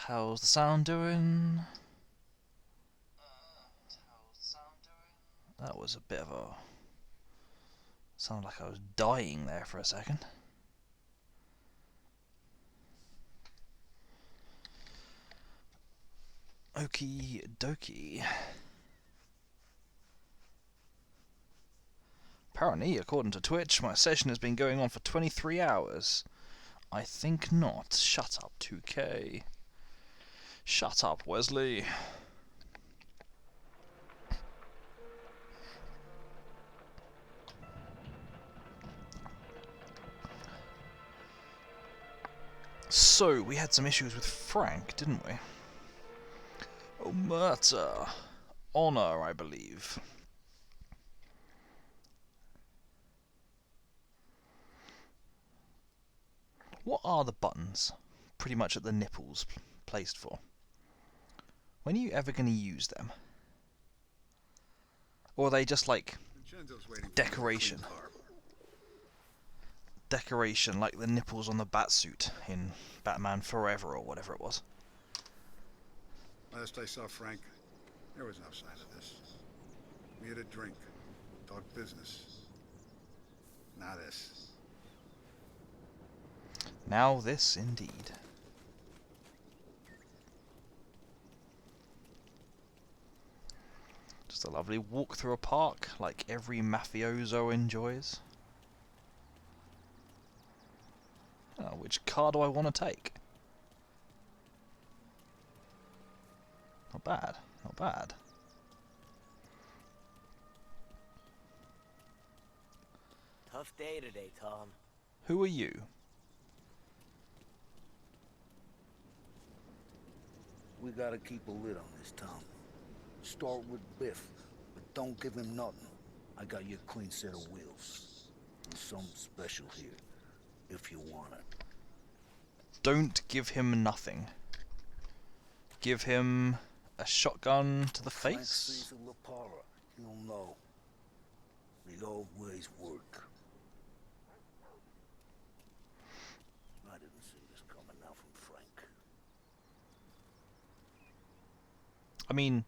How's the sound doing? That was a bit of a... Sounded like I was dying there for a second. Okie dokie. Apparently, according to Twitch, my session has been going on for 23 hours. I think not. Shut up, 2K. Shut up, Wesley. So, we had some issues with Frank, didn't we? Oh, murder. Honor, I believe. What are the buttons pretty much at the nipples placed for? When are you ever going to use them? Or are they just like decoration? Decoration, like the nipples on the Batsuit in Batman Forever or whatever it was. Last I saw Frank, there was no sign of this. We had a drink, talk business. Now this. Now this, indeed. Just a lovely walk through a park, like every mafioso enjoys. Oh, which car do I want to take? Not bad, not bad. Tough day today, Tom. Who are you? We gotta keep a lid on this town. Start with Biff, but don't give him nothing. I got you a clean set of wheels. And something special here, if you want it. Don't give him nothing. Give him a shotgun to the Frank face? sees a La Parra, he'll know. They always work. I didn't see this coming now from Frank. I mean,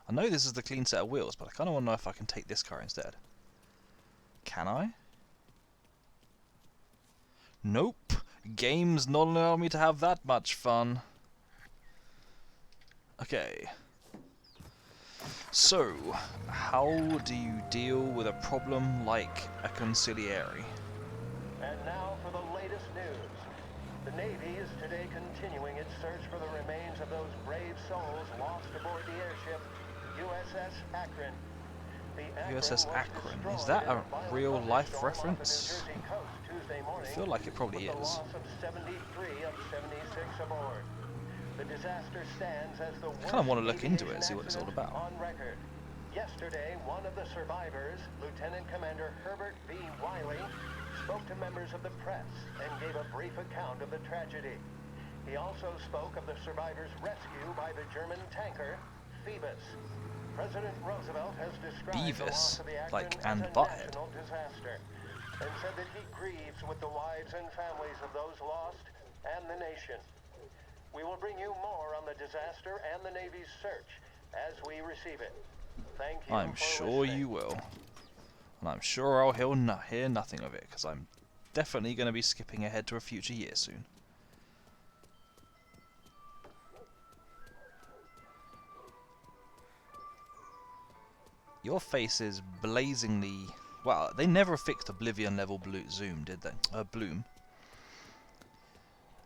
I know this is the clean set of wheels, but I kind of want to know if I can take this car instead. Can I? Nope. Game's not allowing me to have that much fun. Okay. So, how do you deal with a problem like a conciliary? And now for the latest news. The Navy is today continuing its search for the remains of those brave souls lost aboard the airship USS Akron. The USS was Akron. Is destroyed that in a violent real life thunderstorm off the New reference? Jersey coast Tuesday I morning, feel like it probably with the is. loss of 73 of 76 aboard. The disaster stands as the worst I kind of want to look into aviation it, see what it's all accident about. on record. Yesterday, one of the survivors, Lieutenant Commander Herbert B. Wiley, spoke to members of the press and gave a brief account of the tragedy. He also spoke of the survivors' rescue by the German tanker, Phoebus. President Roosevelt has described the loss Beavis, of the Akron like, as and a Butthead. national disaster, and said that he grieves with the wives and families of those lost and the nation. We will bring you more on the disaster and the Navy's search as we receive it. Thank you. I'm for sure listening. you will. And I'm sure I'll hear nothing of it, because I'm definitely going to be skipping ahead to a future year soon. Your face is blazingly... Well, they never fixed Oblivion level zoom, did they? Bloom.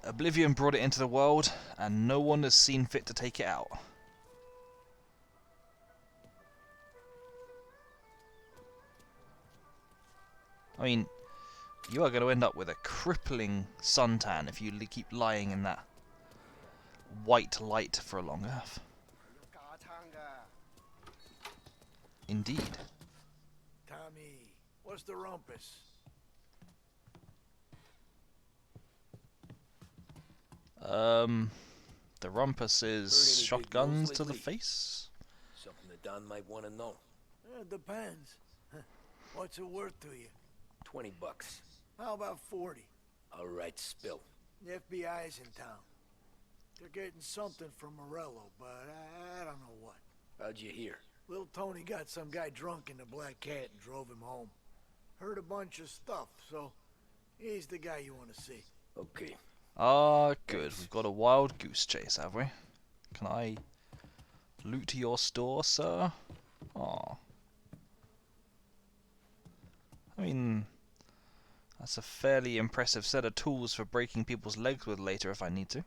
Oblivion brought it into the world, and no one has seen fit to take it out. I mean, you are going to end up with a crippling suntan if you keep lying in that white light for long enough. Indeed. Tommy, what's the rumpus? The rumpus is Heard any big shotguns news to the lately? face. Something that Don might want to know. It depends. What's it worth to you? $20. How about 40? All right, spill. The FBI's in town. They're getting something from Morello, but I don't know what. How'd you hear? Little Tony got some guy drunk in the Black Cat and drove him home. Heard a bunch of stuff, so he's the guy you want to see. Okay. Ah, good. We've got a wild goose chase, have we? Can I loot your store, sir? Aw. I mean, that's a fairly impressive set of tools for breaking people's legs with later if I need to.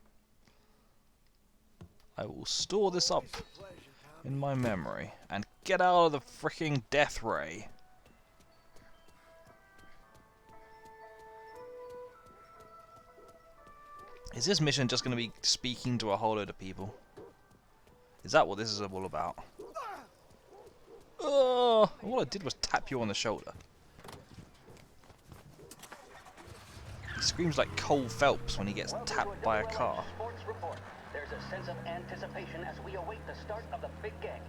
I will store this up in my memory and get out of the freaking death ray. Is this mission just going to be speaking to a whole load of people? Is that what this is all about? Oh, all I did was tap you on the shoulder. He screams like Cole Phelps when he gets tapped by a car. Sports report. There's a sense of anticipation as we await the start of the big game.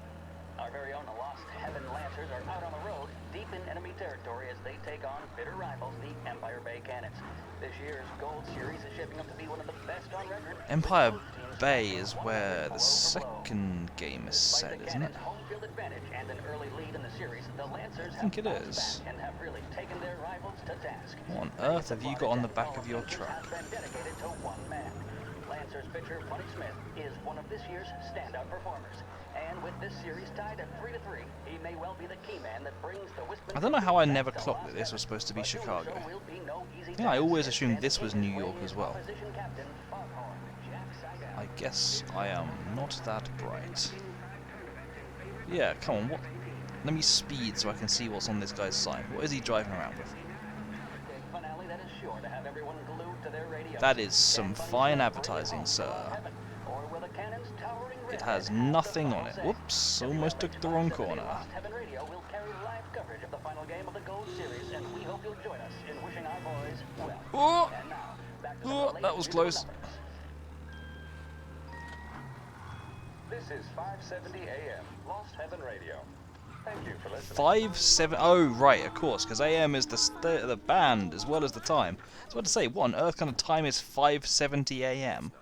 Our very own Lost Heaven Lancers are out on the road, deep in enemy territory as they take on bitter rivals, the Empire Bay Cannons. This year's Gold Series is shaping up to be one of the best on record. Empire Bay is where the second game is set, isn't it? Home field advantage and an early lead in the series, the Lancers I think it have bounced is. back and have really taken their rivals to task. What on earth have you got on the back of your truck? Has been dedicated to one man. Lancers pitcher Buddy Smith is one of this year's standout performers. And with this series tied at 3-3, he may well be the key man that brings the I don't know how I never clocked that this was supposed to be Chicago. Yeah, I always assumed this was New York as well. I guess I am not that bright. Yeah, come on, what? Let me speed so I can see what's on this guy's side. What is he driving around with? That is some fine advertising, sir. It has nothing on it. Whoops, almost took the wrong corner. Oh, oh, that was close. This is 570 AM, Lost Heaven Radio. Thank you for listening. 5-7. Oh, right, of course, because AM is the band as well as the time. I was about to say, what on earth kind of time is 5:70 AM?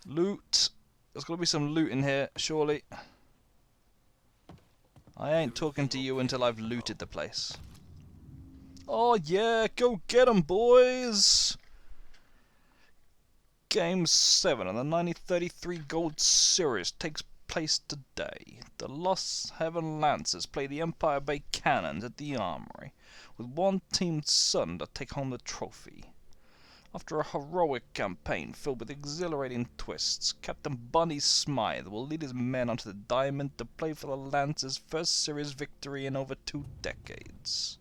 Loot. There's got to be some loot in here, surely. I ain't talking to you until I've looted the place. Oh yeah, go get 'em, boys! Game 7 of the 1933 Gold Series takes place today. The Lost Heaven Lancers play the Empire Bay Cannons at the Armory, with one team certain to take home the trophy. After a heroic campaign filled with exhilarating twists, Captain Bunny Smythe will lead his men onto the diamond to play for the Lancers' first series victory in over 2 decades.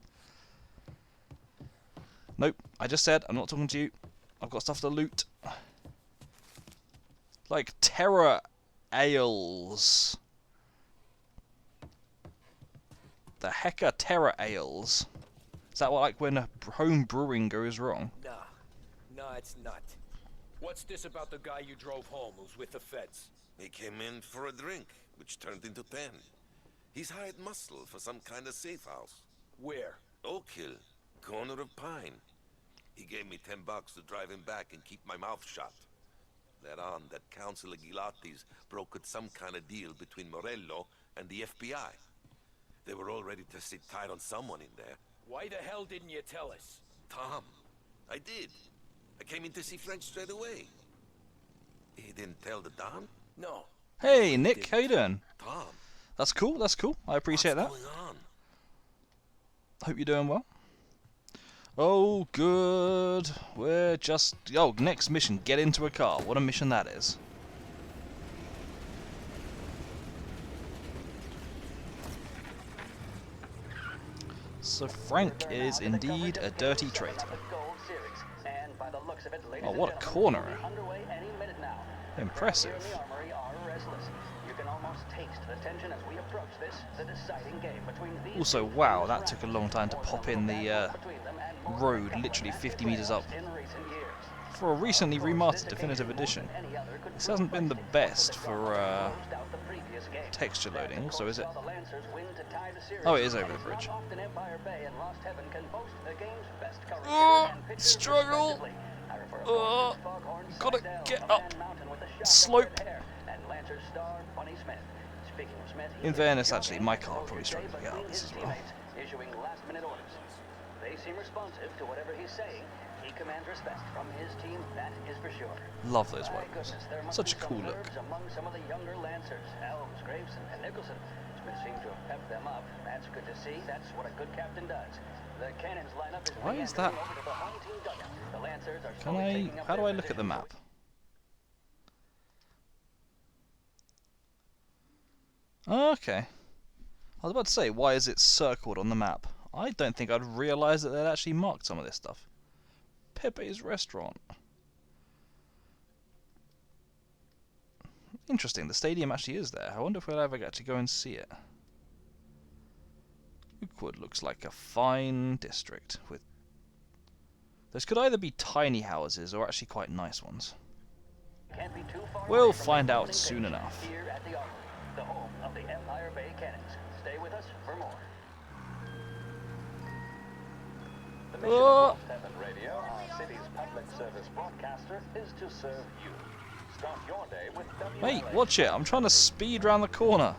Nope, I just said I'm not talking to you. I've got stuff to loot. Like Terror Ales. The heck are Terror Ales? Is that like when home brewing goes wrong? Nah. No, it's not. What's this about the guy you drove home who's with the feds? He came in for a drink, which turned into 10. He's hired muscle for some kind of safe house. Where? Oak Hill, corner of Pine. He gave me $10 to drive him back and keep my mouth shut. Later on, that Councilor Gilatti's brokered some kind of deal between Morello and the FBI. They were all ready to sit tight on someone in there. Why the hell didn't you tell us? Tom, I did. I came in to see Frank straight away. He didn't tell the Don? No. Hey, Nick, how you doing? Tom, That's cool, that's cool. I appreciate that. what's going on? Hope you're doing well. Oh, good. We're just... Oh, next mission. Get into a car. What a mission that is. So Frank is indeed a dirty traitor. Oh, what a corner. Impressive. Also, wow, that took a long time to pop in the road, literally 50 meters up. For a recently remastered definitive edition, this hasn't been the best for this game. texture loading. Also, is it? The Lancers win to tie the series. Oh, it is over the It's bridge. not often Empire Bay and Lost Heaven can boast the game's best coverage and pitchers Struggle. respectively. I refer, of course, to Foghorn Gotta Seidel, get the up. Man Mountain with the shock of Slope. red hair, and Lancers star Bunny Smith. Speaking of Smith, he In is fairness, showing actually, my car exposure probably today struggled to get between out this his as well. teammates, issuing last-minute orders. They seem responsive to whatever he's saying. He commands respect from his team, that is for sure. Love those My weapons. goodness, there must Such a be some cool look. nerves among some of the younger Lancers, Elms, Graves, and Nicholson. Smith seems to have pepped them up. That's good to see. That's what a good captain does. The cannons line up as Why they is enter that? over to the home team dugout. The Lancers are Can slowly I? taking up How do their I look at the positions. map? Okay. I was about to say, why is it circled on the map? I don't think I'd realised that they'd actually marked some of this stuff. Pepe's Restaurant. Interesting, the stadium actually is there. I wonder if we'll ever get to go and see it. Oakwood looks like a fine district with... Those could either be tiny houses or actually quite nice ones. Can't be too far We'll away from find the out opening soon pitch enough. Here at the Armory, the home of the Empire Bay Cannons. Stay with us for more. The mission of Oh. Lost Heaven Radio, our city's public service broadcaster, is to serve you. Start your day with Wait, WLA. watch it. I'm trying to speed round the corner.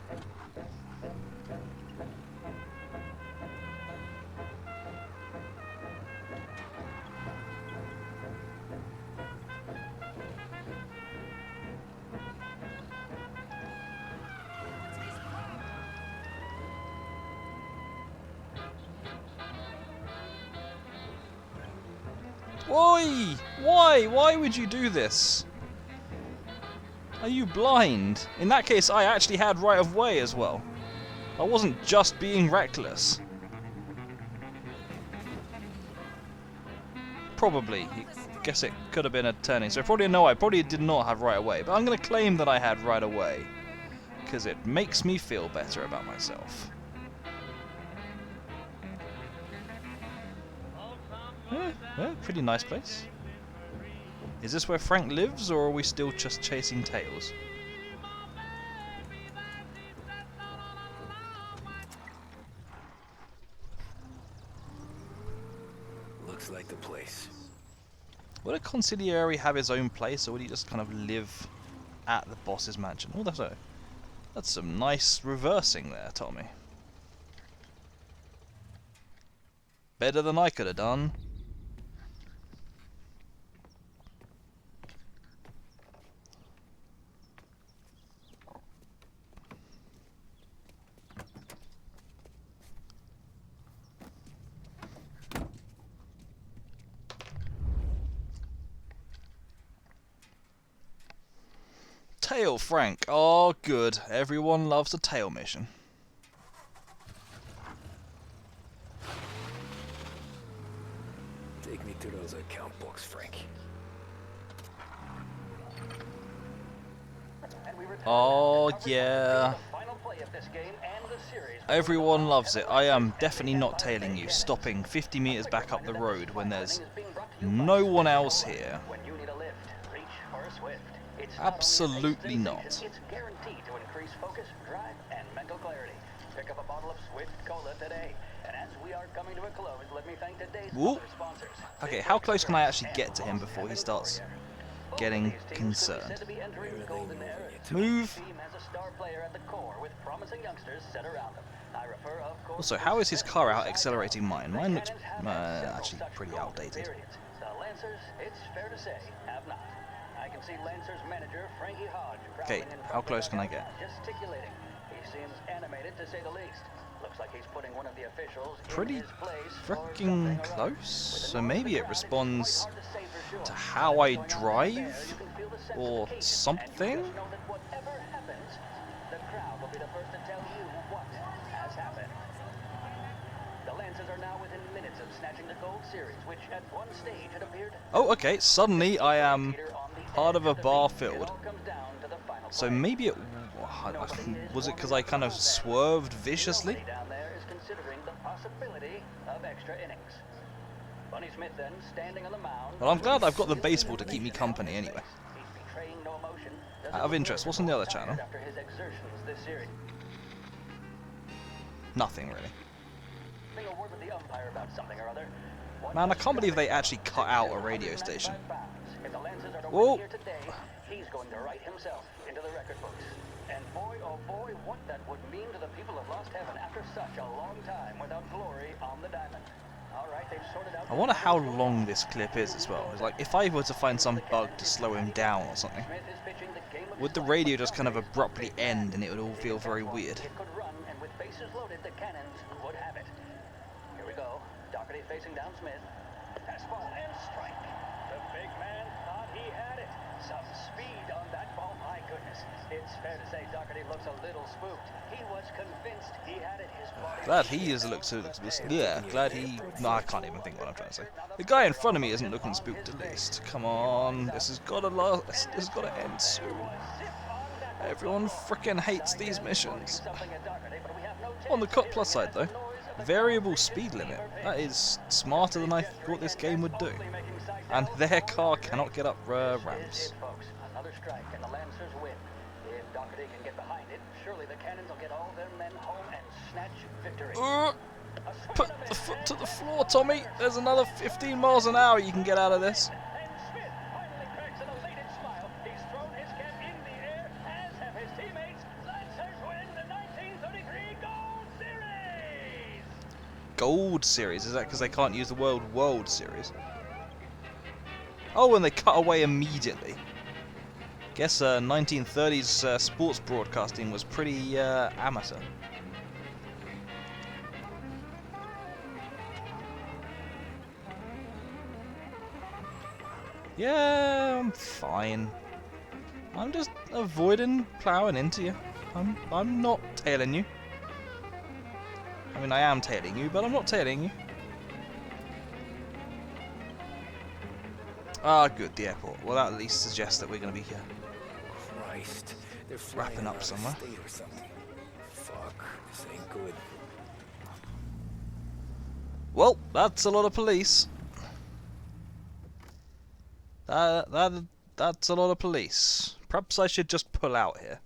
Oi! Why? Why would you do this? Are you blind? In that case, I actually had right of way as well. I wasn't just being reckless. Probably. I guess it could have been a turning. So probably no, I probably did not have right of way. But I'm going to claim that I had right of way. Because it makes me feel better about myself. Yeah, pretty nice place. Is this where Frank lives, or are we still just chasing tails? Looks like the place. Would a consigliere have his own place, or would he just kind of live at the boss's mansion? Oh, that's some nice reversing there, Tommy. Better than I could have done. Tail Frank. Oh, good. Everyone loves a tail mission. Take me to those account books, Frank. And we return Oh, to cover yeah. the final play of this game and the series. Everyone loves it. I am definitely not tailing you, stopping 50 meters back up the road when there's no one else here. When you need a lift, reach for a Swift. It's Absolutely not. not. It's guaranteed to increase focus, drive, and mental clarity. Pick up a bottle of Swift Cola today. And as we are coming to a close, let me thank today's Whoop. other sponsors. Okay, how close can I actually get to him before he starts getting concerned? Move. Team has a star player at the core with promising youngsters set around them. I refer, of course, Also, how is his car out accelerating mine? Mine looks actually pretty outdated. The Lancers, it's fair to say, have not. I can see Lancers manager Frankie Hodge. Okay, prowling in how front close of can I the get? gesticulating. He seems animated to say the least. Looks like he's putting one of the officials Pretty in his place or freaking something or other. close. With So the noise of maybe the it crowd, it's responds quite hard to say for sure. to how I What's going on back there, drive you can feel the sense of or occasion, something. And you just know that whatever happens, the crowd will be the first to tell you what has happened. The Lancers are now within minutes of snatching the gold series, which at one stage had appeared Oh, okay. Suddenly I am on the part of a edge the bar beat. It field. all comes down to the final So play. maybe it... Was it because I kind of swerved viciously? Nobody down there is considering the possibility of extra innings. Bunny Smith then standing on the mound. Well, I'm glad I've got the baseball to keep me company anyway. He's betraying no emotion. The Out of interest, what's on the other channel? After his exertions this series. Nothing really. Having a word with the umpire about something or other. Man, I can't believe they actually cut out a radio station. If the Lancers are to Whoa. win here today, he's going to write himself into the record books. And boy, oh boy, what that would mean to the people of Lost Heaven after such a long time without glory on the diamond. All right, they've sorted out. I wonder how long this clip is as well. It's like, if I were to find some bug to slow him down or something, would the radio just kind of abruptly end and it would all feel very weird? It could run, and with bases loaded, the cannons would have it. Here we go. Doherty facing down Smith. Fastball and strike. The big man thought he had it. Some speed on that ball. My goodness. It's fair to say Doherty looks a little spooked. He was convinced he had it. His body. Glad he is yeah, glad he... No, I can't even think what I'm trying to say. The guy in front of me isn't looking spooked at least. Come on, this has got to last. This has got to end soon. Everyone frickin' hates these missions. On the cut plus side though, variable speed limit. That is smarter than I thought this game would do. And their car cannot get up ramps. Another strike and the Lancers win. If Doherty can get behind it, surely the Cannons will get all their men home and snatch victory. Put the foot to the floor, Tommy. There's another 15 miles an hour you can get out of this. And Smith finally cracks an elated smile. He's thrown his cap in the air, as have his teammates. Lancers win the 1933 Gold Series! Gold Series? Is that because they can't use the word World Series? Oh, and they cut away immediately. Guess 1930s sports broadcasting was pretty amateur. Yeah, I'm fine. I'm just avoiding plowing into you. I'm not tailing you. I mean, I am tailing you, but I'm not tailing you. Ah, good, the airport. Well, that at least suggests that we're going to be here. Christ, they're Wrapping up somewhere. Or something. Fuck, this ain't good. Well, that's a lot of police. That's a lot of police. Perhaps I should just pull out here.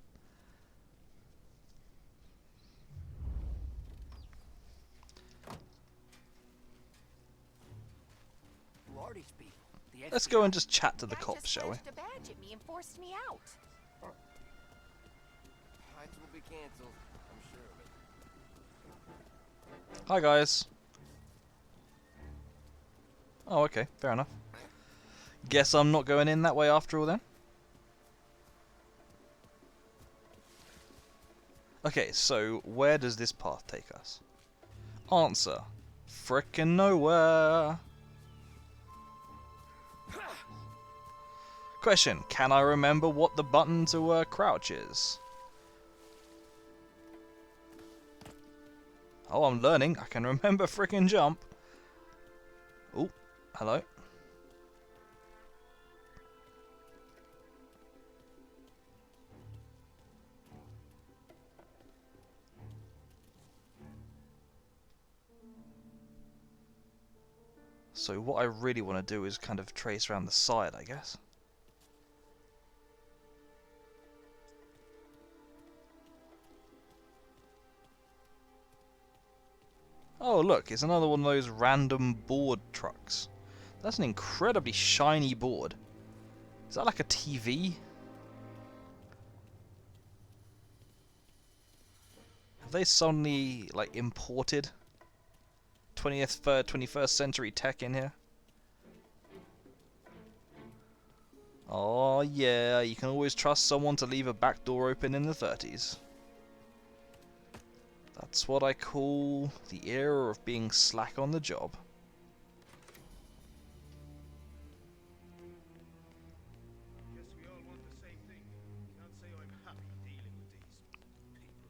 Let's go and just chat to the cops, shall we? A badge at me and forced me out. Flights will be canceled, I'm sure of it. Hi, guys. Oh, okay, fair enough. Guess I'm not going in that way after all then. Okay, so where does this path take us? Answer: frickin' nowhere. Question: can I remember what the button to crouch is? Oh, I'm learning. I can remember frickin' jump. Oh, hello. So what I really want to do is kind of trace around the side, I guess. Oh look, it's another one of those random board trucks. That's an incredibly shiny board. Is that like a TV? Have they suddenly like imported 21st century tech in here? Oh yeah, you can always trust someone to leave a back door open in the 30s. That's what I call the era of being slack on the job. Guess we all want the same thing. Can't say I'm happy dealing with these people.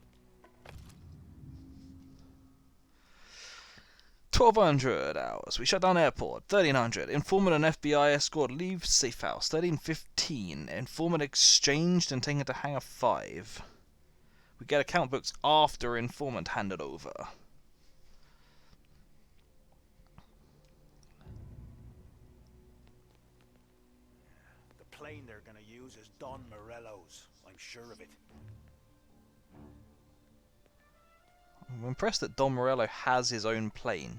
1200 hours. We shut down airport. 1300. Informant and FBI escort leave safe house. 1315. Informant exchanged and taken to hangar 5. We get account books after informant handed over. The plane they're gonna use news is Don Morello's. I'm sure of it. I'm impressed that Don Morello has his own plane,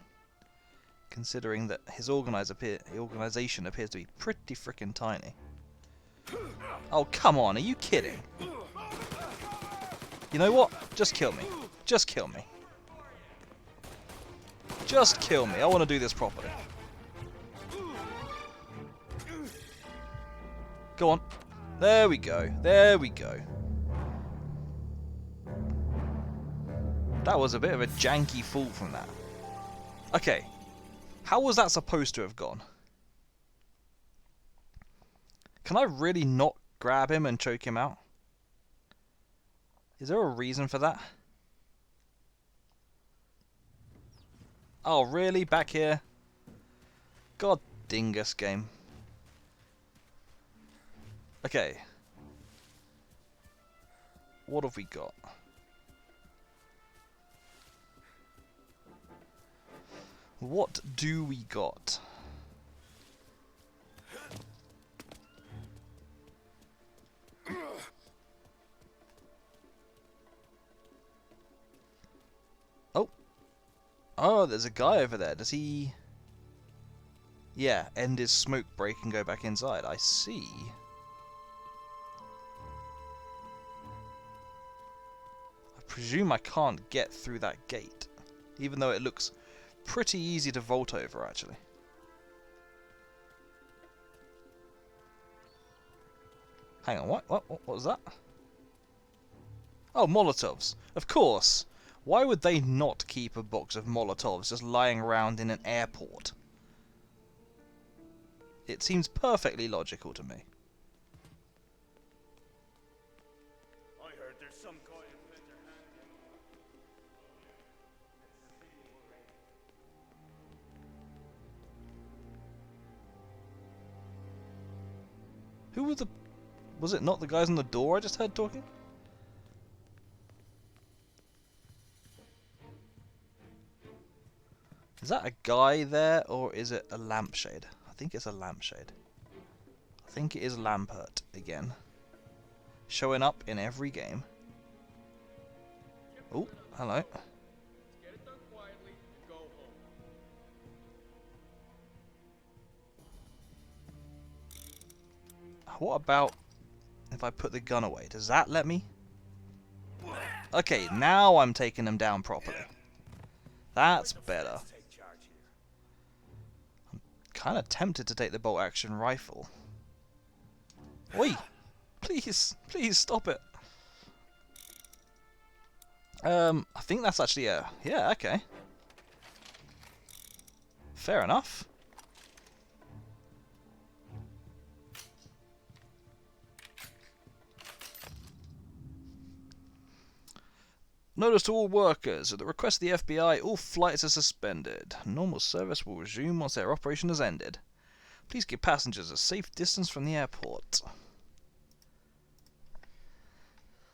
considering that his organization appears to be pretty freaking tiny. Oh, come on, are you kidding? You know what? Just kill me. Just kill me. Just kill me. I want to do this properly. Go on. There we go. There we go. That was a bit of a janky fall from that. Okay. How was that supposed to have gone? Can I really not grab him and choke him out? Is there a reason for that? Oh, really? Back here? God dingus game. Okay. What have we got? What do we got? Oh. Oh, there's a guy over there. Does he... Yeah, end his smoke break and go back inside. I see. I presume I can't get through that gate, even though it looks pretty easy to vault over, actually. Hang on, what was that? Oh, Molotovs. Of course. Why would they not keep a box of Molotovs just lying around in an airport? It seems perfectly logical to me. I heard there's some guy in Penderhand. Who were the... Was it not the guys on the door I just heard talking? Is that a guy there, or is it a lampshade? I think it's a lampshade. I think it is Lampert again. Showing up in every game. Oh, hello. Let's get it done quietly and go home. What about if I put the gun away? Does that let me? Okay, now I'm taking them down properly. That's better. I'm kind of tempted to take the bolt action rifle. Oi! Please, please stop it. I think that's actually a... Yeah, okay. Fair enough. Notice to all workers, at the request of the FBI, all flights are suspended. Normal service will resume once their operation has ended. Please give passengers a safe distance from the airport.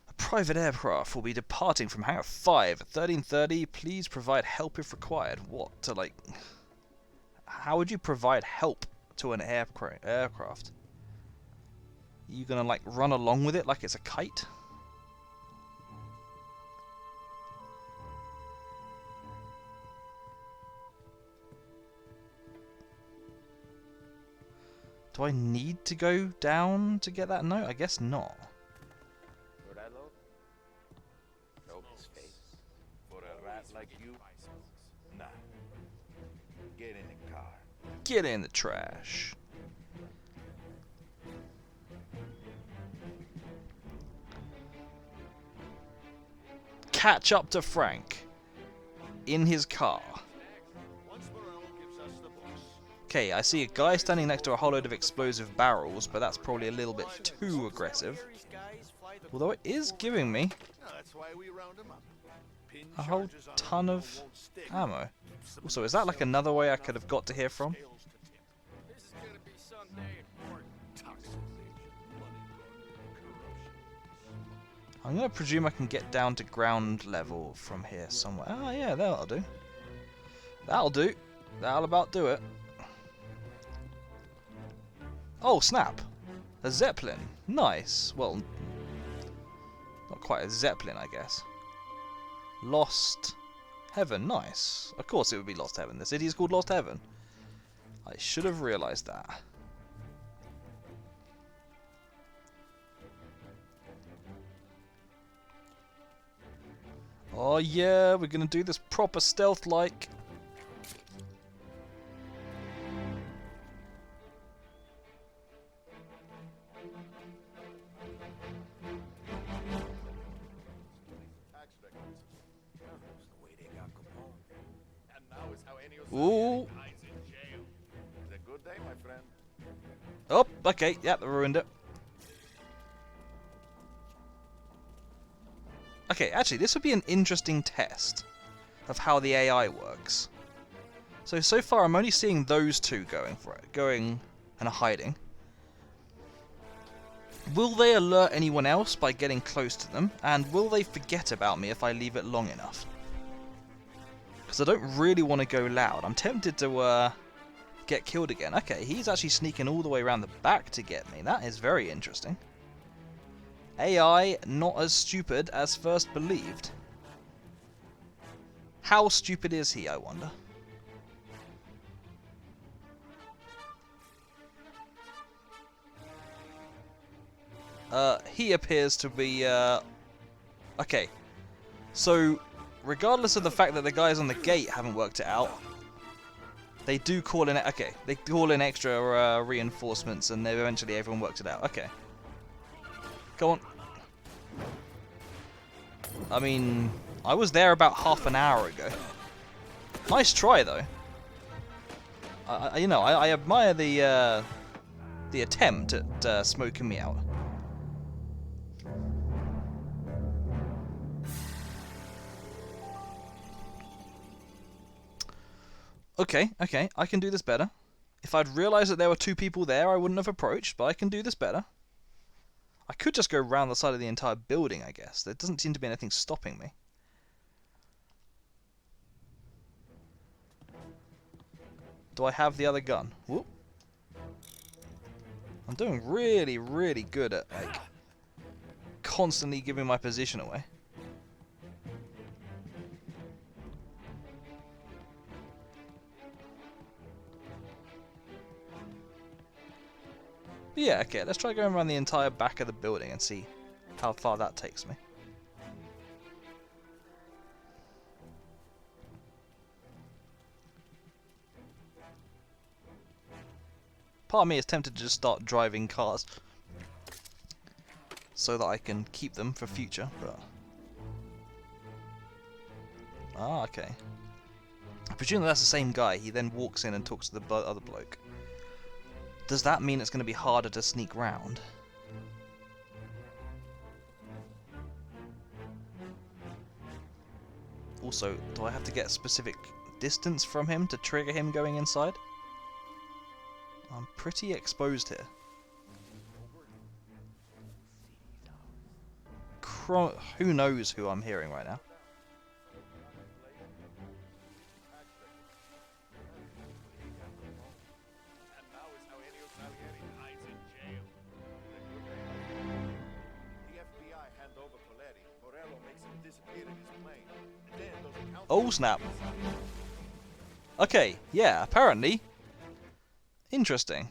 A private aircraft will be departing from Hangar 5 at 13:30. Please provide help if required. What? To like... How would you provide help to an aircraft? You gonna like run along with it like it's a kite? Do I need to go down to get that note? I guess not. Morello? Nope, his face. For a rat like you? Nah. Get in the car. Get in the trash. Catch up to Frank in his car. Okay, I see a guy standing next to a whole load of explosive barrels, but that's probably a little bit too aggressive. Although it is giving me a whole ton of ammo. Also, is that like another way I could have got to here from? I'm going to presume I can get down to ground level from here somewhere. Ah, yeah, that'll do. That'll do. That'll about do it. Oh, snap. A Zeppelin. Nice. Well, not quite a Zeppelin, I guess. Lost Heaven. Nice. Of course it would be Lost Heaven. The city is called Lost Heaven. I should have realised that. Oh yeah, we're gonna do this proper stealth-like. Ooh. Oh, okay, yeah, they ruined it. Okay, actually, this would be an interesting test of how the AI works. So far I'm only seeing those two going for it, going and hiding. Will they alert anyone else by getting close to them? And will they forget about me if I leave it long enough? Because I don't really want to go loud. I'm tempted to get killed again. Okay, he's actually sneaking all the way around the back to get me. That is very interesting. AI not as stupid as first believed. How stupid is he, I wonder? He appears to be, okay. So, regardless of the fact that the guys on the gate haven't worked it out, they do call in, okay, they call in extra reinforcements and then eventually everyone works it out. Okay. Go on. I mean, I was there about half an hour ago. Nice try, though. You know, I admire the attempt at smoking me out. Okay, I can do this better. If I'd realised that there were two people there, I wouldn't have approached, but I can do this better. I could just go around the side of the entire building, I guess. There doesn't seem to be anything stopping me. Do I have the other gun? Whoop. I'm doing really, really good at, like, constantly giving my position away. But yeah, okay, let's try going around the entire back of the building and see how far that takes me. Part of me is tempted to just start driving cars so that I can keep them for future, but... Ah, okay. I presume that's the same guy. He then walks in and talks to the other bloke. Does that mean it's going to be harder to sneak round? Also, do I have to get a specific distance from him to trigger him going inside? I'm pretty exposed here. Who knows who I'm hearing right now? Oh snap. Okay, yeah, apparently. Interesting.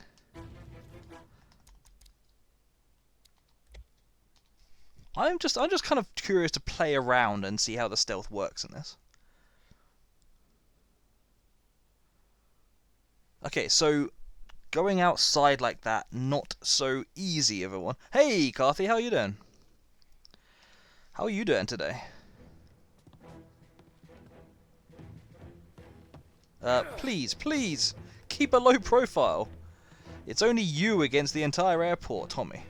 I'm just kind of curious to play around and see how the stealth works in this. Okay, so going outside like that, not so easy, everyone. Hey, Carthy, how you doing? How are you doing today? Please, keep a low profile. It's only you against the entire airport, Tommy.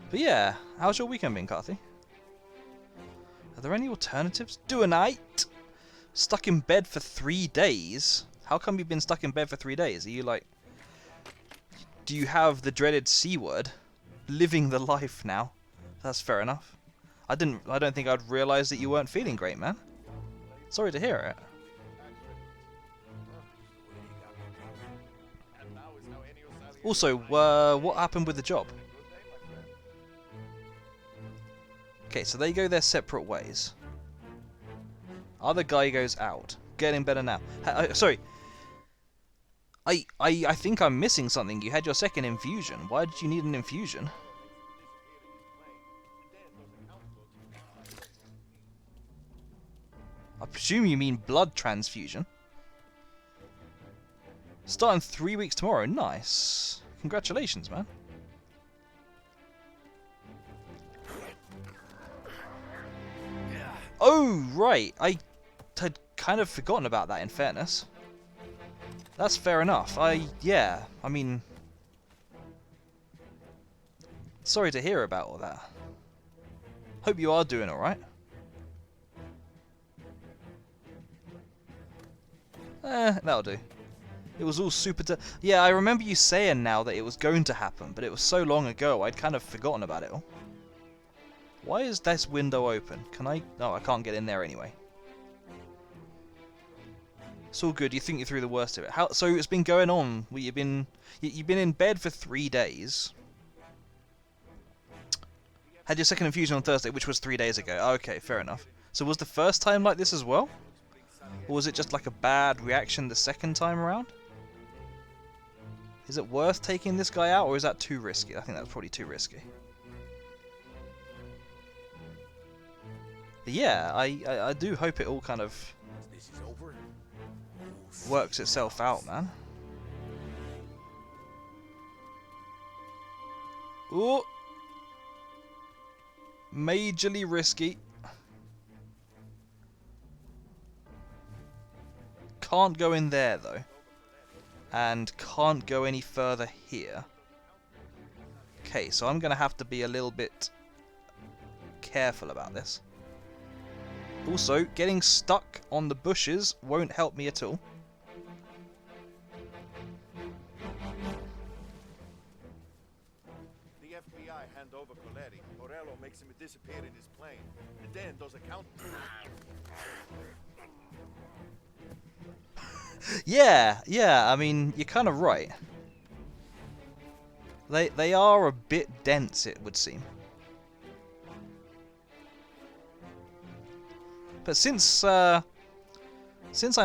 But yeah, how's your weekend been, Carthy? Are there any alternatives? Do a night? Stuck in bed for 3 days? How come you've been stuck in bed for 3 days? Are you like... Do you have the dreaded C word? Living the life now. That's fair enough. I don't think I'd realise that you weren't feeling great, man. Sorry to hear it. Also, what happened with the job? Okay, so they go their separate ways. Other guy goes out. Getting better now. Sorry. I think I'm missing something. You had your second infusion. Why did you need an infusion? I presume you mean blood transfusion. Starting 3 weeks tomorrow. Nice. Congratulations, man. Oh, right. I had kind of forgotten about that, in fairness. That's fair enough. Yeah, I mean... Sorry to hear about all that. Hope you are doing alright. That'll do. It was all super... Yeah, I remember you saying now that it was going to happen, but it was so long ago, I'd kind of forgotten about it all. Why is this window open? Can I... No, I can't get in there anyway. It's all good. You think you're through the worst of it. So it's been going on. Well, you've been in bed for 3 days. Had your second infusion on Thursday, which was 3 days ago. Okay, fair enough. So was the first time like this as well? Or was it just like a bad reaction the second time around? Is it worth taking this guy out, or is that too risky? I think that's probably too risky. But yeah, I do hope it all kind of works itself out, man. Ooh! Majorly risky. Can't go in there though. And can't go any further here. Okay, so I'm going to have to be a little bit careful about this. Also, getting stuck on the bushes won't help me at all. The FBI hand over Coletti. Morello makes him disappear in his plane. And then those accountants... Yeah, I mean, you're kind of right. They are a bit dense, it would seem. But since I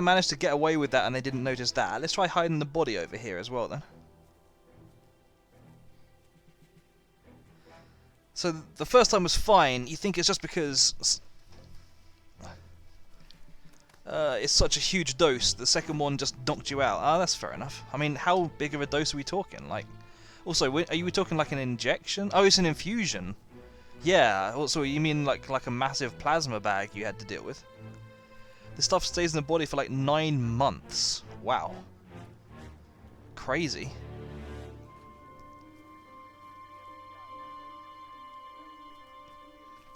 managed to get away with that and they didn't notice that, let's try hiding the body over here as well then. So the first time was fine. You think it's just because it's such a huge dose. The second one just knocked you out. Ah, that's fair enough. I mean, how big of a dose are we talking? Like, also, are you talking like an injection? Oh, it's an infusion. Yeah. Also, you mean like a massive plasma bag you had to deal with? This stuff stays in the body for like 9 months. Wow. Crazy.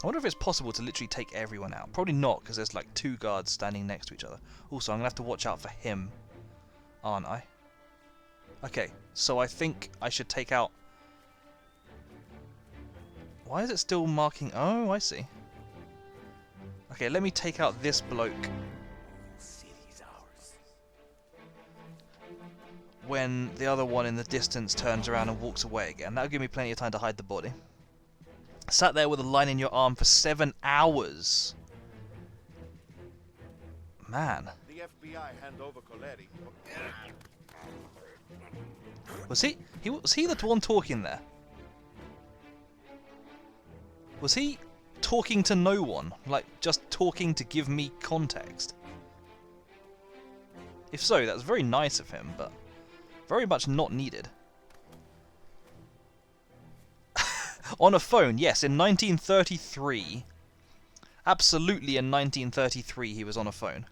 I wonder if it's possible to literally take everyone out. Probably not, because there's like 2 guards standing next to each other. Also, I'm going to have to watch out for him, aren't I? Okay, so I think I should take out... Why is it still marking... Oh, I see. Okay, let me take out this bloke. When the other one in the distance turns around and walks away again. That'll give me plenty of time to hide the body. Sat there with a line in your arm for 7 hours. Man. The FBI hand over Coletti. Was he the one talking there? Was he talking to no one? Like, just talking to give me context? If so, that's very nice of him, but very much not needed. On a phone, yes, in 1933. Absolutely in 1933 he was on a phone.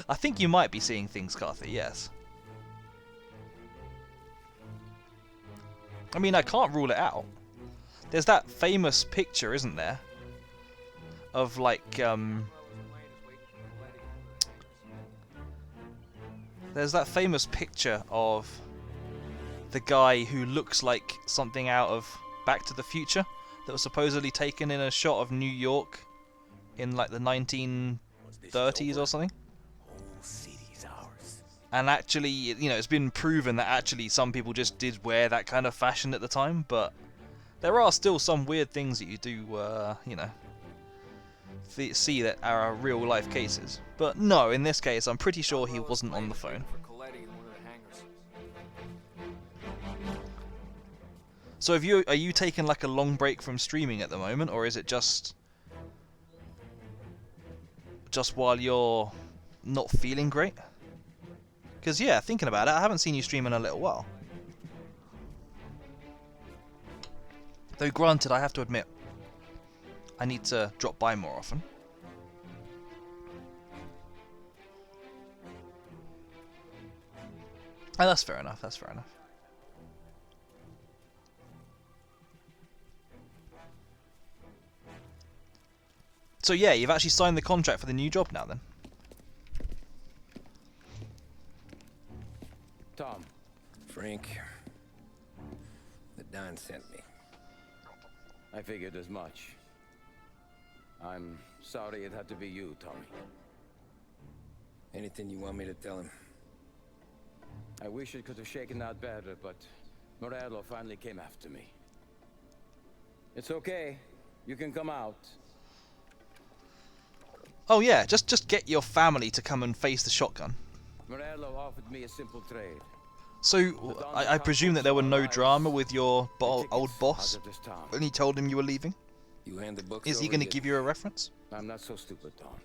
I think you might be seeing things, Carthy, yes. I mean, I can't rule it out. There's that famous picture, isn't there? Of, like, there's that famous picture of the guy who looks like something out of Back to the Future, that was supposedly taken in a shot of New York in like the 1930s or something. And actually, you know, it's been proven that actually some people just did wear that kind of fashion at the time, but there are still some weird things that you do, you know, see that are real life cases. But no, in this case, I'm pretty sure he wasn't on the phone. So are you taking like a long break from streaming at the moment, or is it just while you're not feeling great? Because yeah, thinking about it, I haven't seen you stream in a little while. Though granted, I have to admit, I need to drop by more often. Oh, that's fair enough, that's fair enough. So yeah, you've actually signed the contract for the new job now then? Tom. Frank. The Don sent me. I figured as much. I'm sorry it had to be you, Tommy. Anything you want me to tell him? I wish it could have shaken out better, but Morello finally came after me. It's okay. You can come out. Oh yeah, just get your family to come and face the shotgun. Morello offered me a simple trade. So, I presume that there were no drama with your old boss when he told him you were leaving? You hand the books Is he going to give you a reference? I'm not so stupid, Tom.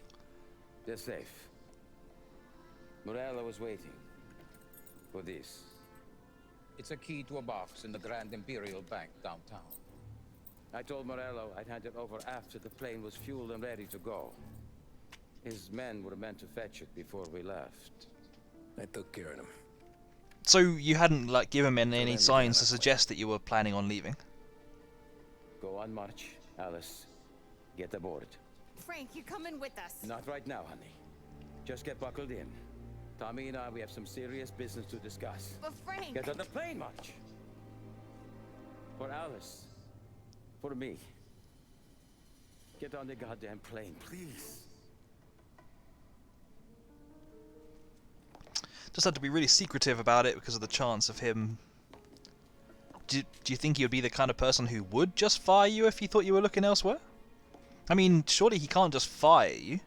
They're safe. Morello was waiting for this. It's a key to a box in the Grand Imperial Bank downtown. I told Morello I'd hand it over after the plane was fueled and ready to go. His men were meant to fetch it before we left. I took care of him. So you hadn't like given him any signs to suggest that you were planning on leaving? Go on march, Alice. Get aboard. Frank, you coming with us? Not right now, honey. Just get buckled in. Tommy and I, we have some serious business to discuss. But Frank... Get on the plane, March. For Alice. For me. Get on the goddamn plane, please. Just had to be really secretive about it because of the chance of him... Do you think he would be the kind of person who would just fire you if he thought you were looking elsewhere? I mean, surely he can't just fire you.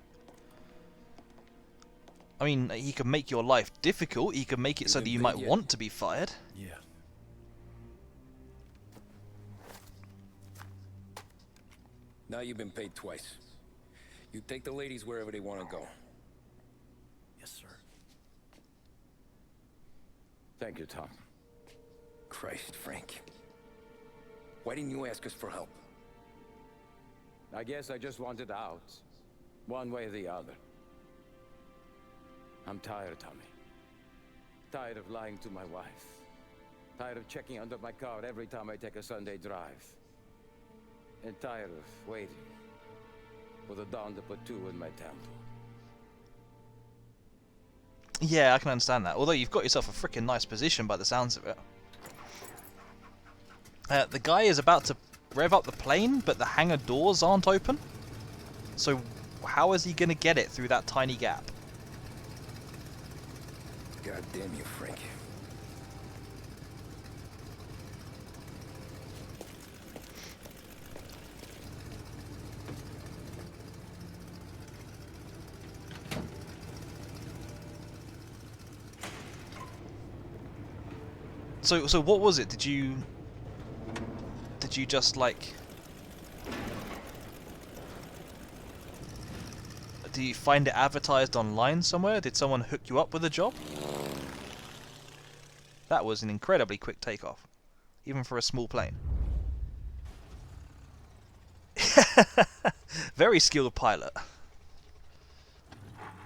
I mean, he could make your life difficult, he could make it so that you might want to be fired. Yeah. Now you've been paid twice. You take the ladies wherever they want to go. Yes, sir. Thank you, Tom. Christ, Frank. Why didn't you ask us for help? I guess I just wanted out. One way or the other. I'm tired, Tommy. Tired of lying to my wife. Tired of checking under my car every time I take a Sunday drive. And tired of waiting for the dawn to put two in my temple. Yeah, I can understand that. Although you've got yourself a freaking nice position by the sounds of it. The guy is about to rev up the plane, but the hangar doors aren't open. So how is he going to get it through that tiny gap? God damn you, Frank. So what was it? Did you just like... Do you find it advertised online somewhere? Did someone hook you up with a job? That was an incredibly quick takeoff, even for a small plane. Very skilled pilot.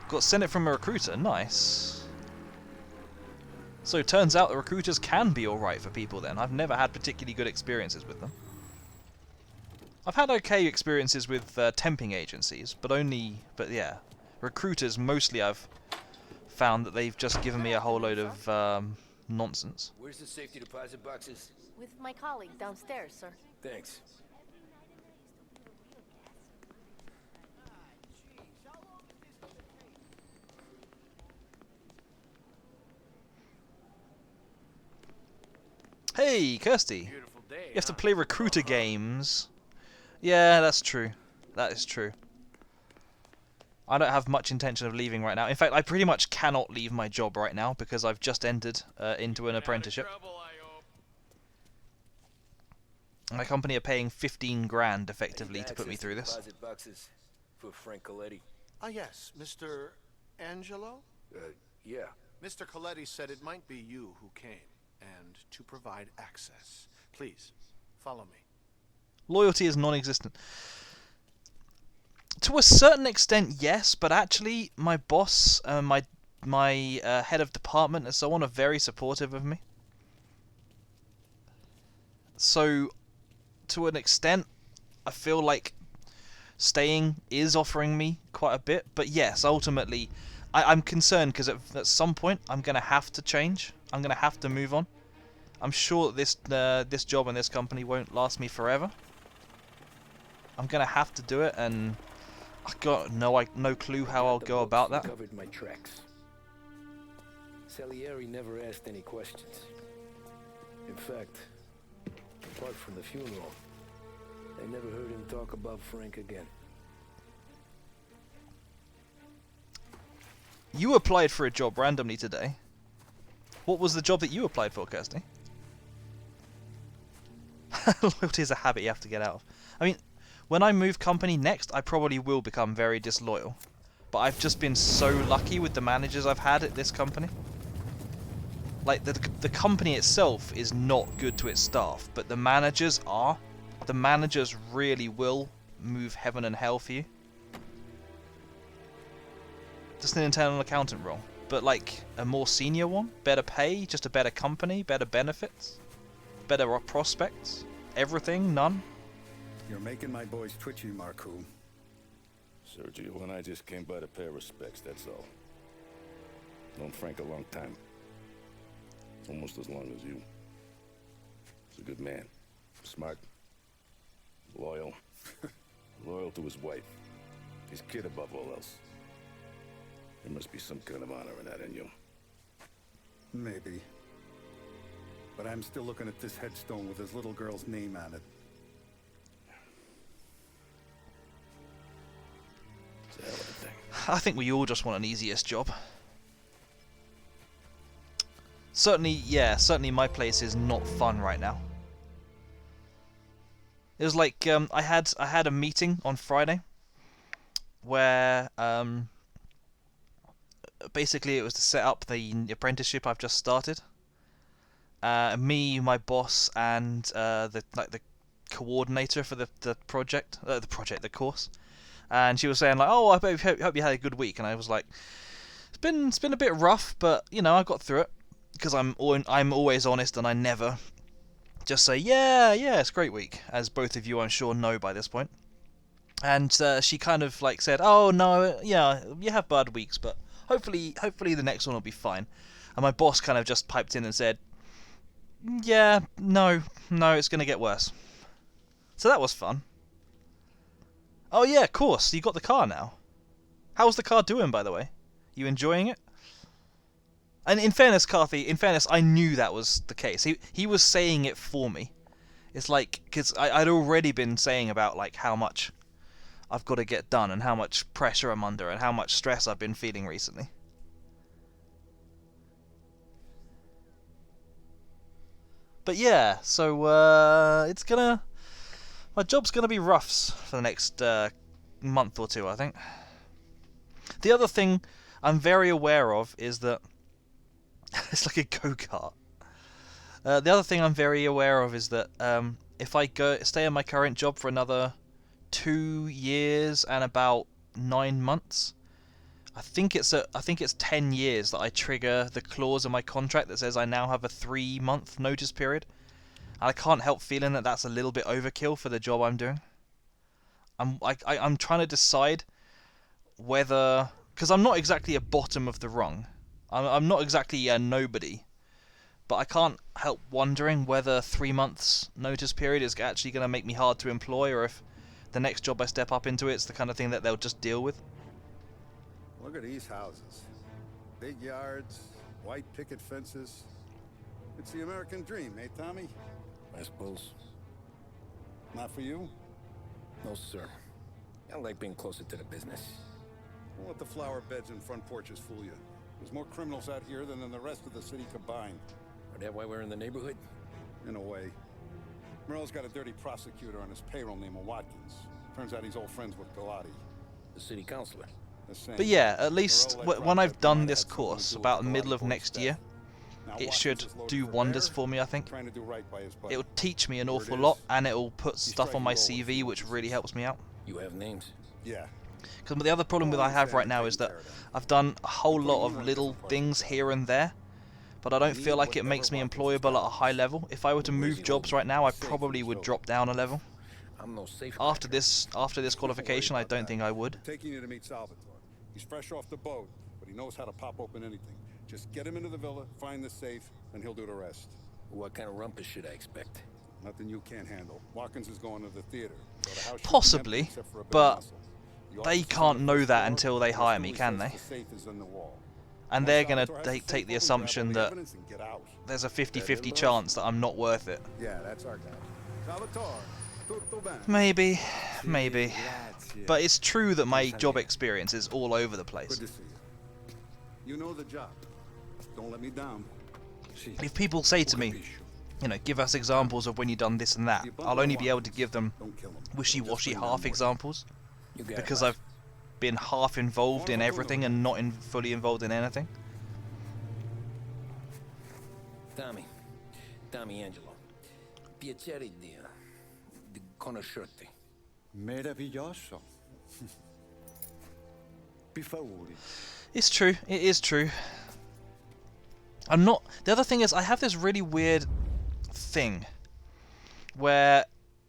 Got sent it from a recruiter, nice. So it turns out the recruiters can be alright for people then. I've never had particularly good experiences with them. I've had okay experiences with temping agencies, but yeah. Recruiters, mostly I've found that they've just given me a whole load of nonsense. Where's the safety deposit boxes? With my colleague downstairs, sir. Thanks. Hey, Kirsty. Beautiful day, You have to huh? play recruiter games. Yeah, that's true. That is true. I don't have much intention of leaving right now. In fact, I pretty much cannot leave my job right now because I've just entered into an apprenticeship. My company are paying 15 grand effectively to put me through this. Deposit boxes for Frank Coletti. Ah, yes, Mr. Angelo? Yeah. Mr. Coletti said it might be you who came, and to provide access. Please, follow me. Loyalty is non-existent. To a certain extent, yes, but actually, my boss, my head of department, and so on, are very supportive of me. So, to an extent, I feel like staying is offering me quite a bit. But yes, ultimately, I'm concerned because at some point I'm gonna have to change. I'm gonna have to move on. I'm sure that this job and this company won't last me forever. I'm gonna have to do it, and I got no clue how I'll go about that. Covered my tracks. Salieri never asked any questions. In fact, apart from the funeral, I never heard him talk about Frank again. You applied for a job randomly today. What was the job that you applied for, Kirsty? Loyalty is a habit you have to get out of. I mean, when I move company next, I probably will become very disloyal. But I've just been so lucky with the managers I've had at this company. Like, the company itself is not good to its staff, but the managers are. The managers really will move heaven and hell for you. Just an internal accountant role. But like, a more senior one? Better pay? Just a better company? Better benefits? Better prospects? Everything? None? You're making my boys twitchy, Marcoux. Sergio and I just came by to pay respects, that's all. Known Frank a long time. Almost as long as you. He's a good man. Smart. Loyal. Loyal to his wife. His kid above all else. There must be some kind of honor in that in you. Maybe. But I'm still looking at this headstone with his little girl's name on it. It's a hell of a thing. I think we all just want an easiest job. Certainly, yeah, certainly my place is not fun right now. It was like, I had a meeting on Friday where, basically it was to set up the apprenticeship I've just started. Me, my boss, and the coordinator for the course. And she was saying like, "Oh, I hope you had a good week." And I was like, "It's been a bit rough, but you know, I got through it because I'm always honest and I never just say yeah, it's a great week," as both of you I'm sure know by this point. And she kind of like said, "Oh no, yeah, you have bad weeks, but hopefully the next one will be fine." And my boss kind of just piped in and said, "Yeah, no, it's gonna get worse." So that was fun. Oh yeah, of course, you got the car now. How's the car doing, by the way? You enjoying it? And in fairness, Carthy, I knew that was the case. He was saying it for me. It's like, because I'd already been saying about like how much I've got to get done and how much pressure I'm under and how much stress I've been feeling recently. But yeah, so my job's gonna be roughs for the next month or two, I think. The other thing I'm very aware of is that it's like a go-kart. The other thing I'm very aware of is that if I stay in my current job for another 2 years and about 9 months, I think it's 10 years that I trigger the clause in my contract that says I now have a 3-month notice period. And I can't help feeling that that's a little bit overkill for the job I'm doing. I'm trying to decide whether, because I'm not exactly a bottom of the rung. I'm not exactly a nobody. But I can't help wondering whether 3 months notice period is actually going to make me hard to employ, or if the next job I step up into it's the kind of thing that they'll just deal with. Look at these houses. Big yards, white picket fences. It's the American dream, eh, Tommy? I suppose. Not for you? No, sir. I like being closer to the business. Don't let the flower beds and front porches fool you. There's more criminals out here than in the rest of the city combined. Is that why we're in the neighborhood? In a way. Merle's got a dirty prosecutor on his payroll named Watkins. Turns out he's old friends with Galati. The city councilor. But yeah, at least when I've done this course, about the middle of next year, it should do wonders for me, I think. It'll teach me an awful lot, and it'll put stuff on my CV which really helps me out. You have names? Yeah. Because the other problem that I have right now is that I've done a whole lot of little things here and there, but I don't feel like it makes me employable at a high level. If I were to move jobs right now, I probably would drop down a level. After this qualification, I don't think I would. Taking you to meet Salvatore. He's fresh off the boat, but he knows how to pop open anything. Just get him into the villa, find the safe, and he'll do the rest. What kind of rumpus should I expect? Nothing you can't handle. Watkins is going to the theater. So the house Possibly, but they can't know that until they hire me, can they? And they're going to take the assumption that there's a 50-50 chance that I'm not worth it. Yeah, that's our guy. Salvatore. Maybe. But it's true that my job experience is all over the place. Good to see you. You know the job. Don't let me down. If people say to me, you know, give us examples of when you've done this and that, I'll only be able to give them wishy-washy half examples, because I've been half involved in everything and not fully involved in anything. Tommy Angelo. Piacere di conoscerti. Meraviglioso. It's true. It is true. I'm not... The other thing is, I have this really weird thing where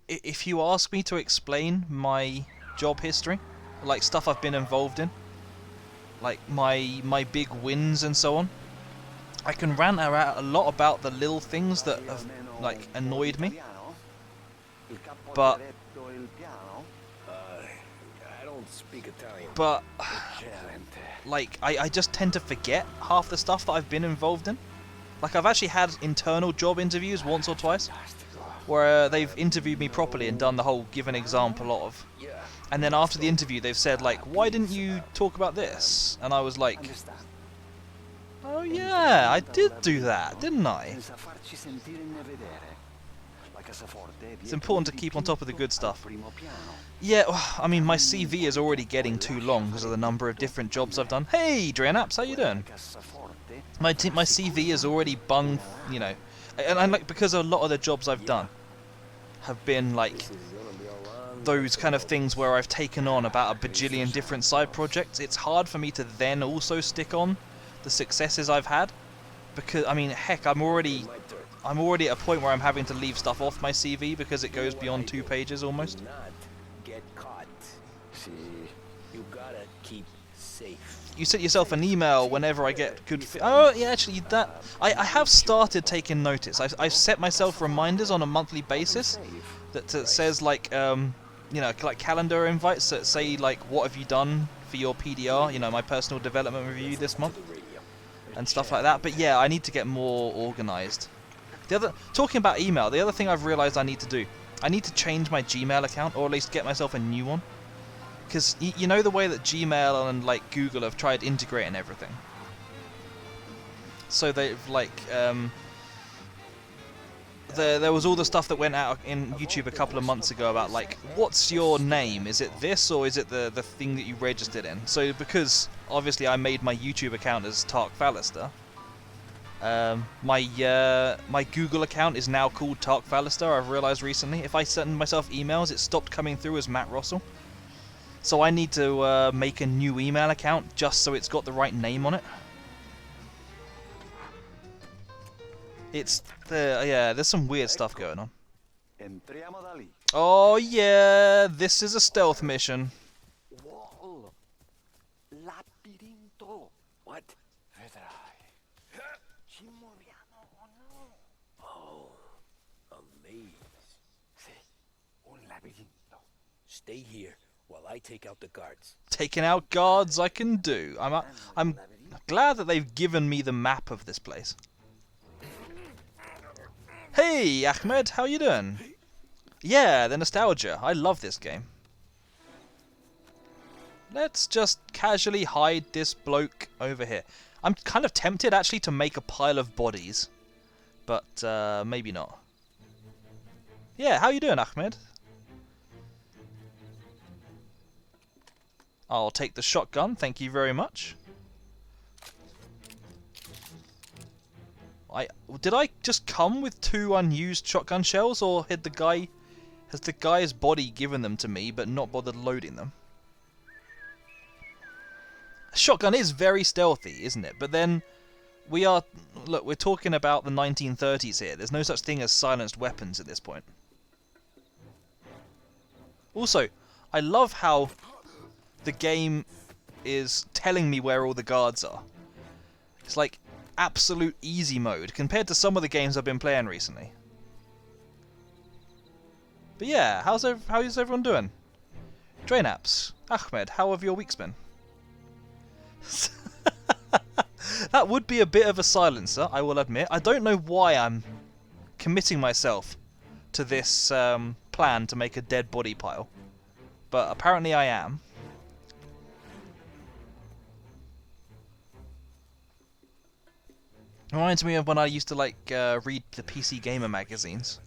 if you ask me to explain my job history, like stuff I've been involved in, like my big wins and so on, I can rant out a lot about the little things that have like annoyed me, but I don't speak Italian. But like I just tend to forget half the stuff that I've been involved in. Like I've actually had internal job interviews once or twice where they've interviewed me properly and done the whole give an example of, and then after the interview they've said like, why didn't you talk about this? And I was like, oh yeah, I did do that, didn't I? It's important to keep on top of the good stuff. Yeah, I mean, my CV is already getting too long because of the number of different jobs I've done. Hey, Dreanaps, how you doing? My CV is already bung, you know, and like because a lot of the jobs I've done have been like those kind of things where I've taken on about a bajillion different side projects. It's hard for me to then also stick on the successes I've had, because I mean, heck, I'm already at a point where I'm having to leave stuff off my CV because it goes beyond 2 pages almost. Get caught. See, you gotta keep safe. You sent yourself an email whenever I get good. Oh yeah, actually, that I have started taking notice. I've set myself reminders on a monthly basis that says like you know, like calendar invites that say like, what have you done for your PDR? You know, my personal development review this month and stuff like that. But yeah, I need to get more organized. Talking about email, the other thing I've realized I need to do, I need to change my Gmail account, or at least get myself a new one. Because you know the way that Gmail and like Google have tried integrating everything. So they've like there was all the stuff that went out in YouTube a couple of months ago about like, what's your name? Is it this or is it the thing that you registered in? So because obviously I made my YouTube account as Tark Fallister, my Google account is now called Tark Fallister. I've realized recently. If I send myself emails, it stopped coming through as Matt Russell. So I need to make a new email account just so it's got the right name on it. It's yeah, there's some weird stuff going on. Oh yeah, this is a stealth mission. What? Oh, a maze. Un labirinto. Stay here while I take out the guards. Taking out guards I can do. I'm glad that they've given me the map of this place. Hey, Ahmed, how you doing? Yeah, the nostalgia. I love this game. Let's just casually hide this bloke over here. I'm kind of tempted, actually, to make a pile of bodies. But, maybe not. Yeah, how you doing, Ahmed? I'll take the shotgun, thank you very much. Did I just come with 2 unused shotgun shells, or has the guy's body given them to me but not bothered loading them? Shotgun is very stealthy, isn't it? But then we're talking about the 1930s here. There's no such thing as silenced weapons at this point. Also, I love how the game is telling me where all the guards are. It's like absolute easy mode compared to some of the games I've been playing recently. But yeah, how is everyone doing? Drainaps, Ahmed, how have your weeks been? That would be a bit of a silencer, I will admit. I don't know why I'm committing myself to this plan to make a dead body pile, but apparently I am. Reminds me of when I used to read the PC Gamer magazines,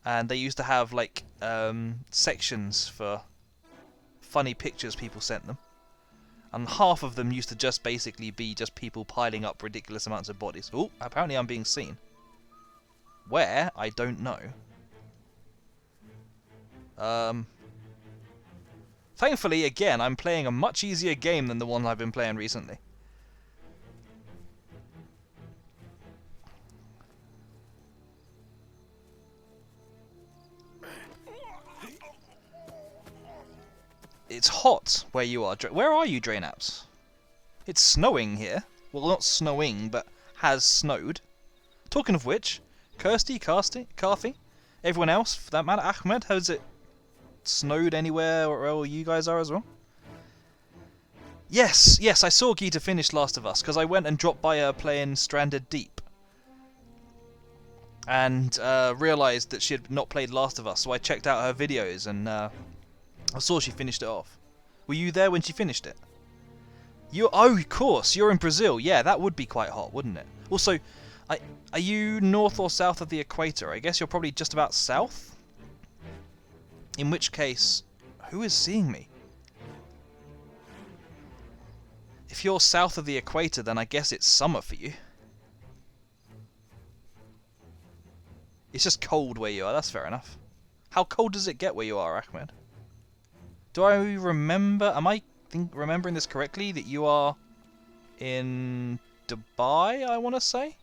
and they used to have sections for funny pictures people sent them, and half of them used to just basically be just people piling up ridiculous amounts of bodies. Oh, apparently I'm being seen. Where? I don't know. Thankfully, again, I'm playing a much easier game than the one I've been playing recently. It's hot where you are. Where are you, Drainaps? It's snowing here. Well, not snowing, but has snowed. Talking of which, Kirsty, Carthy, everyone else, for that matter, Ahmed, has it snowed anywhere where you guys are as well? Yes, I saw Geeta finish Last of Us, because I went and dropped by her playing Stranded Deep. And realised that she had not played Last of Us, so I checked out her videos, and I saw she finished it off. Were you there when she finished it? Oh, of course, you're in Brazil. Yeah, that would be quite hot, wouldn't it? Also, are you north or south of the equator? I guess you're probably just about south? In which case, who is seeing me? If you're south of the equator, then I guess it's summer for you. It's just cold where you are, that's fair enough. How cold does it get where you are, Ahmed? Do I remember, am I remembering this correctly, that you are in Dubai, I want to say?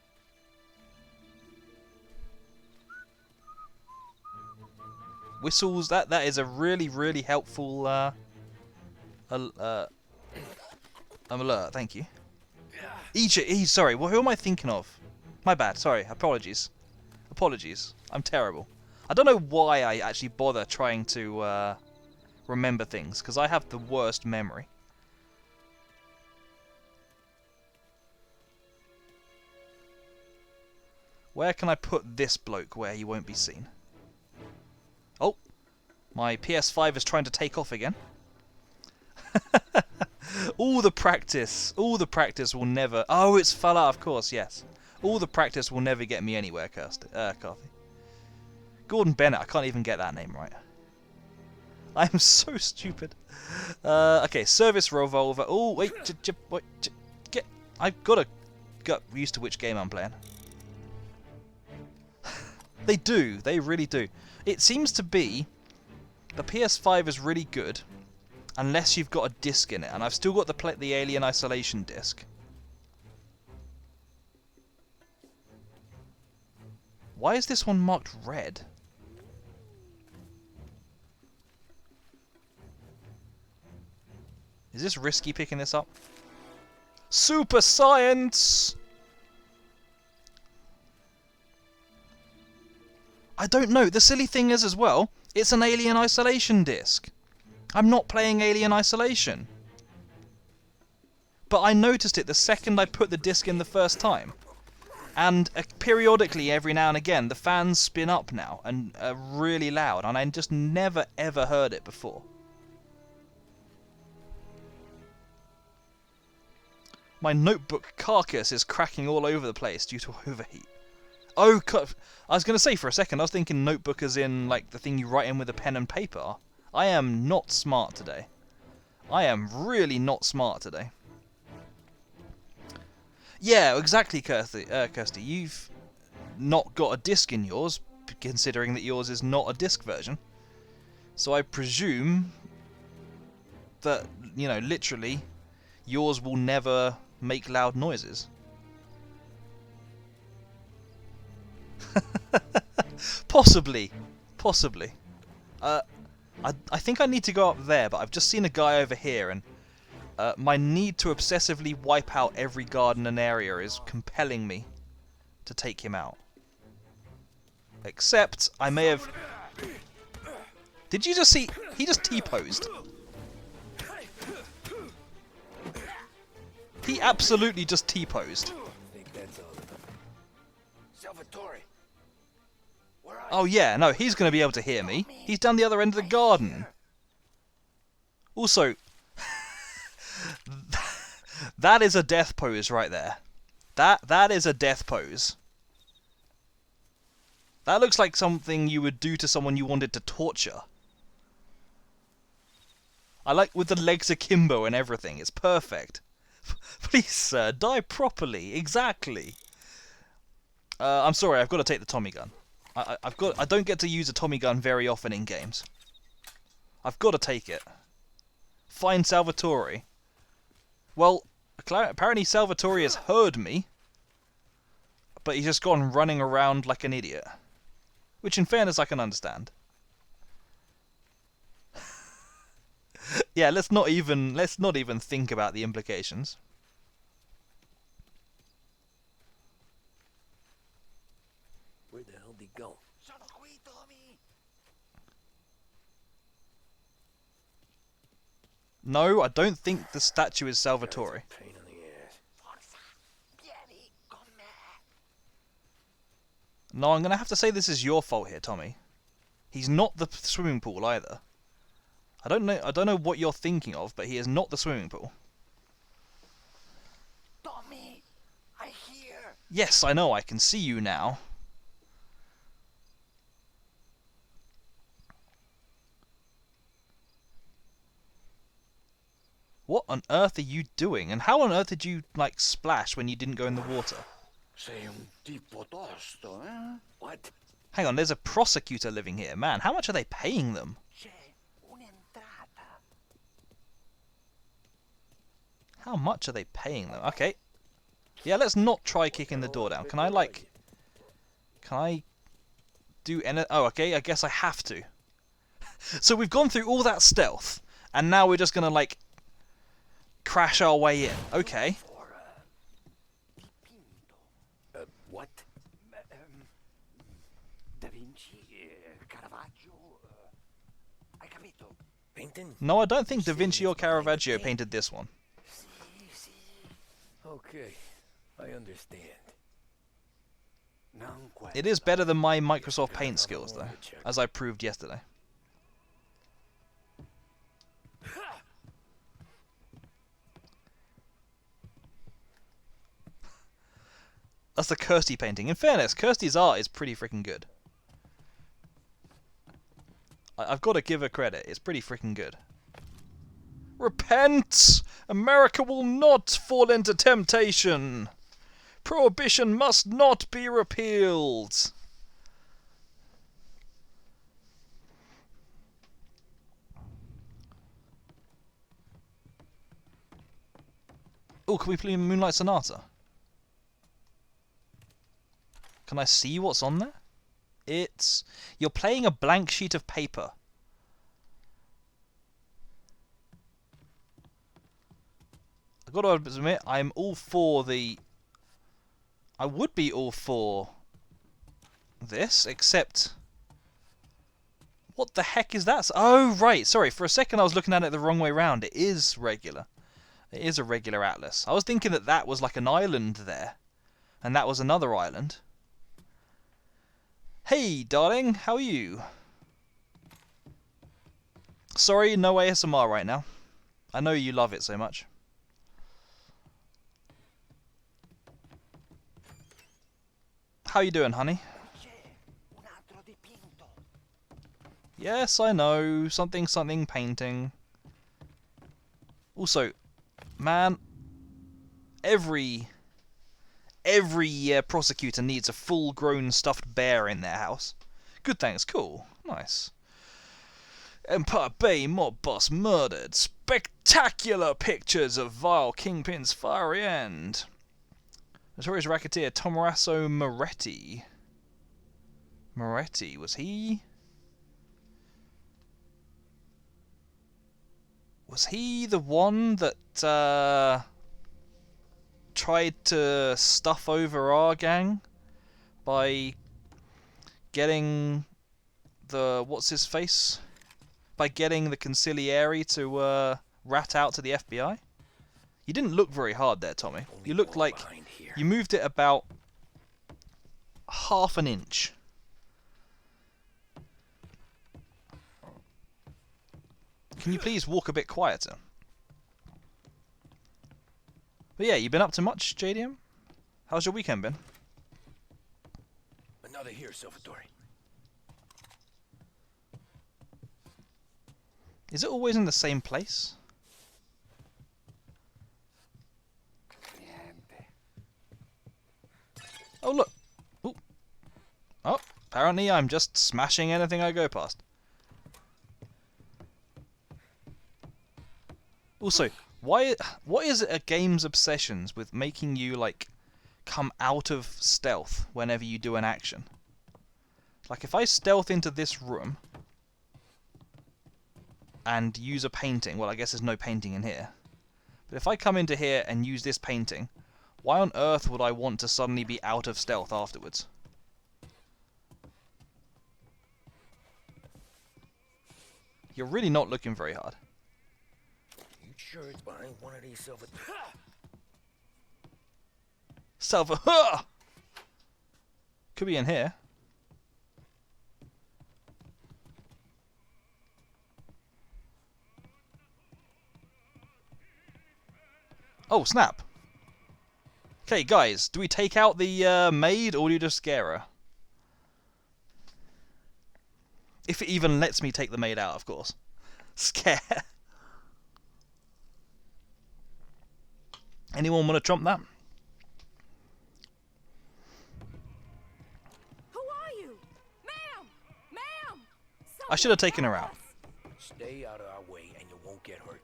Whistles, that is a really, really helpful alert, thank you. Egypt, sorry, well, who am I thinking of? My bad, sorry, apologies. I'm terrible. I don't know why I actually bother trying to remember things, because I have the worst memory. Where can I put this bloke where he won't be seen? Oh, my PS5 is trying to take off again. All the practice will never... Oh, it's Falah, of course, yes. All the practice will never get me anywhere, Carthy. Gordon Bennett, I can't even get that name right. I'm so stupid. Okay, service revolver. Oh, wait, I've got to get used to which game I'm playing. They really do. It seems to be the PS5 is really good unless you've got a disc in it, and I've still got the Alien Isolation disc. Why is this one marked red? Is this risky picking this up? Super science! I don't know. The silly thing is as well, it's an Alien Isolation disc. I'm not playing Alien Isolation. But I noticed it the second I put the disc in the first time. And periodically, every now and again, the fans spin up now and are really loud, and I just never ever heard it before. My notebook carcass is cracking all over the place due to overheat. Oh, I was going to say for a second, I was thinking notebook as in like the thing you write in with a pen and paper. I am not smart today. I am really not smart today. Yeah, exactly, Kirsty. You've not got a disc in yours, considering that yours is not a disc version. So I presume that, you know, literally, yours will never make loud noises. Possibly. Possibly. I think I need to go up there, but I've just seen a guy over here, and my need to obsessively wipe out every garden and area is compelling me to take him out. Except, I may have... Did you just see... He just T-posed. He absolutely just T-posed. Oh yeah, no, he's going to be able to hear me. He's down the other end of the garden. Also, that is a death pose right there. That is a death pose. That looks like something you would do to someone you wanted to torture. I like with the legs akimbo and everything. It's perfect. Please, sir, die properly. Exactly. I'm sorry, I've got to take the Tommy gun. I don't get to use a Tommy gun very often in games. I've got to take it. Find Salvatore. Well, apparently Salvatore has heard me, but he's just gone running around like an idiot. Which, in fairness, I can understand. Yeah, let's not even think about the implications. Where the hell did he go? No, I don't think the statue is Salvatore. No, I'm going to have to say this is your fault here, Tommy. He's not the swimming pool either. I don't know what you're thinking of, but he is not the swimming pool. Tommy, I hear. Yes, I know, I can see you now. What on earth are you doing? And how on earth did you, like, splash when you didn't go in the water? Sei un tipo tosto, eh? What? Hang on, there's a prosecutor living here. Man, how much are they paying them? How much are they paying them? Okay. Yeah, let's not try kicking the door down. Can I, like... Can I do any... Oh, okay, I guess I have to. So we've gone through all that stealth, and now we're just gonna, like, crash our way in. Okay. What? Da Vinci, Caravaggio, hai capito? Painting? No, I don't think Da Vinci or Caravaggio painted this one. Okay, I understand. It is better than my Microsoft Paint skills, though, as I proved yesterday. That's the Kirsty painting. In fairness, Kirsty's art is pretty freaking good. I've got to give her credit. It's pretty freaking good. Repent! America will not fall into temptation. Prohibition must not be repealed. Oh, can we play Moonlight Sonata? Can I see what's on there? It's... You're playing a blank sheet of paper. I've got to admit, I'm all for the... I would be all for this, except... What the heck is that? Oh, right, sorry, for a second I was looking at it the wrong way round. It is regular. It is a regular atlas. I was thinking that that was like an island there. And that was another island. Hey, darling, how are you? Sorry, no ASMR right now. I know you love it so much. How you doing, honey? Yes, I know. Something, something, painting. Also, man, every prosecutor needs a full-grown stuffed bear in their house. Good thanks, cool, nice. Empire Bay mob boss murdered. Spectacular pictures of vile kingpin's fiery end. Notorious racketeer Tommaso Moretti. Moretti, was he? Was he the one that tried to stuff over our gang by getting the what's his face? By getting the consigliere to rat out to the FBI? You didn't look very hard there, Tommy. You looked like you moved it about half an inch. Can you please walk a bit quieter? But yeah, you been up to much, JDM? How's your weekend been? Another here, Salvatore. Is it always in the same place? Oh, look. Ooh. Oh, apparently I'm just smashing anything I go past. Also, what is it a game's obsessions with making you, like, come out of stealth whenever you do an action? Like, if I stealth into this room and use a painting, well, I guess there's no painting in here. But if I come into here and use this painting, why on earth would I want to suddenly be out of stealth afterwards? You're really not looking very hard. You sure it's behind one of these Salva. Could be in here. Oh, snap. Okay, guys, do we take out the maid, or do you just scare her? If it even lets me take the maid out, of course. Scare. Anyone want to trump that? Who are you? Ma'am! Ma'am! I should have taken her out. Stay out of our way and you won't get hurt.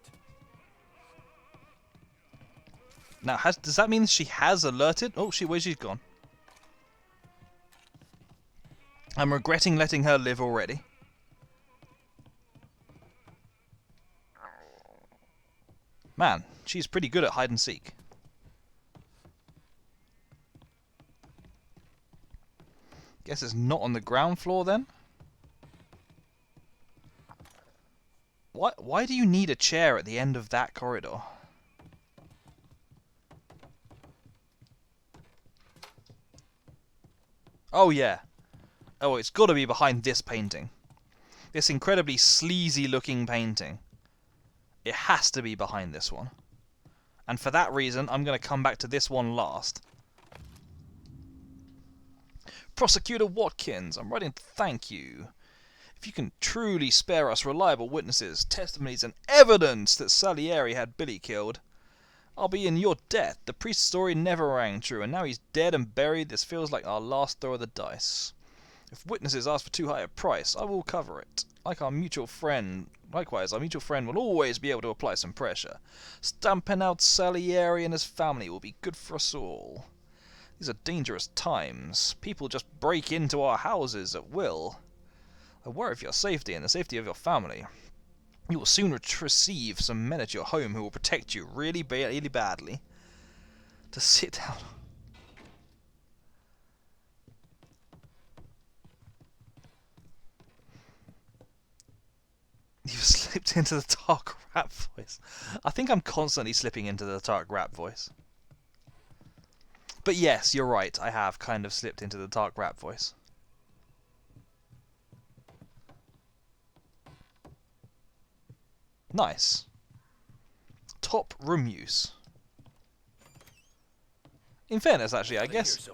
Now, does that mean she has alerted? Oh, where's she gone? I'm regretting letting her live already. Man, she's pretty good at hide and seek. Guess it's not on the ground floor then? Why do you need a chair at the end of that corridor? Oh yeah. Oh, it's got to be behind this painting. This incredibly sleazy looking painting. It has to be behind this one. And for that reason, I'm going to come back to this one last. Prosecutor Watkins, I'm writing to thank you. If you can truly spare us reliable witnesses, testimonies, and evidence that Salieri had Billy killed, I'll be in your debt. The priest's story never rang true, and now he's dead and buried. This feels like our last throw of the dice. If witnesses ask for too high a price, I will cover it. Likewise, our mutual friend will always be able to apply some pressure. Stamping out Salieri and his family will be good for us all. These are dangerous times. People just break into our houses at will. I worry for your safety and the safety of your family. You will soon receive some men at your home who will protect you really badly. To sit down. You've slipped into the dark rap voice. I think I'm constantly slipping into the dark rap voice. But yes, you're right. I have kind of slipped into the dark rap voice. Nice. Top room use. In fairness, actually, I guess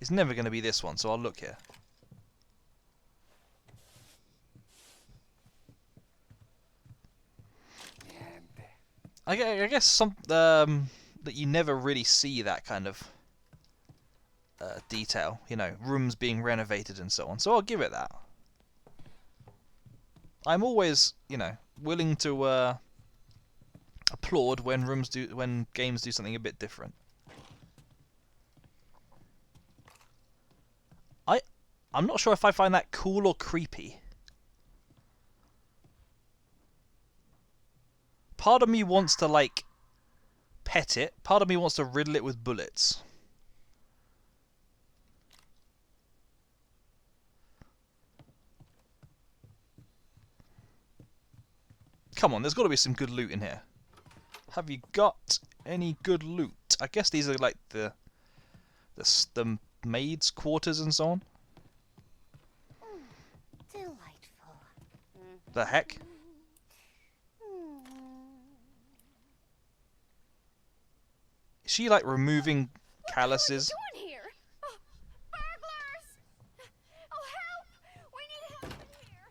it's never going to be this one, so I'll look here. I guess some that you never really see that kind of detail. You know, rooms being renovated and so on. So I'll give it that. I'm always, you know, willing to applaud when games do something a bit different. I'm not sure if I find that cool or creepy. Part of me wants to, like, pet it. Part of me wants to riddle it with bullets. Come on, there's got to be some good loot in here. Have you got any good loot? I guess these are like the maids' quarters and so on. Delightful. The heck? Is she like removing calluses? What are you doing here? Oh, burglars! Oh, help! We need help in here.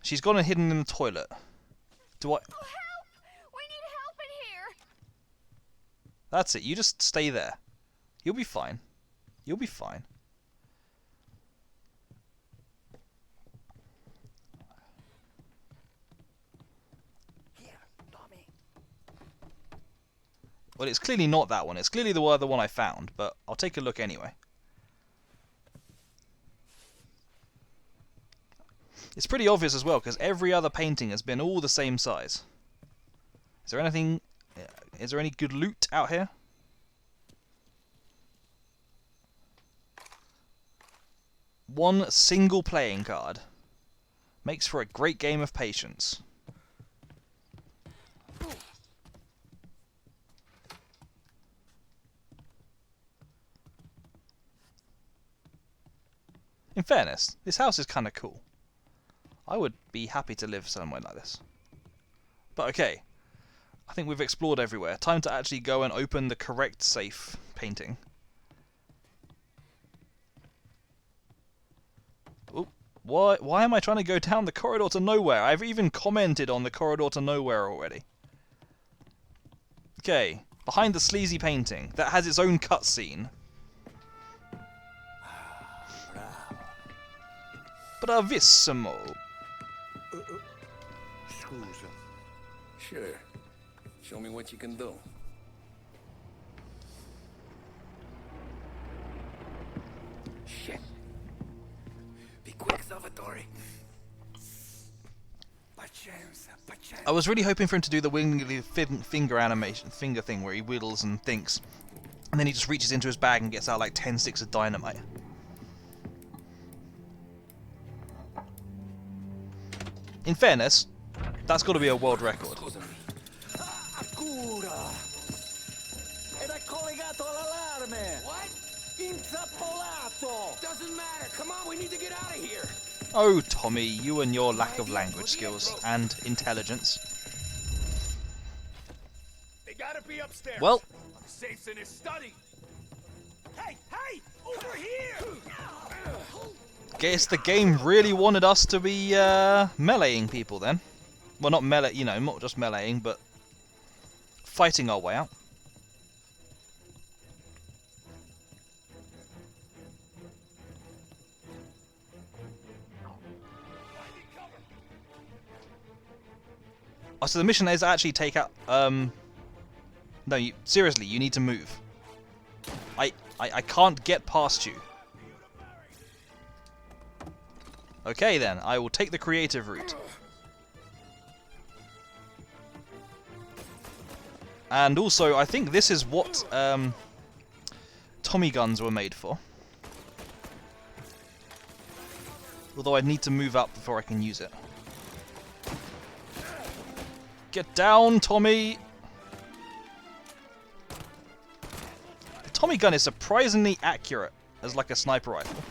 She's gone and hidden in the toilet. Do I? Oh, help! We need help in here. That's it. You just stay there. You'll be fine. You'll be fine. Well, it's clearly not that one. It's clearly the other one I found, but I'll take a look anyway. It's pretty obvious as well, because every other painting has been all the same size. Is there anything... Is there any good loot out here? One single playing card makes for a great game of patience. In fairness, this house is kind of cool. I would be happy to live somewhere like this. But okay, I think we've explored everywhere. Time to actually go and open the correct safe painting. Oop, why am I trying to go down the corridor to nowhere? I've even commented on the corridor to nowhere already. Okay, behind the sleazy painting that has its own cutscene. Bravissimo. Scusa. Sure. Show me what you can do. Shit. Be quick, Salvatore. I was really hoping for him to do the wiggly finger animation, finger thing where he whittles and thinks, and then he just reaches into his bag and gets out like 10 sticks of dynamite. In fairness, that's got to be a world record. What? Intrappolato! Doesn't matter. Come on, we need to get out of here. Oh, Tommy, you and your lack of language skills and intelligence. They gotta be upstairs. Well, the safe's in his study. Hey, over here! guess the game really wanted us to be meleeing people then. Well, not melee, you know, not just meleeing, but fighting our way out. Oh, so the mission is actually take out. No, seriously, you need to move. I can't get past you. Okay then, I will take the creative route. And also, I think this is what Tommy guns were made for. Although I'd need to move up before I can use it. Get down, Tommy! The Tommy gun is surprisingly accurate as like a sniper rifle.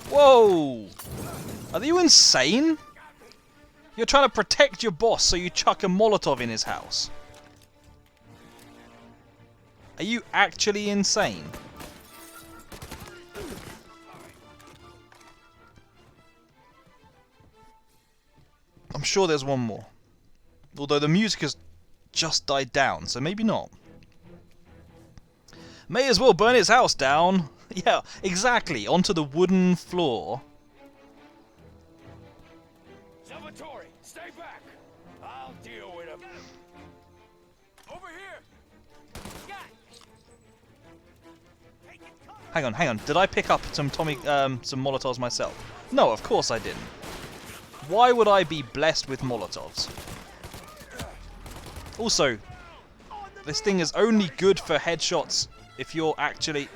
Whoa! Are you insane? You're trying to protect your boss, so you chuck a Molotov in his house. Are you actually insane? I'm sure there's one more. Although the music has just died down, so maybe not. May as well burn his house down. Yeah, exactly. Onto the wooden floor. Salvatore, stay back. I'll deal with him. Over here. Hang on. Did I pick up some some Molotovs myself? No, of course I didn't. Why would I be blessed with Molotovs? Also, this thing is only good for headshots if you're actually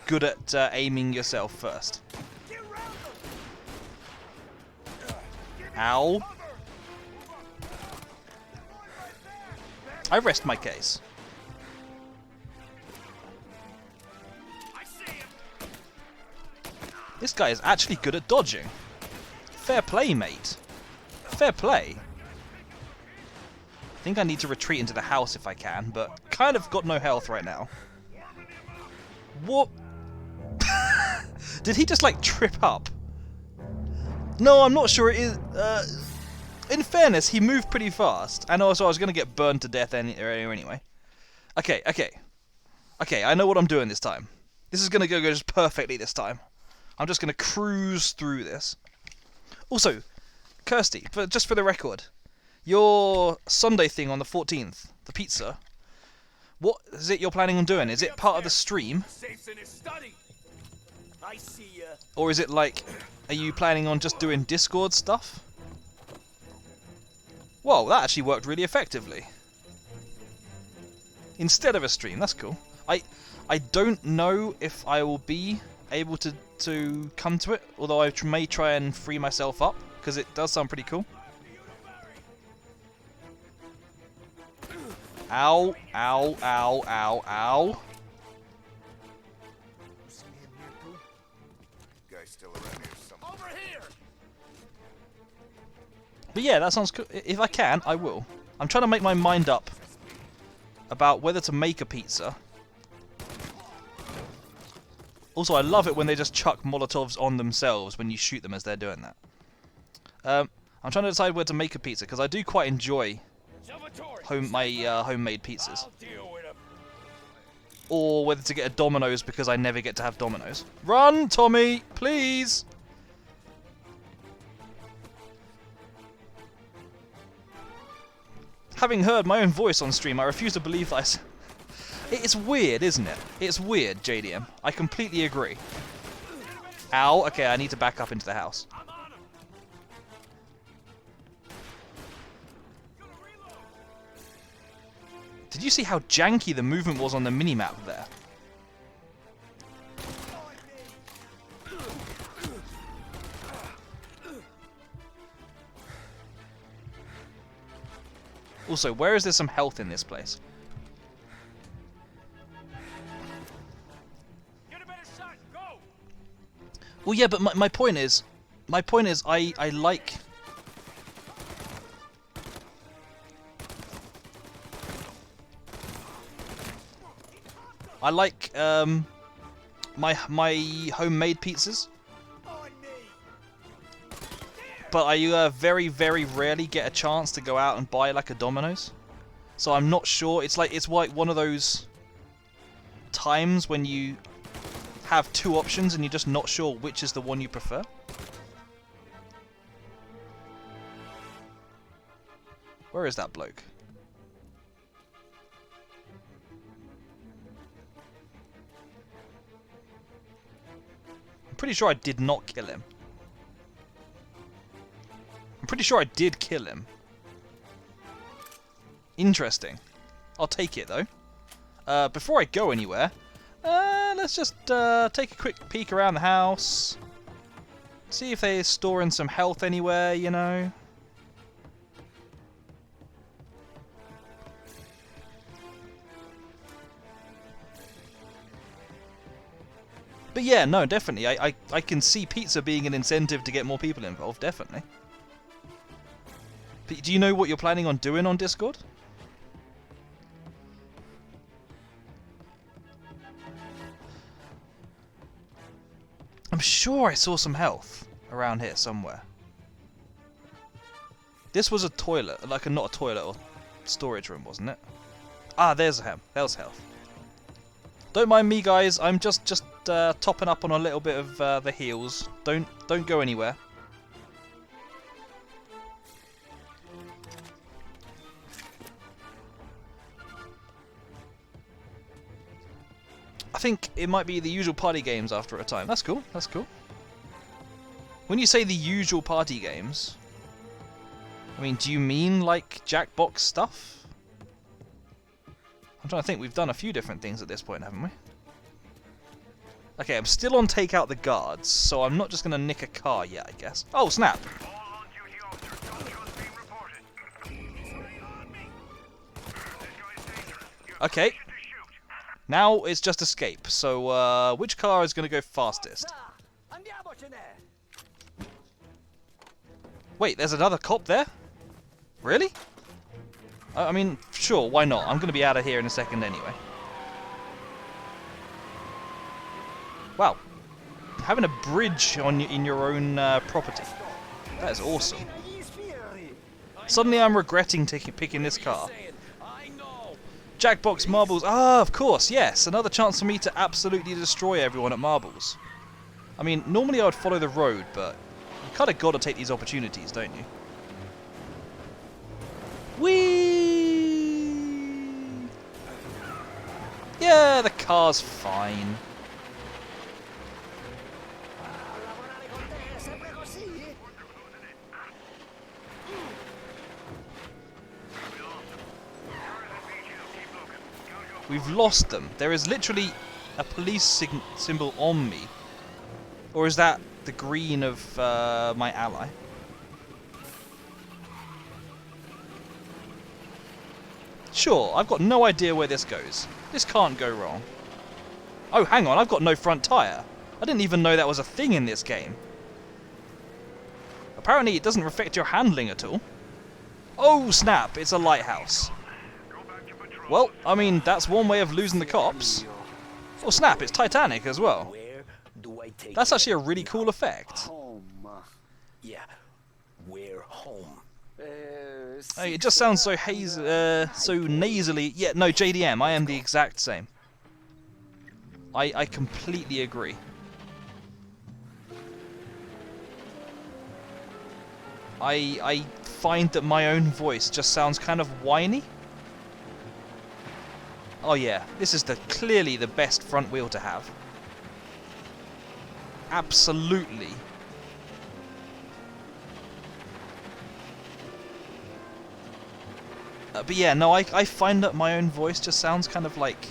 good at aiming yourself first. Ow. I rest my case. This guy is actually good at dodging. Fair play, mate. Fair play. I think I need to retreat into the house if I can, but kind of got no health right now. What? Did he just like trip up? No, I'm not sure it is. In fairness, he moved pretty fast, and also I was going to get burned to death anyway. Okay, I know what I'm doing this time. This is going to go just perfectly this time. I'm just going to cruise through this. Also, Kirsty, just for the record, your Sunday thing on the 14th, the pizza, what is it you're planning on doing? Is it part of the stream? Or is it like, are you planning on just doing Discord stuff? Whoa, that actually worked really effectively. Instead of a stream, that's cool. I don't know if I will be able to come to it, although I may try and free myself up, because it does sound pretty cool. Ow, ow, ow, ow, ow. But yeah, that sounds cool. If I can, I will. I'm trying to make my mind up about whether to make a pizza. Also, I love it when they just chuck Molotovs on themselves when you shoot them as they're doing that. I'm trying to decide where to make a pizza, because I do quite enjoy my homemade pizzas. Or whether to get a Domino's, because I never get to have Domino's. Run, Tommy, please! Having heard my own voice on stream, I refuse to believe that It's weird, isn't it? It's weird, JDM. I completely agree. Ow, okay, I need to back up into the house. Did you see how janky the movement was on the minimap there? Also, where is there some health in this place? Well, yeah, but my point is, I like. I like my homemade pizzas, but I very rarely get a chance to go out and buy like a Domino's, so I'm not sure. It's like one of those times when you have two options and you're just not sure which is the one you prefer. Where is that bloke? I'm pretty sure I did not kill him. I'm pretty sure I did kill him. Interesting. I'll take it though. Before I go anywhere, let's just take a quick peek around the house. See if they're storing some health anywhere, you know. But yeah, no, definitely. I can see pizza being an incentive to get more people involved, definitely. But do you know what you're planning on doing on Discord? I'm sure I saw some health around here somewhere. This was a toilet, like not a toilet or storage room, wasn't it? Ah, there's health. Don't mind me, guys. I'm just topping up on a little bit of the heals. Don't go anywhere. I think it might be the usual party games after a time. That's cool. That's cool. When you say the usual party games, I mean, do you mean like Jackbox stuff? I'm trying to think. We've done a few different things at this point, haven't we? Okay, I'm still on take out the guards, so I'm not just going to nick a car yet, I guess. Oh, snap! Okay. Now it's just escape. So, which car is going to go fastest? Wait, there's another cop there? Really? I mean, sure, why not? I'm going to be out of here in a second anyway. Wow. Having a bridge in your own property. That is awesome. Suddenly I'm regretting picking this car. Jackbox Marbles. Ah, of course, yes. Another chance for me to absolutely destroy everyone at Marbles. I mean, normally I would follow the road, but you kind of got to take these opportunities, don't you? Whee! Yeah, the car's fine. We've lost them. There is literally a police symbol on me. Or is that the green of my ally? Sure, I've got no idea where this goes. This can't go wrong. Oh, hang on, I've got no front tyre. I didn't even know that was a thing in this game. Apparently it doesn't affect your handling at all. Oh, snap, it's a lighthouse. Well, I mean, that's one way of losing the cops. Oh, snap, it's Titanic as well. That's actually a really cool effect. Home. Yeah, we're home. Hey, it just sounds so so nasally. Yeah, no, JDM, I am the exact same. I completely agree. I find that my own voice just sounds kind of whiny. Oh yeah, this is clearly the best front wheel to have. Absolutely. But yeah, no, I find that my own voice just sounds kind of like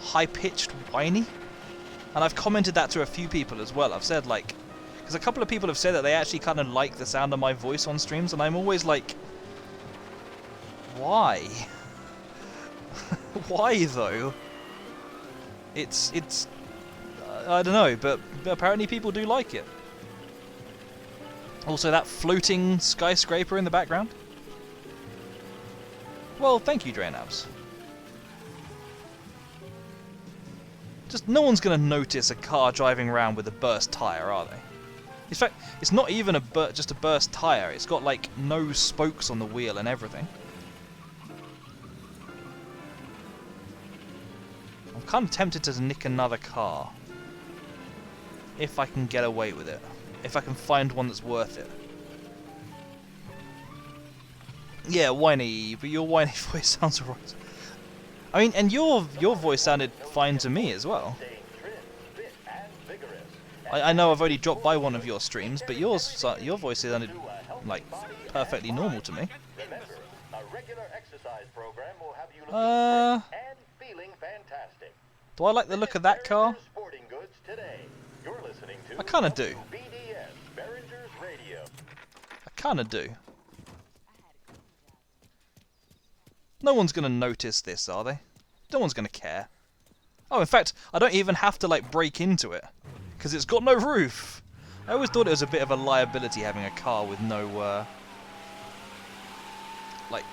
high-pitched whiny. And I've commented that to a few people as well. I've said like, because a couple of people have said that they actually kind of like the sound of my voice on streams, and I'm always like, why? Why though? It's I don't know, but apparently people do like it. Also, that floating skyscraper in the background. Well, thank you, Draenabs. Just no one's gonna notice a car driving around with a burst tire, are they? In fact, it's not even just a burst tire. It's got like no spokes on the wheel and everything. I'm kind of tempted to nick another car. If I can get away with it. If I can find one that's worth it. Yeah, whiny, but your whiny voice sounds alright. I mean, and your voice sounded fine to me as well. I know I've already dropped by one of your streams, but your voice sounded like perfectly normal to me. Do I like the look of that car? Sporting goods today. You're listening to I kind of do. BDS Behringer's Radio. I kind of do. No one's going to notice this, are they? No one's going to care. Oh, in fact, I don't even have to, like, break into it. Because it's got no roof. I always thought it was a bit of a liability having a car with no, like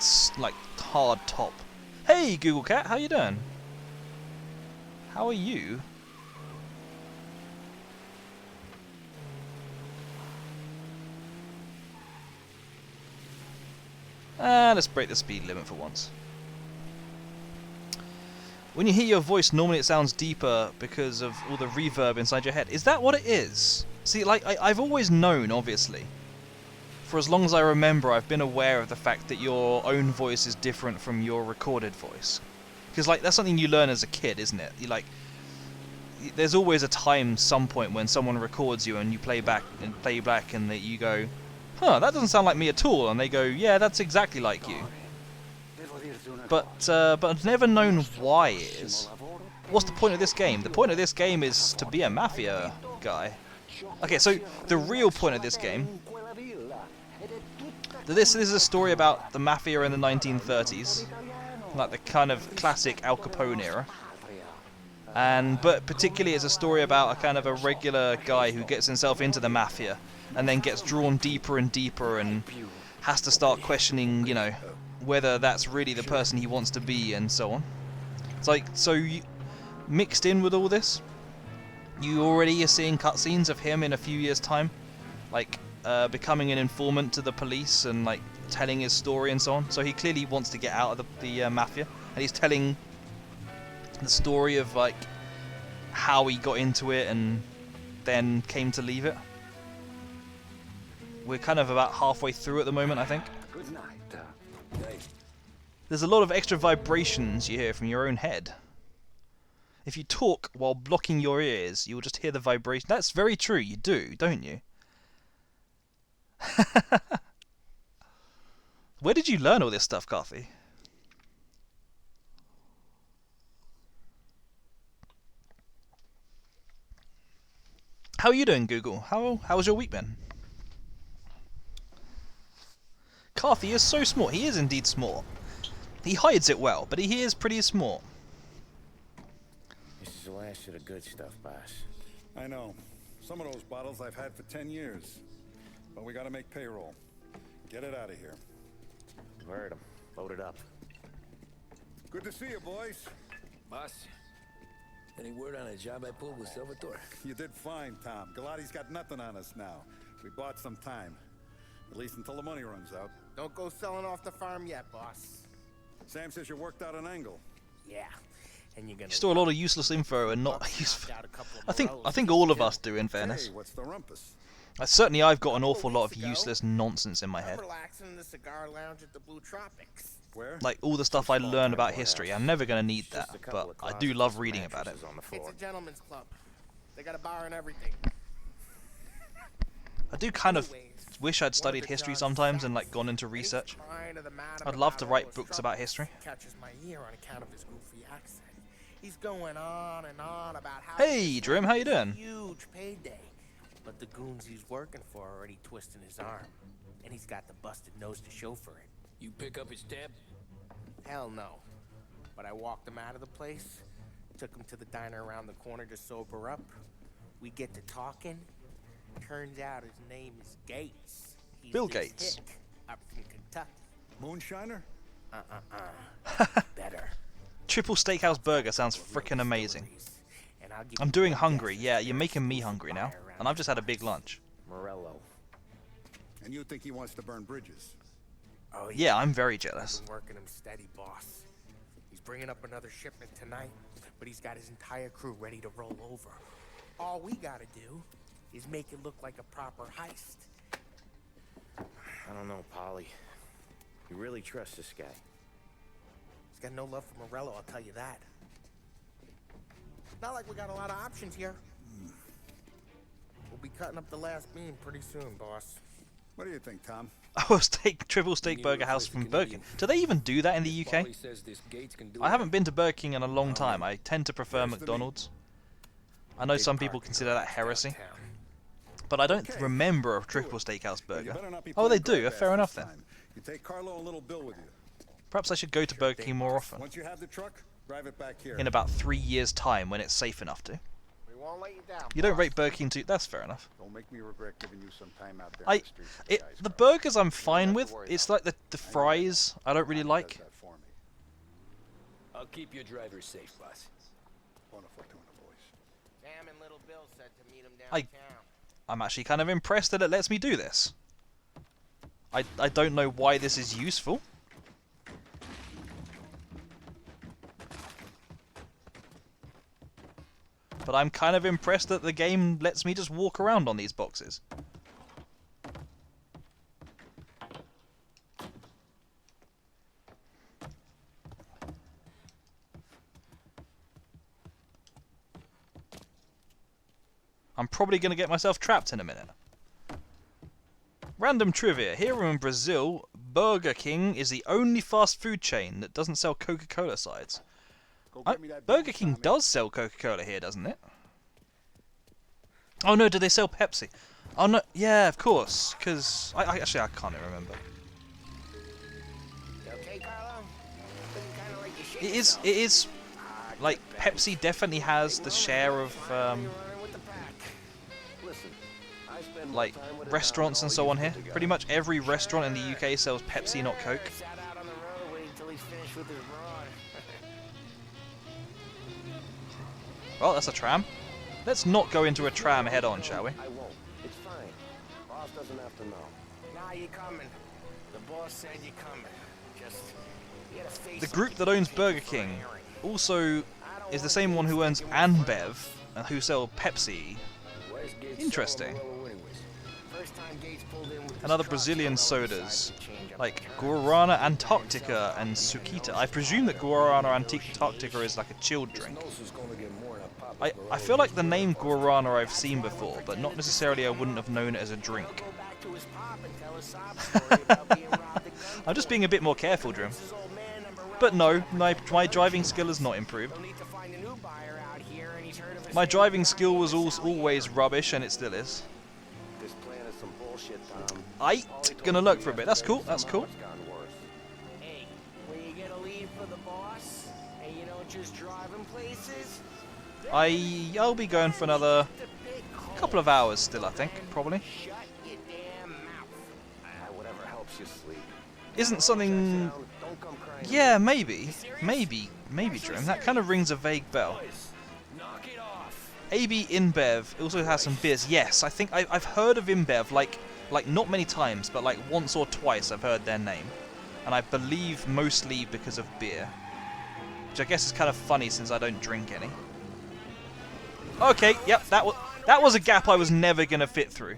hard top. Hey, Google Cat, how you doing? How are you? Let's break the speed limit for once. When you hear your voice, normally it sounds deeper because of all the reverb inside your head. Is that what it is? See, like, I've always known, obviously. For as long as I remember, I've been aware of the fact that your own voice is different from your recorded voice. Because, like, that's something you learn as a kid, isn't it? You, like, there's always a time, some point, when someone records you and you play back and that you go, huh, that doesn't sound like me at all. And they go, yeah, that's exactly like you. But I've never known why it is. What's the point of this game? The point of this game is to be a Mafia guy. Okay, so the real point of this game... This is a story about the Mafia in the 1930s. Like the kind of classic Al Capone era. But particularly it's a story about a kind of a regular guy who gets himself into the Mafia and then gets drawn deeper and deeper and has to start questioning, you know, whether that's really the person he wants to be and so on. It's like, mixed in with all this, you already are seeing cutscenes of him in a few years' time, like becoming an informant to the police and like telling his story and so on. So he clearly wants to get out of the Mafia, and he's telling the story of like how he got into it and then came to leave it. We're kind of about halfway through at the moment, I think. Good night. There's a lot of extra vibrations you hear from your own head. If you talk while blocking your ears, you'll just hear the vibration. That's very true, you do, don't you? Where did you learn all this stuff, Carthy? How are you doing, Google? How's your week been? Carthy is so small. He is indeed small. He hides it well, but he is pretty small. This is the last of the good stuff, boss. I know. Some of those bottles I've had for 10 years. But we gotta make payroll. Get it out of here. Heard him. Load it up. Good to see you, boys. Boss, any word on a job I pulled with Salvatore? You did fine, Tom. Galati's got nothing on us now. We bought some time. At least until the money runs out. Don't go selling off the farm yet, boss. Sam says you worked out an angle. Yeah. And you're gonna You store a lot of useless info and not useful. I think all of us do, in fairness. Hey, what's the rumpus? Certainly I've got an awful lot of useless nonsense in my head. I'm relaxing in the cigar lounge at the Blue Tropics. Where? Like all the stuff I learn about history. I'm never going to need that, but I do love reading about it. It's a gentleman's club. They got a bar and everything. I do kind of wish I'd studied history sometimes and like gone into research. I'd love to write books about history. Catches my ear on account of his goofy accent. He's going on and on about how Hey, Drim, how you doing? Huge payday. But the goons he's working for are already twisting his arm. And he's got the busted nose to show for it. You pick up his tab? Hell no. But I walked him out of the place, took him to the diner around the corner to sober up. We get to talking. Turns out his name is Gates. He's Bill this Gates. hick up from Kentucky. Moonshiner? Better. Triple Steakhouse Burger sounds frickin' amazing. I'm doing hungry. Yeah, you're making me hungry now. And I've just had a big lunch. Morello. And you think he wants to burn bridges? Oh, Yeah, I'm very jealous. I've been working him steady, boss. He's bringing up another shipment tonight, but he's got his entire crew ready to roll over. All we gotta do is make it look like a proper heist. I don't know, Polly. You really trust this guy? He's got no love for Morello, I'll tell you that. Not like we got a lot of options here. We'll be cutting up the last beam pretty soon, boss. What do you think, Tom? Oh, triple steak burger house from Burger King. Do they even do that in the UK? I haven't been to Burger King in a long time. I tend to prefer McDonald's. I know some people consider that heresy, but I don't remember a triple steakhouse burger. Oh, they do. Fair enough then. You take Carlo and little Bill with you. Perhaps I should go to Burger King more often. Once you have the truck, drive it back here. In about 3 years' time, when it's safe enough to. We won't let you down. You don't rate Burger King too. That's fair enough. Don't make me regret giving you some time out there. The burgers I'm fine with. It's like the fries I don't really like. I'll keep your driver safe, boss. Buona fortuna, boys. Sam and little Bill said to meet him downtown. I'm actually kind of impressed that it lets me do this. I don't know why this is useful. But I'm kind of impressed that the game lets me just walk around on these boxes. I'm probably going to get myself trapped in a minute. Random trivia. Here in Brazil, Burger King is the only fast food chain that doesn't sell Coca-Cola sides. Burger King does sell Coca-Cola here, doesn't it? Oh no, do they sell Pepsi? Oh no, yeah, of course. Because actually I can't even remember. Okay, Carlo? It is like Pepsi definitely has the share of like restaurants and so on here. Pretty much every restaurant in the UK sells Pepsi, not Coke. Well, that's a tram. Let's not go into a tram head on, shall we? I won't. It's fine. Boss doesn't have to know. Nah, you're coming. The boss said you're coming. Just get a face. The group that owns Burger King also is the same one who owns Anbev, and who sell Pepsi. Interesting. And other Brazilian sodas, like Guarana Antarctica and Sukita. I presume that Guarana Antarctica is like a chilled drink. I feel like the name Guarana I've seen before, but not necessarily I wouldn't have known it as a drink. I'm just being a bit more careful, Drim. But no, my driving skill has not improved. My driving skill was always rubbish, and it still is. Gonna lurk for a bit. That's cool. That's cool. Hey, when you get a lead for the boss, and you don't just drive him places. I'll be going for another couple of hours still, I think, probably. Shut your damn mouth. Whatever helps you sleep. Isn't something... Yeah, maybe, Drim. That kind of rings a vague bell. AB InBev also has some beers. Yes, I think I've heard of InBev, like not many times, but like once or twice I've heard their name. And I believe mostly because of beer. Which I guess is kind of funny since I don't drink any. Okay, yep, that was a gap I was never going to fit through.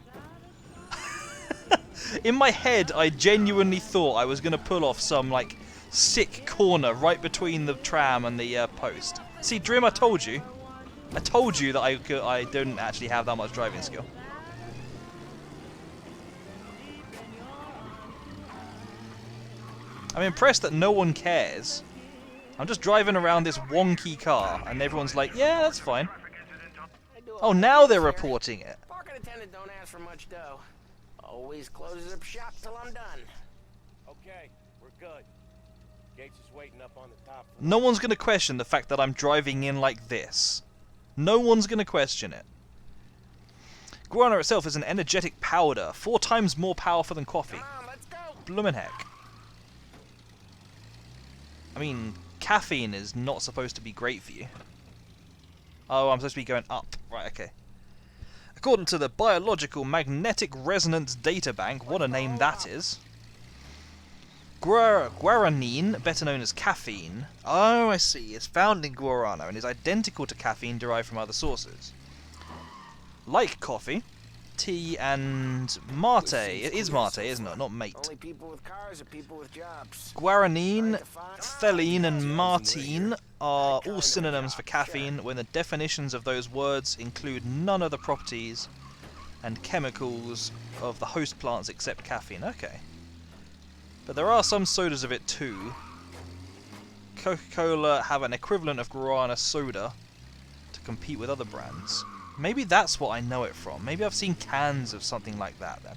In my head, I genuinely thought I was going to pull off some, like, sick corner right between the tram and the post. See, Drim, I told you. I told you that I didn't actually have that much driving skill. I'm impressed that no one cares. I'm just driving around this wonky car, and everyone's like, yeah, that's fine. Oh, now they're reporting it. Parking attendant don't ask for much dough. Always closes up shop till I'm done. Okay, we're good. Gates is waiting up on the top floor. No one's going to question the fact that I'm driving in like this. No one's going to question it. Guarana itself is an energetic powder, 4 times more powerful than coffee. Come on, let's go. Bloomin' heck. I mean, caffeine is not supposed to be great for you. Oh, I'm supposed to be going up. Right, okay. According to the Biological Magnetic Resonance Data Bank, what a name that is. Guaranine, better known as caffeine. Oh, I see. It's found in guarana and is identical to caffeine derived from other sources. Like coffee, tea, and mate. It is mate, isn't it? Not mate. Only people with cars are people with jobs. Guaranine, theline, and martine are all synonyms for caffeine when the definitions of those words include none of the properties and chemicals of the host plants except caffeine. Okay. But there are some sodas of it too. Coca-Cola have an equivalent of guarana soda to compete with other brands. Maybe that's what I know it from. Maybe I've seen cans of something like that then.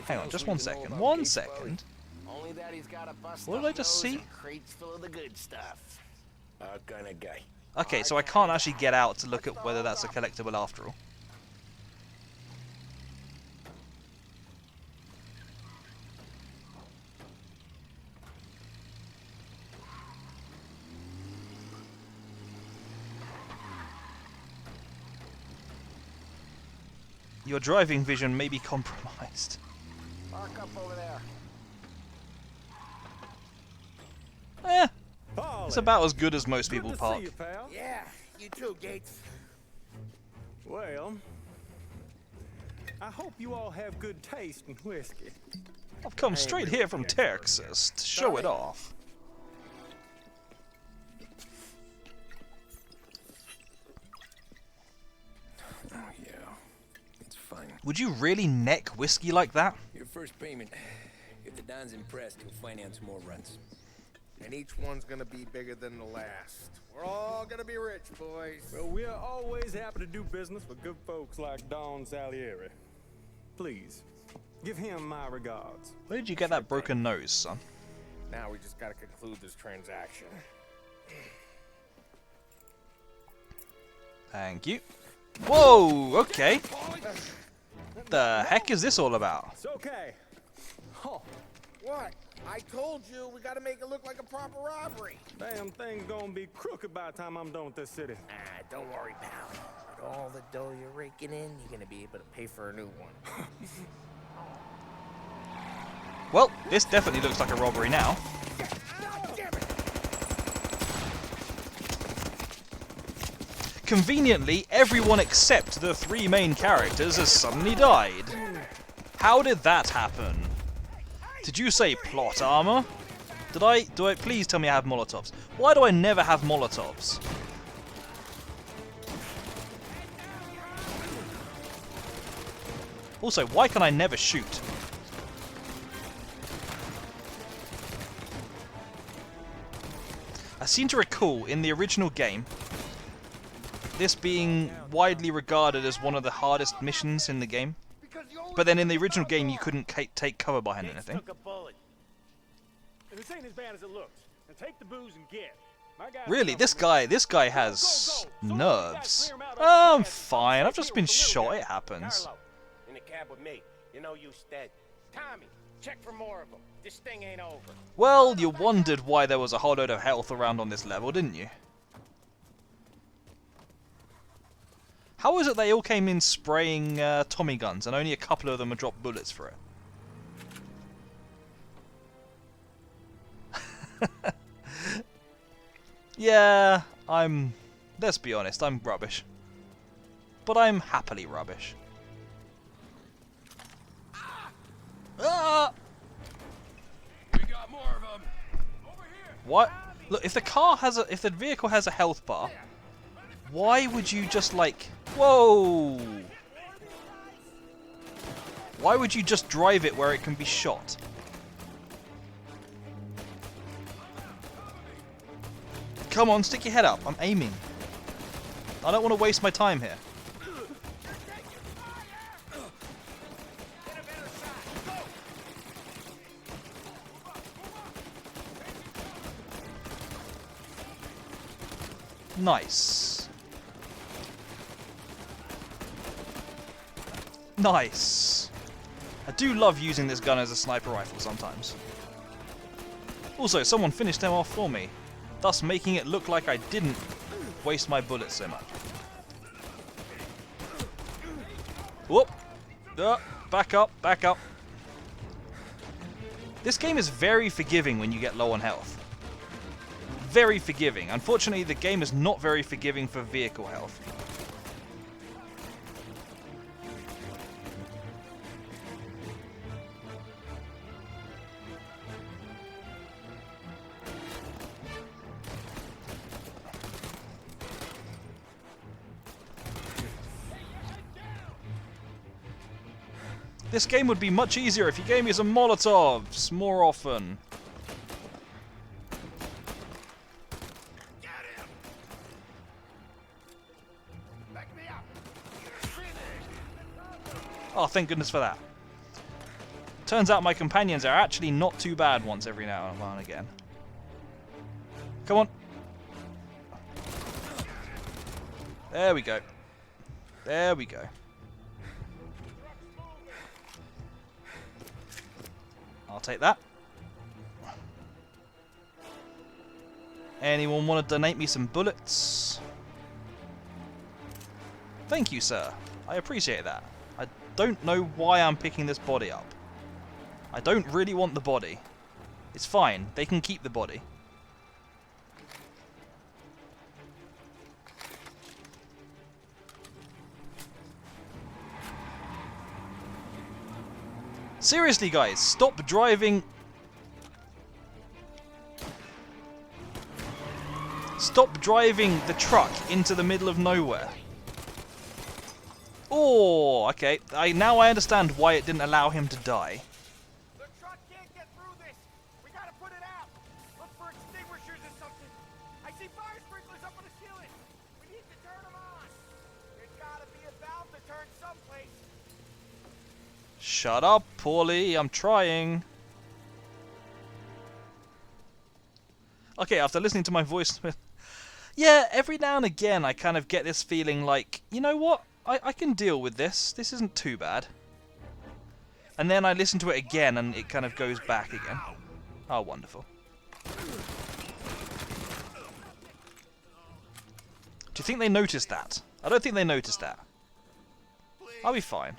Hang on, just 1 second. 1 second. Only that he's got a bust What did I just see? Crates full of the good stuff. Our kind of guy. Okay, so I can't actually get out to look at whether that's a collectible after all. Your driving vision may be compromised. Park up over there. It's about as good as most people park. Yeah, you too, Gates. Well, I hope you all have good taste in whiskey. I've come straight here from Texas to show it off. Oh, yeah. It's fine. Would you really neck whiskey like that? Your first payment. If the Don's impressed, he'll finance more runs. And each one's gonna be bigger than the last. We're all gonna be rich, boys. Well, we're always happy to do business with good folks like Don Salieri. Please, give him my regards. Where did you get that broken nose, son? Now we just gotta conclude this transaction. Thank you. Whoa, okay. The heck is this all about? It's okay. Oh. What? I told you we gotta make it look like a proper robbery. Damn thing's gonna be crooked by the time I'm done with this city. Ah, don't worry, pal. With all the dough you're raking in, you're gonna be able to pay for a new one. Well, this definitely looks like a robbery now. Conveniently, everyone except the 3 main characters has suddenly died. How did that happen? Did you say plot armor? Do I please tell me I have Molotovs? Why do I never have Molotovs? Also, why can I never shoot? I seem to recall in the original game this being widely regarded as one of the hardest missions in the game. But then in the original game, you couldn't take cover behind anything. This ain't as bad as it looks. And take the booze and get. Really, this guy has nerves. Oh, I'm fine. I've just been shot. It happens. In the cab with me. You know you stead. Tommy, check for more of them. This thing ain't over. Well, you wondered why there was a whole load of health around on this level, didn't you? How is it they all came in spraying Tommy guns and only a couple of them had dropped bullets for it? Yeah, let's be honest, I'm rubbish. But I'm happily rubbish. Ah! We got more of them. Over here. What? Look, if the vehicle has a health bar, why would you just like... Whoa! Why would you just drive it where it can be shot? Come on, stick your head up. I'm aiming. I don't want to waste my time here. Nice. Nice. I do love using this gun as a sniper rifle sometimes. Also, someone finished them off for me, thus making it look like I didn't waste my bullets so much. Whoop! Back up, back up. This game is very forgiving when you get low on health. Very forgiving. Unfortunately, the game is not very forgiving for vehicle health. This game would be much easier if you gave me some Molotovs more often. Oh, thank goodness for that. Turns out my companions are actually not too bad once every now and again. Come on. There we go. There we go. I'll take that. Anyone want to donate me some bullets? Thank you, sir. I appreciate that. I don't know why I'm picking this body up. I don't really want the body. It's fine. They can keep the body. Seriously, guys, stop driving. Stop driving the truck into the middle of nowhere. Oh, okay. Now I understand why it didn't allow him to die. The truck can't get through this. We gotta put it out. Look for extinguishers or something. I see fire sprinklers up on the ceiling. We need to turn them on. There's gotta be a valve to turn someplace. Shut up, Paulie. I'm trying. Okay, after listening to my voice... yeah, every now and again I kind of get this feeling like, you know what? I can deal with this. This isn't too bad. And then I listen to it again and it kind of goes back again. Oh, wonderful. Do you think they noticed that? I don't think they noticed that. I'll be fine.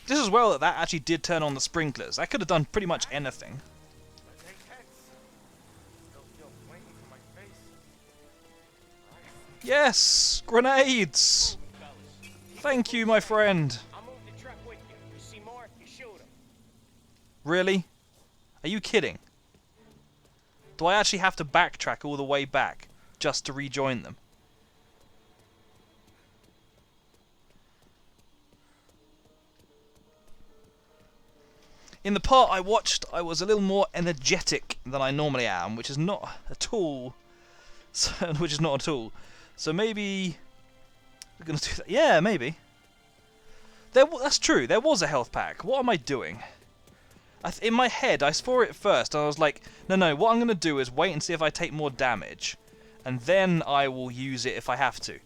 This is well that actually did turn on the sprinklers. That could have done pretty much anything. Yes! Grenades! Thank you, my friend. Really? Are you kidding? Do I actually have to backtrack all the way back just to rejoin them? In the part I watched, I was a little more energetic than I normally am, which is not at all. So maybe we're gonna do that. Yeah, maybe. That's true. There was a health pack. What am I doing? In my head, I saw it first, and I was like, no. What I'm gonna do is wait and see if I take more damage, and then I will use it if I have to.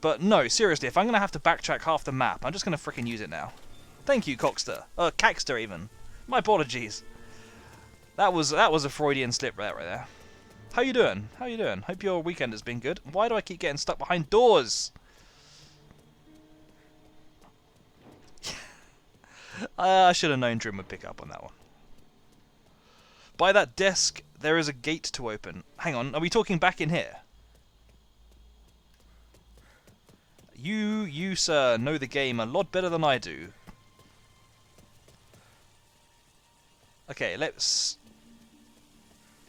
But no, seriously, if I'm gonna have to backtrack half the map, I'm just gonna frickin' use it now. Thank you, Cockster. Caxter even. My apologies. That was a Freudian slip right there. How you doing? How you doing? Hope your weekend has been good. Why do I keep getting stuck behind doors? I should have known Drim would pick up on that one. By that desk, there is a gate to open. Hang on, are we talking back in here? You, sir, know the game a lot better than I do. Okay, let's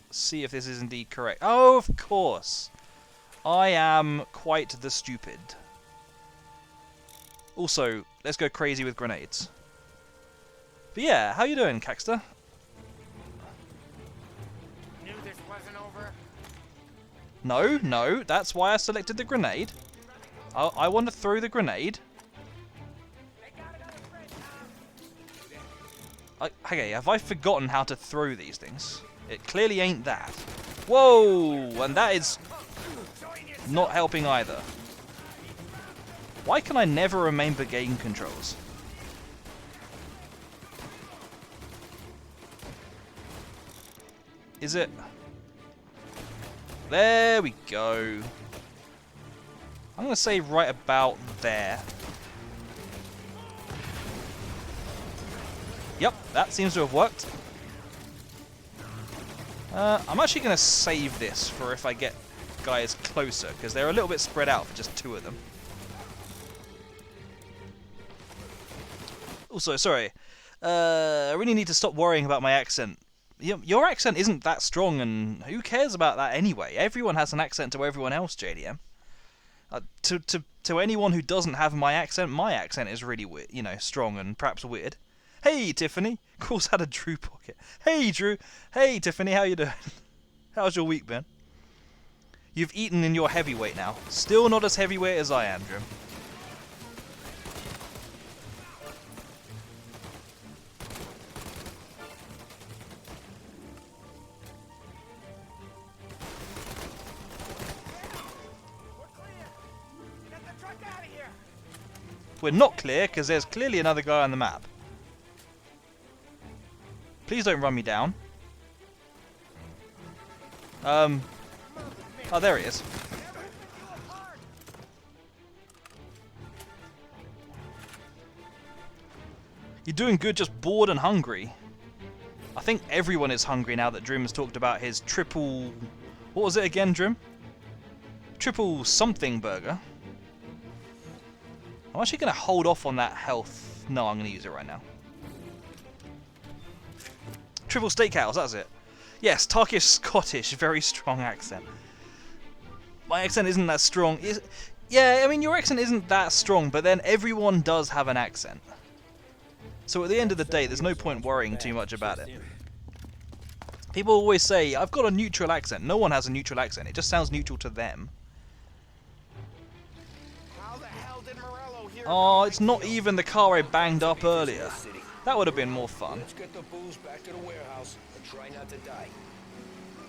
see if this is indeed correct. Oh, of course. I am quite the stupid. Also, let's go crazy with grenades. But yeah, how you doing, Caxter? Knew this wasn't over. No, that's why I selected the grenade. I want to throw the grenade. Okay, have I forgotten how to throw these things? It clearly ain't that. Whoa! And that is not helping either. Why can I never remember game controls? Is it? There we go. I'm going to say right about there. Yep, that seems to have worked. I'm actually going to save this for if I get guys closer, because they're a little bit spread out for just two of them. Also, sorry. I really need to stop worrying about my accent. Your accent isn't that strong, and who cares about that anyway? Everyone has an accent to everyone else, JDM. To anyone who doesn't have my accent is really weird, strong and perhaps weird. Hey, Tiffany. Calls out a Drew pocket. Hey, Drew. Hey, Tiffany. How you doing? How's your week been? You've eaten in your heavyweight now. Still not as heavyweight as I am, Drew. We're not clear, because there's clearly another guy on the map. Please don't run me down. Oh, there he is. You're doing good, just bored and hungry. I think everyone is hungry now that Drim has talked about his triple... What was it again, Drim? Triple something burger. I'm actually going to hold off on that health. No, I'm going to use it right now. Triple steakhouse, that's it. Yes, Turkish Scottish, very strong accent. My accent isn't that strong. Yeah, I mean, your accent isn't that strong, but then everyone does have an accent. So at the end of the day, there's no point worrying too much about it. People always say, I've got a neutral accent. No one has a neutral accent. It just sounds neutral to them. Oh, it's not even the car I banged up earlier. That would have been more fun. Let's get the booze back to the warehouse and try not to die.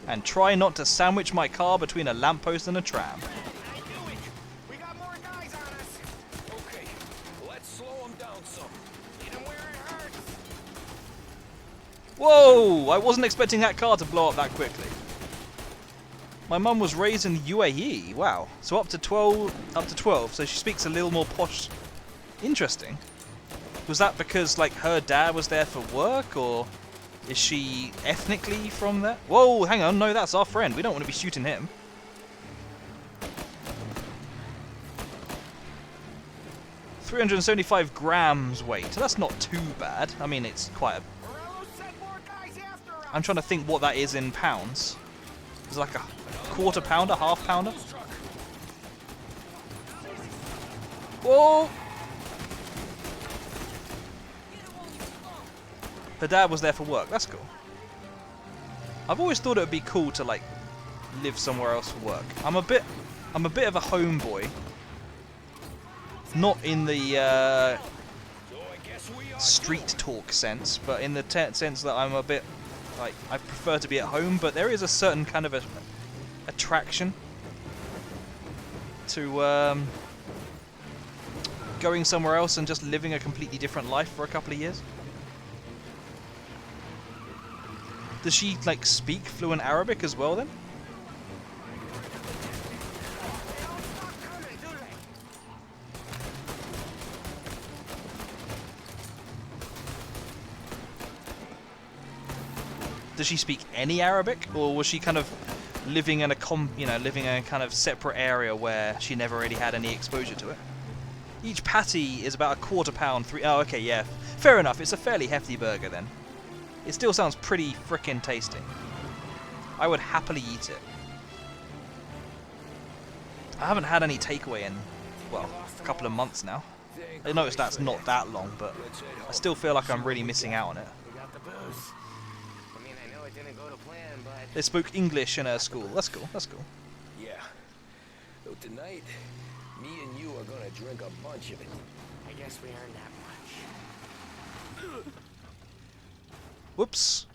And try not to sandwich my car between a lamppost and a tram. We got more guys on us. Okay, let's slow them down some. Hit them where it hurts. Whoa! I wasn't expecting that car to blow up that quickly. My mum was raised in the UAE. Wow. So up to 12. So she speaks a little more posh. Interesting. Was that because like her dad was there for work, or is she ethnically from there? Whoa, hang on. No, that's our friend. We don't want to be shooting him. $375 grams weight. That's not too bad. I mean, it's quite a... I'm trying to think what that is in pounds. It's like a quarter pounder, half pounder. Whoa! Her dad was there for work. That's cool. I've always thought it would be cool to like live somewhere else for work. I'm a bit of a homeboy. Not in the street talk sense, but in the sense that I'm a bit like I prefer to be at home. But there is a certain kind of attraction to going somewhere else and just living a completely different life for a couple of years. Does she like speak fluent Arabic as well then? Does she speak any Arabic, or was she kind of living in a kind of separate area where she never really had any exposure to it? Each patty is about a quarter pound. Oh, okay, yeah, fair enough. It's a fairly hefty burger then. It still sounds pretty frickin' tasty. I would happily eat it. I haven't had any takeaway in, well, a couple of months now. I noticed that's not that long, but I still feel like I'm really missing out on it. They spoke English in her school. That's cool, that's cool. Yeah. So tonight, me and you are gonna drink a bunch of it. I guess we earned that much. Whoops.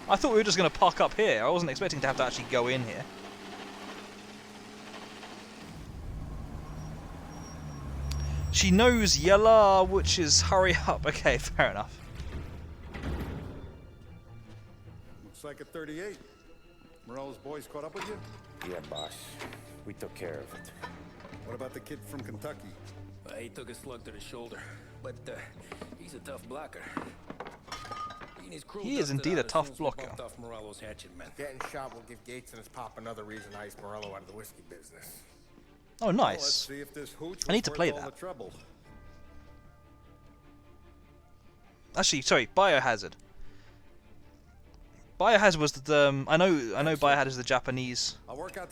I thought we were just going to park up here. I wasn't expecting to have to actually go in here. She knows Yella, which is hurry up. Okay, fair enough. Looks like a 38. Morello's boys caught up with you? Yeah, boss. We took care of it. What about the kid from Kentucky? He took a slug to the shoulder, but he's a tough blocker. He is indeed a tough blocker. Getting shot will give Gates and his pop another reason to ice Morello out of the whiskey business. Oh, nice. Let's see if this hooch I need to was play worth all that. the trouble. Actually, sorry, Biohazard. Biohazard was the I know Biohazard is the Japanese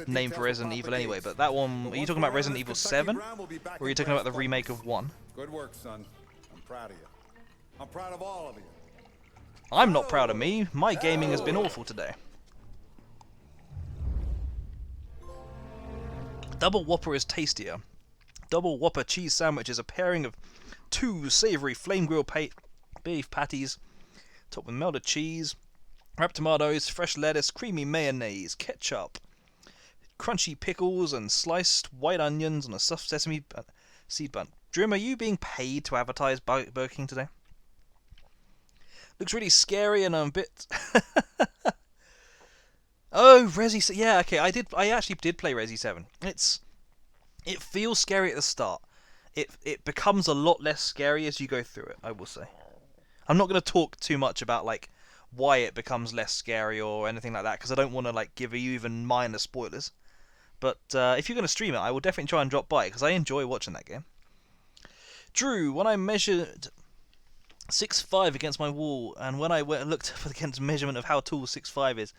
name for Resident Evil anyway, but that one, are you talking about Resident Evil 7? Or are you talking about the remake of 1? Good work, son. I'm proud of you. I'm proud of all of you. I'm not proud of me. My gaming has been awful today. Double Whopper is tastier. Double Whopper cheese sandwich is a pairing of 2 savoury flame grilled beef patties, topped with melted cheese, wrapped tomatoes, fresh lettuce, creamy mayonnaise, ketchup, crunchy pickles, and sliced white onions on a soft sesame seed bun. Dream, are you being paid to advertise Burger King today? Looks really scary and I'm a bit... Oh, Resi... Yeah, okay, I actually did play Resi 7. It feels scary at the start. It becomes a lot less scary as you go through it, I will say. I'm not going to talk too much about, like, why it becomes less scary or anything like that, because I don't want to, like, give you even minor spoilers. But if you're going to stream it, I will definitely try and drop by, because I enjoy watching that game. Drew, when I measured 6'5" against my wall, and when I looked up against measurement of how tall 6'5" is,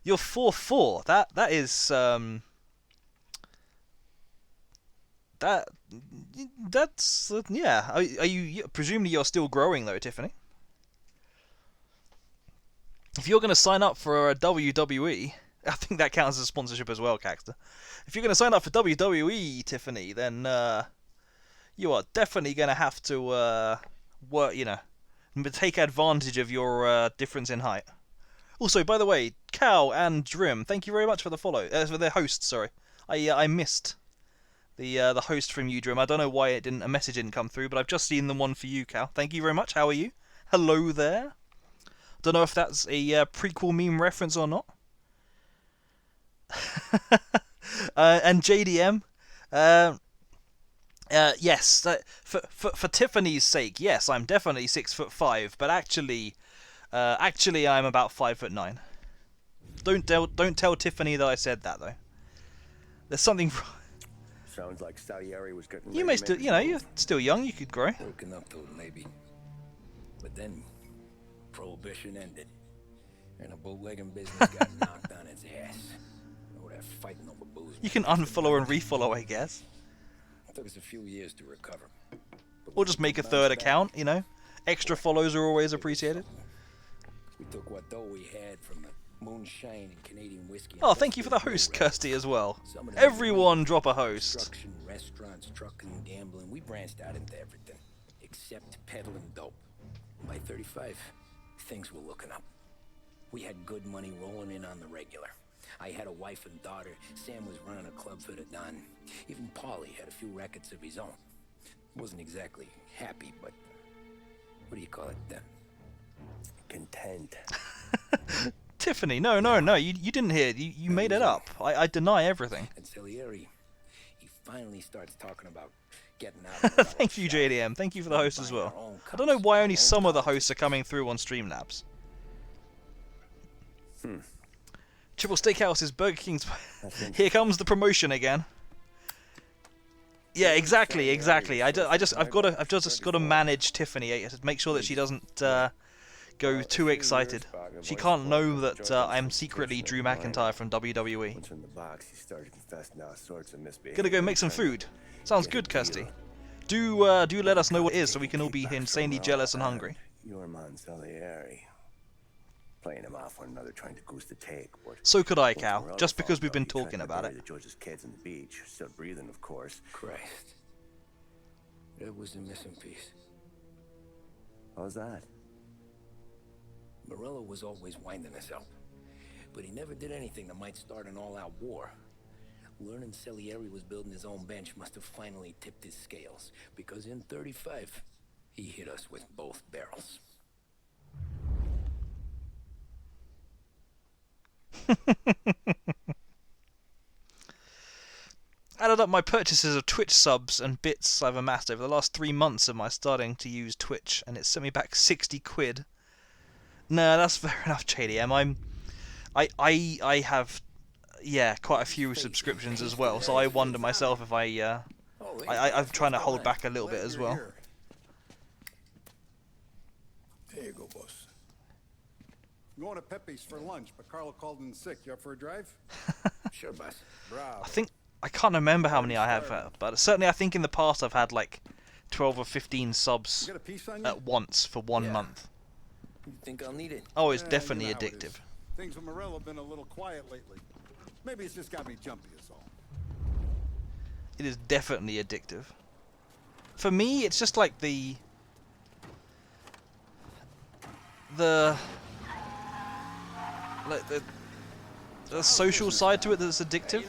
you're 4'4". That is that's yeah. Are you presumably you're still growing though, Tiffany? If you're going to sign up for a WWE, I think that counts as a sponsorship as well, Caxter. If you're going to sign up for WWE, Tiffany, then you are definitely going to have to work, take advantage of your difference in height. Also, by the way, Cal and Drim, thank you very much for the follow. For the host, sorry. I missed the host from you, Drim. I don't know why a message didn't come through, but I've just seen the one for you, Cal. Thank you very much. How are you? Hello there. Don't know if that's a prequel meme reference or not. And JDM, yes, for Tiffany's sake, yes, I'm definitely 6'5", but actually I'm about 5'9". Don't tell Tiffany that I said that though. There's something. Sounds like Salieri was getting. You may still, you're still young. You could grow. Working up to it, maybe. But then, Prohibition ended, and the bootlegging business got knocked on its ass. Oh, that fighting over booze. You can unfollow and refollow, I guess. It took us a few years to recover. Or just make a third account. Extra follows are always appreciated. We took what dough we had from the moonshine and Canadian whiskey. Oh, thank you for the host, Kirsty, as well. Everyone drop a host. Construction, restaurants, trucking, gambling. We branched out into everything, except peddling dope. By 35, things were looking up. We had good money rolling in on the regular. I had a wife and daughter. Sam was running a club for the Don. Even Paulie had a few records of his own. Wasn't exactly happy, but what do you call it then? Content. Tiffany, no, you didn't hear. You made it up. I deny everything. And Salieri, he finally starts talking about getting out of Thank you, JDM. Thank you for the host as well. I don't know why only some of the hosts are coming through on Streamlabs. Triple Steakhouse is Burger King's. Here comes the promotion again. Yeah, exactly. I've just got to manage Tiffany. Make sure that she doesn't go too excited. She can't know that I'm secretly Drew McIntyre from WWE. Gonna go make some food. Sounds good, Kirsty. Do let us know what it is so we can all be insanely jealous and hungry. Your man Salieri. Playing him off one another, trying to goose the take. So could I, Cal, just because we've been talking about it. The judge's kids on the beach, still breathing, of course. Christ. That was the missing piece. How's that? Morello was always winding us up, but he never did anything that might start an all-out war. Learning Salieri was building his own bench must have finally tipped his scales, because in 35, he hit us with both barrels. Added up my purchases of Twitch subs and bits I've amassed over the last 3 months of my starting to use Twitch, and it sent me back 60 quid. No, that's fair enough, JDM. I have, quite a few subscriptions as well, so I wonder myself if I'm trying to hold back a little bit as well. I'm going to Pepe's for lunch, but Carlo called in sick. You up for a drive? Sure, boss. Bravo. I can't remember how many I have, but certainly I think in the past I've had like 12 or 15 subs You got a piece on you? at once for 1 month. You think I'll need it? Oh, it's You definitely know how it addictive. is. Things with Morello have been a little quiet lately. Maybe it's just got me jumpy is all. It is definitely addictive. For me, it's just like the social side to it that's addictive.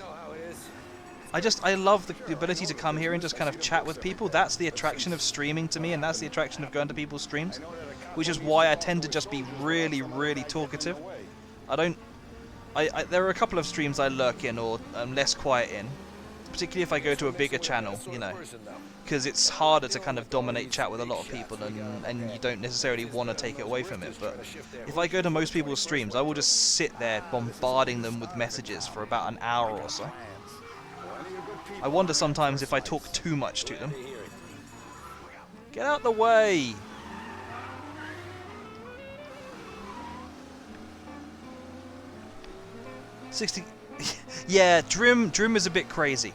I love the ability to come here and just kind of chat with people. That's the attraction of streaming to me, and that's the attraction of going to people's streams, which is why I tend to just be really, really talkative. There are a couple of streams I lurk in or I'm less quiet in, particularly if I go to a bigger channel, you know, because it's harder to kind of dominate chat with a lot of people, and you don't necessarily want to take it away from it. But if I go to most people's streams, I will just sit there bombarding them with messages for about an hour or so. I wonder sometimes if I talk too much to them. Get out the way! Yeah, Drim is a bit crazy.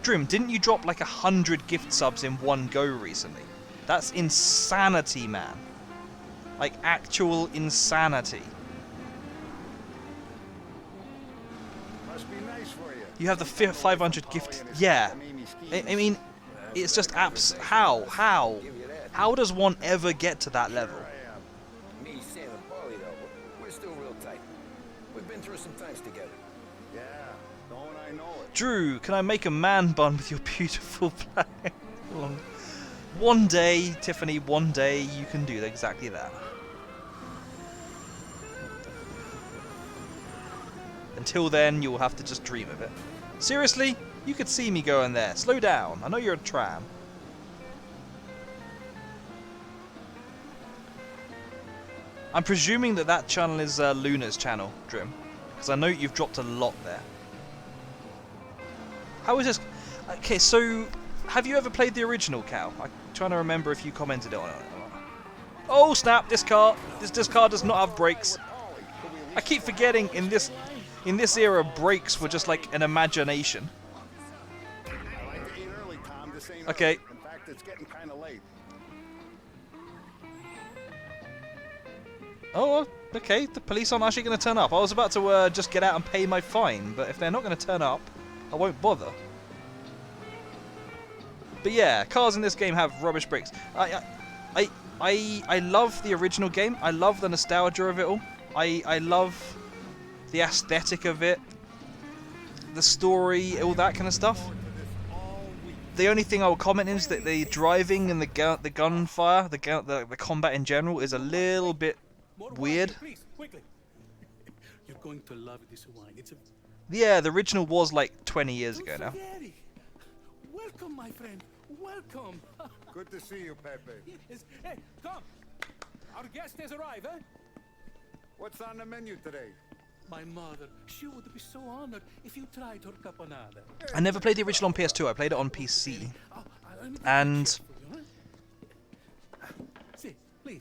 Drim, didn't you drop like 100 gift subs in one go recently? That's insanity, man. Like, actual insanity. Must be nice for you. You have the 500 gift... Yeah. I mean, it's just apps... How? How does one ever get to that level? Me, Sam, and Paulie, though, we're still real tight. We've been through some times together. Yeah, don't I know it? Drew, can I make a man bun with your beautiful plan? One day, Tiffany, one day you can do exactly that. Until then, you'll have to just dream of it. Seriously? You could see me going there. Slow down. I know you're a tram. I'm presuming that channel is Luna's channel, Drim. Because I know you've dropped a lot there. How is this? Okay, so have you ever played the original, Cal? I'm trying to remember if you commented on it. Oh snap! This car does not have brakes. I keep forgetting in this era, brakes were just like an imagination. I like to eat early, Tom. This ain't Okay. early. In fact, it's getting kind of late. Oh, okay. The police aren't actually going to turn up. I was about to just get out and pay my fine, but if they're not going to turn up, I won't bother. But yeah, cars in this game have rubbish brakes. I love the original game. I love the nostalgia of it all. I love the aesthetic of it, the story, all that kind of stuff. The only thing I will comment is that the driving and the gunfire, the combat in general is a little bit weird. Please, quickly. You're going to love this wine. It's a... Yeah, the original was like 20 years ago now. Welcome, my friend. Welcome. Good to see you, Pepe. Yes. Hey, come. Our guest has arrived, eh? What's on the menu today? My mother, she would be so honored if you tried her caponata. I never played the original on PS2. I played it on PC. And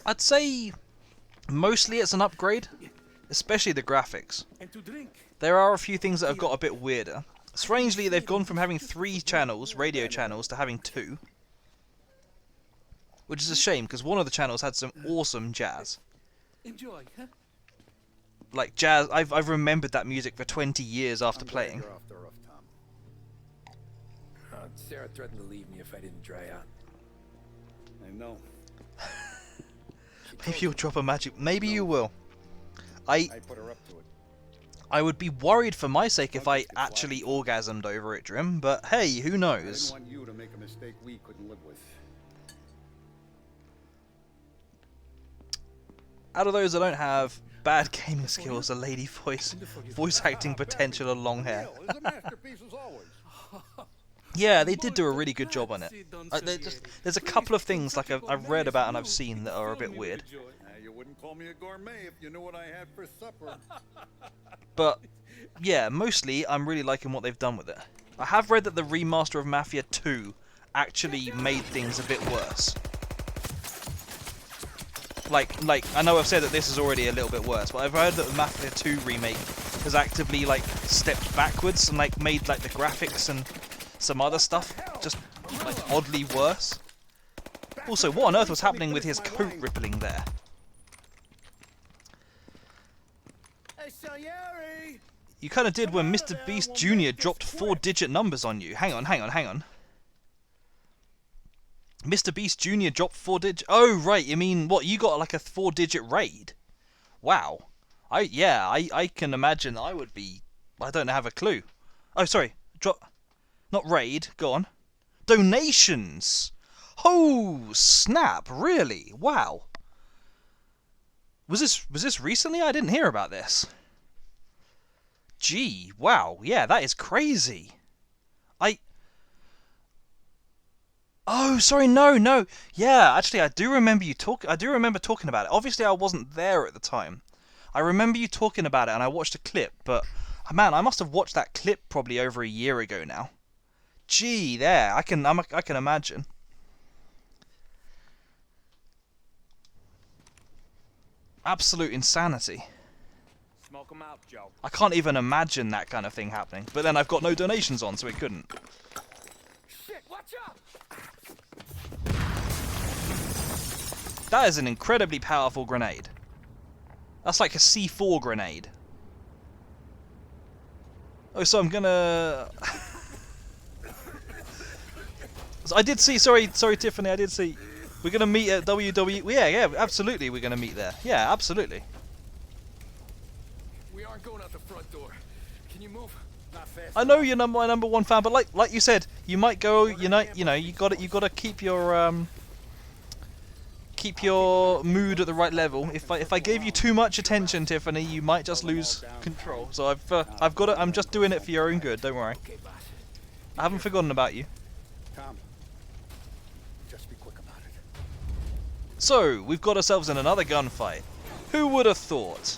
I'd say mostly it's an upgrade, especially the graphics. There are a few things that have got a bit weirder. Strangely, they've gone from having 3 channels, radio channels, to having 2. Which is a shame, because one of the channels had some awesome jazz. Enjoy, huh? Like jazz, I've remembered that music for 20 years after playing. You're off the roof, Tom. Sarah threatened to leave me if I didn't dry out. I know. Maybe you'll drop a magic. Maybe you will. I put her up to it. I would be worried for my sake if I actually orgasmed over it, Drim. But hey, who I didn't knows? want you to make a mistake we couldn't live with. Out of those that don't have bad gaming skills, a lady voice acting potential, and long hair. It's a masterpiece as always. Yeah, they did do a really good job on it. There's a couple of things like I've read about and I've seen that are a bit weird. You wouldn't call me a gourmet if you knew what I had for supper. But yeah, mostly I'm really liking what they've done with it. I have read that the remaster of Mafia 2 actually made things a bit worse. Like I know I've said that this is already a little bit worse, but I've heard that the Mafia 2 remake has actively like stepped backwards and like made like the graphics and some other stuff just like oddly worse. Also, what on earth was happening with his coat rippling there? Hey, Salieri! You kind of did when Mr. Beast Jr. dropped 4-digit numbers on you. Hang on. Mr. Beast Jr. dropped 4-digit... Oh, right, you mean, what, you got like a 4-digit raid? Wow. I can imagine I would be... I don't have a clue. Oh, sorry. Not raid, go on. Donations! Oh, snap, really? Wow. Was this recently? I didn't hear about this. Gee, wow, yeah, that is crazy. Oh, sorry, no. Yeah, actually, I do remember talking about it. Obviously, I wasn't there at the time. I remember you talking about it, and I watched a clip. But man, I must have watched that clip probably over a year ago now. Gee, there, I can imagine. Absolute insanity. Smoke 'em out, Joe. I can't even imagine that kind of thing happening. But then I've got no donations on, so it couldn't. Shit, watch out! That is an incredibly powerful grenade. That's like a C4 grenade. Oh, so I'm gonna... So I did see, sorry Tiffany, I did see. We're gonna meet at WWE. Yeah, absolutely we're gonna meet there. Yeah, absolutely. We aren't going out the front door. Can you move? Not fast. I know you're my number one fan, but like you said, you might go. You gotta keep your mood at the right level. If I gave you too much attention, Tiffany, you might just lose control. So I've got it. I'm just doing it for your own good. Don't worry. I haven't forgotten about you. Tom, just be quick about it. So we've got ourselves in another gunfight. Who would have thought?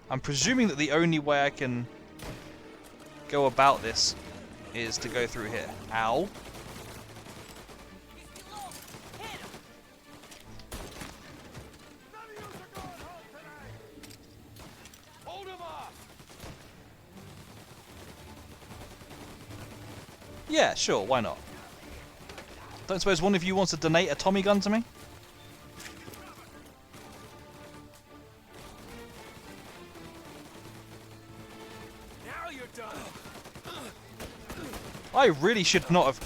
I'm presuming that the only way I can go about this is to go through here. Ow. Yeah, sure, why not? Don't suppose one of you wants to donate a Tommy gun to me? I really should not have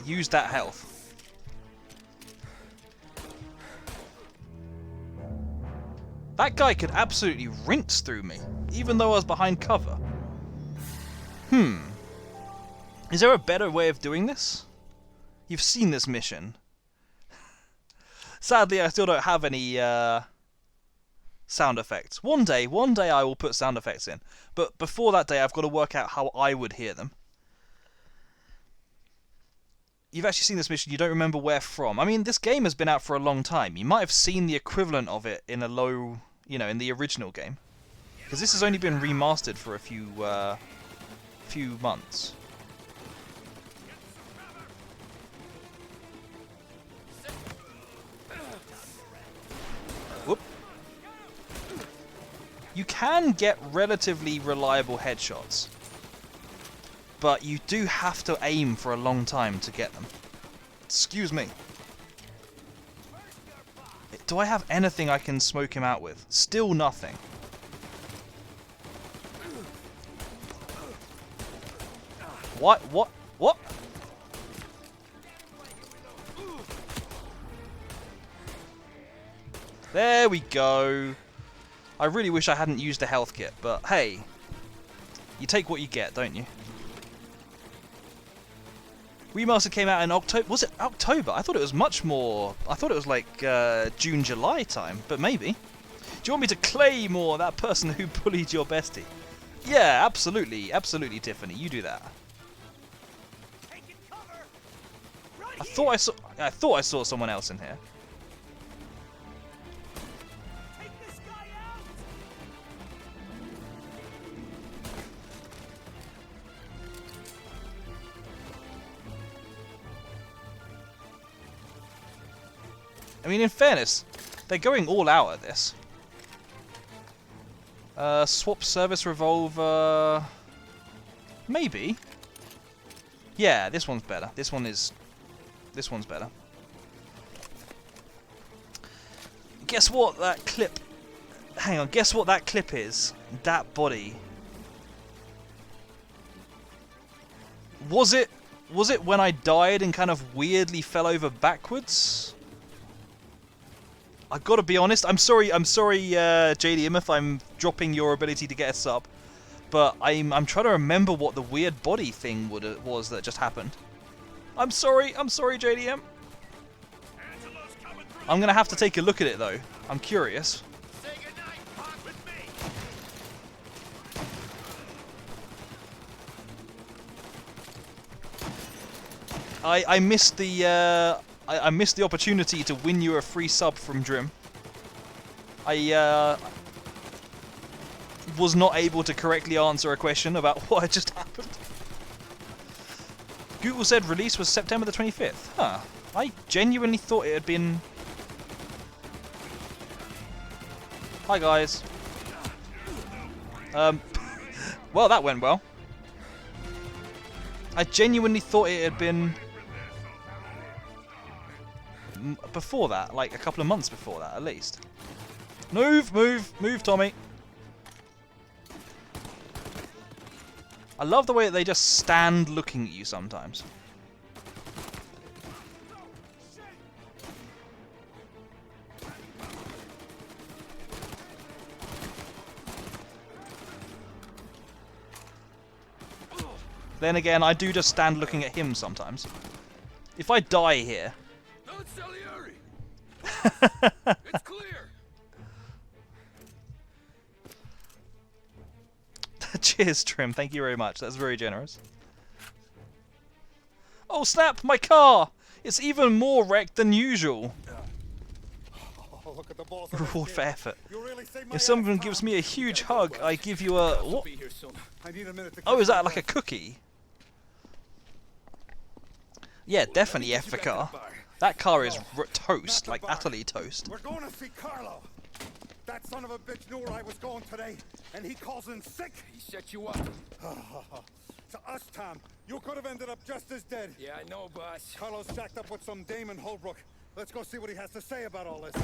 used that health. That guy could absolutely rinse through me, even though I was behind cover. Is there a better way of doing this? You've seen this mission. Sadly, I still don't have any sound effects. One day I will put sound effects in. But before that day, I've got to work out how I would hear them. You've actually seen this mission, you don't remember where from. I mean, this game has been out for a long time. You might have seen the equivalent of it in a low, in the original game. Because this has only been remastered for a few months. Whoop. You can get relatively reliable headshots, but you do have to aim for a long time to get them. Excuse me. Do I have anything I can smoke him out with? Still nothing. What? There we go. I really wish I hadn't used a health kit, but hey, you take what you get, don't you? Remaster came out in October. Was it October? I thought it was much more. I thought it was like June, July time, but maybe. Do you want me to claymore that person who bullied your bestie? Yeah, absolutely, Tiffany. You do that. I thought I saw someone else in here. I mean, in fairness, they're going all out at this. Swap service revolver... Maybe. Yeah, this one's better. This one's better. Guess what that clip... Hang on, guess what that clip is? That body. Was it when I died and kind of weirdly fell over backwards? I've got to be honest. I'm sorry, JDM, if I'm dropping your ability to get a sub, but I'm trying to remember what the weird body thing was that just happened. I'm sorry, JDM. I'm gonna have to take a look at it though. I'm curious. I missed the I missed the opportunity to win you a free sub from Drim. I was not able to correctly answer a question about what had just happened. Google said release was September the 25th. Huh. I genuinely thought it had been... Hi guys. Well, that went well. I genuinely thought it had been... before that, like a couple of months before that, at least. Move, Tommy. I love the way that they just stand looking at you sometimes. Then again, I do just stand looking at him sometimes. If I die here... No, it's Salieri. It's clear. Cheers, Trim. Thank you very much. That's very generous. Oh, snap! My car! It's even more wrecked than usual. Oh, look at the balls Reward for effort. Really If someone gives me a huge hug, I give you a... What? I need a minute to Oh, is that like a cookie? Yeah, definitely F for car. That car is toast, like utterly toast. We're going to see Carlo. That son of a bitch knew where I was going today, and he calls in sick. He set you up. To us, Tom, you could have ended up just as dead. Yeah, I know, boss. Carlo's jacked up with some dame in Holbrook. Let's go see what he has to say about all this.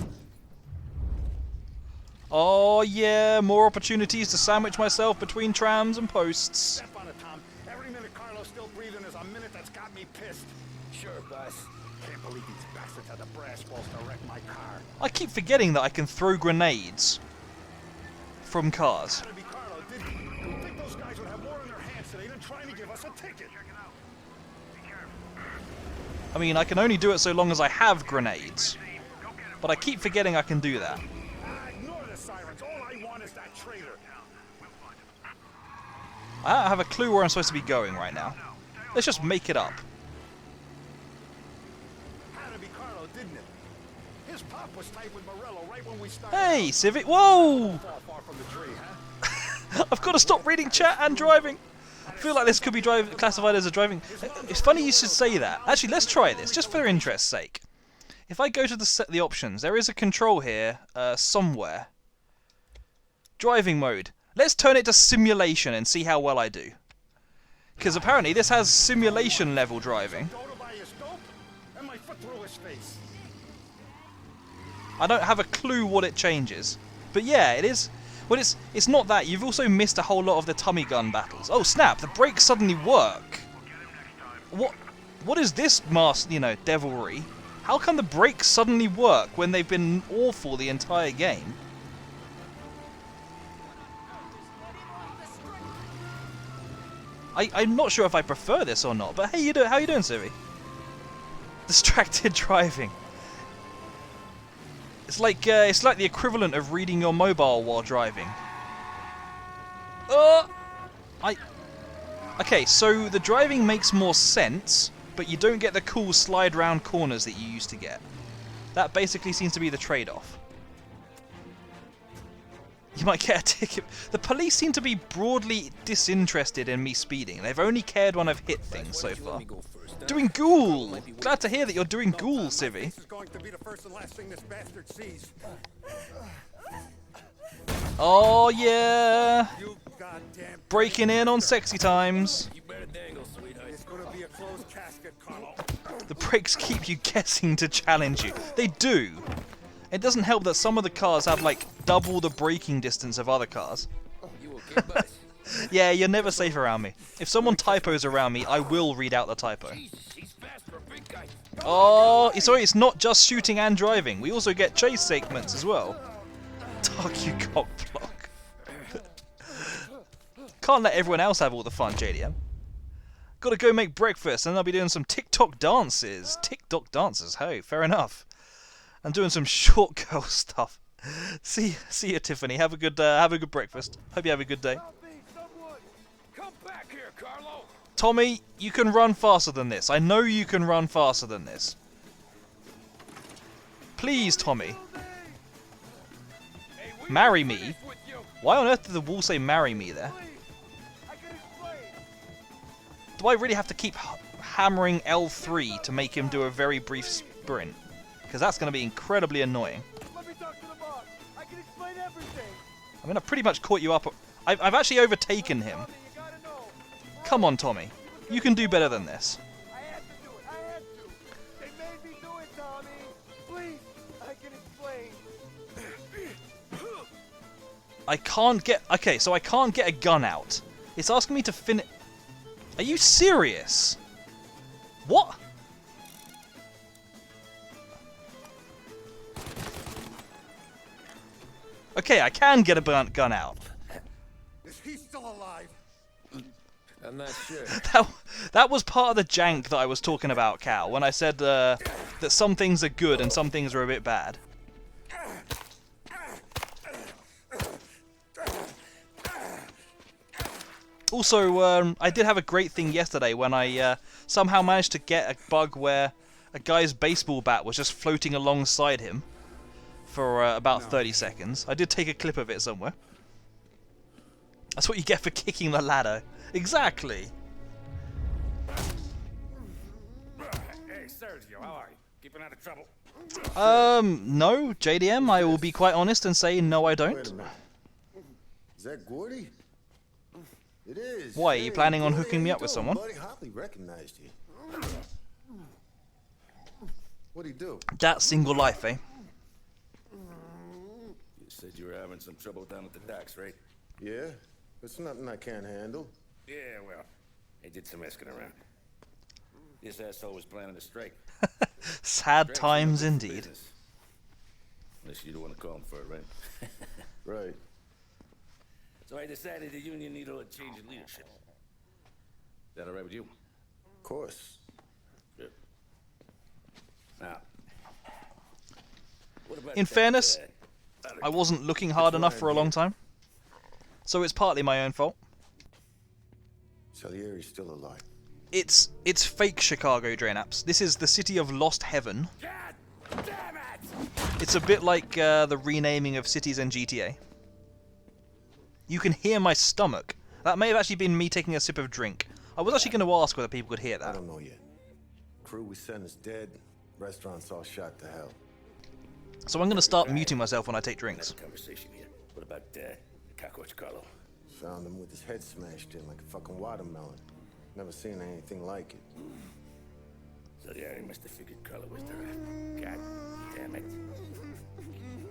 Oh yeah, more opportunities to sandwich myself between trams and posts. Step on it, Tom. Every minute Carlo's still breathing is a minute that's got me pissed. Sure, boss. Can't believe these bastards had the brass balls to wreck my car. I keep forgetting that I can throw grenades from cars. Gotta be Carlo, did he? You think those guys would have more in their hands today than trying to give us a ticket? I mean, I can only do it so long as I have grenades. But I keep forgetting I can do that. Ignore the sirens. All I want is that traitor. I don't have a clue where I'm supposed to be going right now. Let's just make it up. Had to be Carlo, didn't it? His pop was tight with Morello right when we started. Hey, Civic! Whoa! Far from the tree, huh? I've got to stop reading chat and driving. I feel like this could be classified as a driving... It's funny you should say that. Actually, let's try this, just for interest's sake. If I go to the options, there is a control here, somewhere. Driving mode. Let's turn it to simulation and see how well I do. Because apparently this has simulation level driving. I don't have a clue what it changes. But yeah, it is... Well, it's not that. You've also missed a whole lot of the tummy gun battles. Oh, snap! The brakes suddenly work! What is this devilry? How can the brakes suddenly work when they've been awful the entire game? I'm not sure if I prefer this or not, but hey, how you doing, Civi? Distracted driving. It's like the equivalent of reading your mobile while driving. Okay, so the driving makes more sense, but you don't get the cool slide round corners that you used to get. That basically seems to be the trade-off. You might get a ticket. The police seem to be broadly disinterested in me speeding. They've only cared when I've hit things so far. Doing ghoul! Glad to hear that you're doing ghoul, Civvy. This is going to be the first and last thing this bastard sees. Oh yeah! You goddamn Breaking in on sexy times. You better dangle, sweetheart. It's gonna be a closed casket, Carlo. The pricks keep you guessing to challenge you. They do. It doesn't help that some of the cars have like double the braking distance of other cars. Yeah, you're never safe around me. If someone typos around me, I will read out the typo. Oh, sorry, it's not just shooting and driving. We also get chase segments as well. Tuck you cock block. Can't let everyone else have all the fun, JDM. Gotta go make breakfast and I'll be doing some TikTok dances. TikTok dances, hey, fair enough. I'm doing some short girl stuff. See you, Tiffany. Have a good breakfast. Hope you have a good day. Come back here, Carlo. Tommy, you can run faster than this. I know you can run faster than this. Please, Tommy. Marry me? Why on earth did the wall say marry me there? Do I really have to keep hammering L3 to make him do a very brief sprint? Because that's going to be incredibly annoying. Let me talk to the boss. I can explain everything. I mean, I've pretty much caught you up. I've actually overtaken him. Come on, Tommy. You can do better than this. I had to do it. I had to. They made me do it, Tommy. Please, I can explain. I can't get... Okay, so I can't get a gun out. It's asking me to finish... Are you serious? What? Okay, I can get a gun out. Is he still alive? I'm not sure. That was part of the jank that I was talking about, Cal, when I said that some things are good and some things are a bit bad. Also, I did have a great thing yesterday when I somehow managed to get a bug where a guy's baseball bat was just floating alongside him for about 30 seconds. I did take a clip of it somewhere. That's what you get for kicking the ladder. Exactly. Hey, Sergio, how are you? Keeping out of trouble? No, JDM, I will be quite honest and say no, I don't. Wait a minute. Is that Gordy? It is. Why, are you planning on hooking me up with someone? Buddy Hopley recognized you. What'd he do? That single life, eh? You said you were having some trouble down at the docks, right? Yeah, it's nothing I can't handle. Yeah, well, I did some asking around. This asshole was planning a strike. Sad times indeed. Unless you don't want to call him for it, right? Right. So I decided the union needed a change in leadership. Is that all right with you? Of course. Good. Now, what about In that, fairness, I wasn't looking hard enough for a long time. So it's partly my own fault. Salieri's still alive. It's fake Chicago, Drainaps. This is the city of Lost Heaven. God damn it! It's a bit like the renaming of cities in GTA. You can hear my stomach. That may have actually been me taking a sip of drink. I was actually going to ask whether people could hear that. I don't know yet. Crew we sent is dead. Restaurants all shot to hell. So I'm going to start muting myself when I take drinks. Conversation here. What about the cockroach Carlo? Found him with his head smashed in like a fucking watermelon. Never seen anything like it. So yeah, he must have figured Carlo was there. God damn it.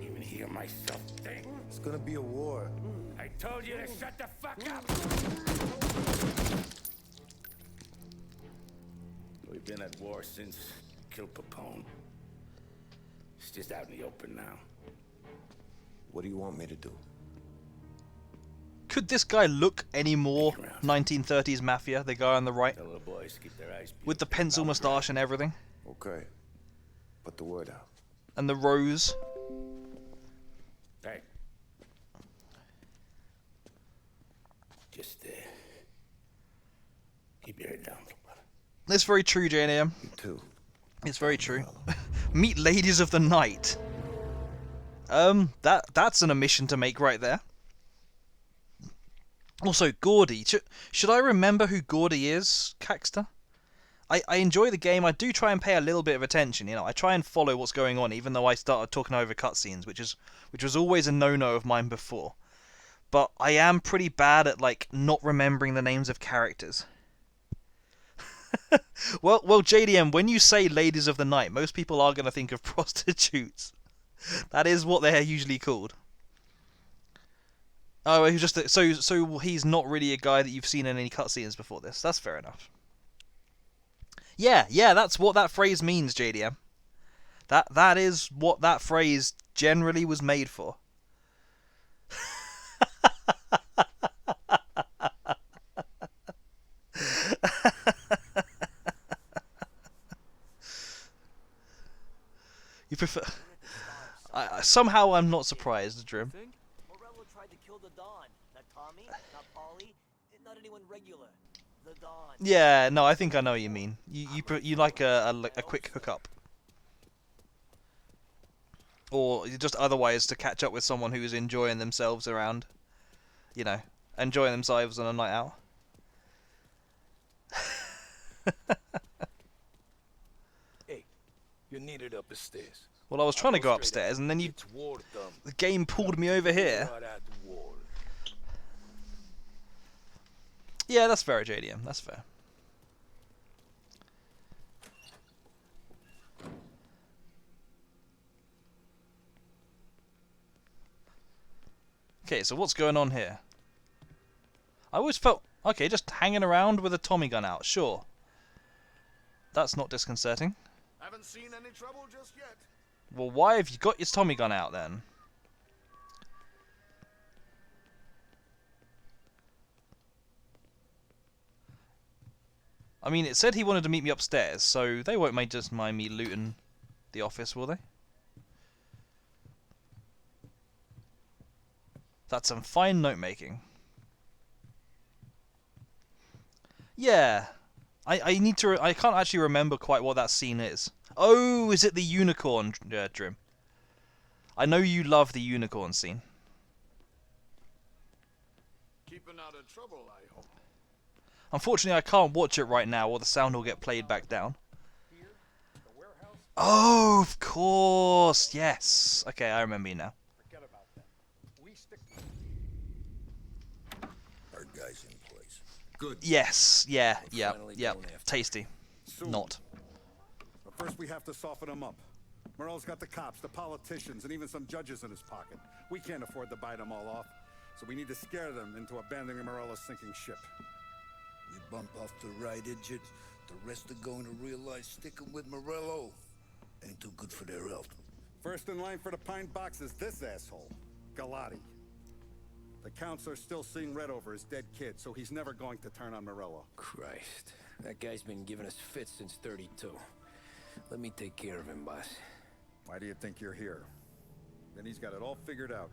Even hear myself think. It's gonna be a war. I told you to shut the fuck up! We've been at war since killed Papone. It's just out in the open now. What do you want me to do? Could this guy look any more 1930s Mafia, the guy on the right? Tell the boys to keep their eyes peeled. With the pencil moustache and everything? Okay. Put the word out. And the rose? Hey. Just, keep your head down. It's very true, JNAM. You too. It's very true. Meet ladies of the night. That's an omission to make right there. Also, Gordy. Should I remember who Gordy is, Caxter? I enjoy the game. I do try and pay a little bit of attention. I try and follow what's going on, even though I started talking over cutscenes, which was always a no-no of mine before. But I am pretty bad at not remembering the names of characters. well, JDM, when you say ladies of the night, most people are going to think of prostitutes. That is what they're usually called. Oh, he's just so he's not really a guy that you've seen in any cutscenes before this. That's fair enough. Yeah, that's what that phrase means, JDM. That is what that phrase generally was made for. You prefer? Somehow I'm not surprised, Drim. Morello tried to kill the Don. Not Tommy, not Paulie, not anyone regular. The Don. Yeah, no, I think I know what you mean. You like a quick hookup, or just otherwise to catch up with someone who is enjoying themselves around, enjoying themselves on a night out. Hey, you're needed up the stairs. Well, I was trying to go upstairs, and then the game pulled me over here. Yeah, that's fair, JDM. That's fair. Okay, so what's going on here? I always felt... Okay, just hanging around with a Tommy gun out, sure. That's not disconcerting. Haven't seen any trouble just yet. Well, why have you got your Tommy gun out then? I mean, it said he wanted to meet me upstairs, so they won't just mind me looting the office, will they? That's some fine note-making. Yeah. I need to... I can't actually remember quite what that scene is. Oh, is it the unicorn, Drim? I know you love the unicorn scene. Keeping out of trouble, I hope. Unfortunately, I can't watch it right now, or the sound will get played back down. Oh, of course. Yes. Okay, I remember you now. Our guy's in place. Good. Yes. Yeah. Tasty. Soon. Not. But first we have to soften him up. Morello's got the cops, the politicians, and even some judges in his pocket. We can't afford to bite them all off, so we need to scare them into abandoning Morello's sinking ship. We bump off the right idiot, the rest are going to realize sticking with Morello ain't too good for their health. First in line for the pine box is this asshole, Galati. The counselor's still seeing red over his dead kid, so he's never going to turn on Morello. Christ, that guy's been giving us fits since 32. Let me take care of him, boss. Why do you think you're here? Then he's got it all figured out.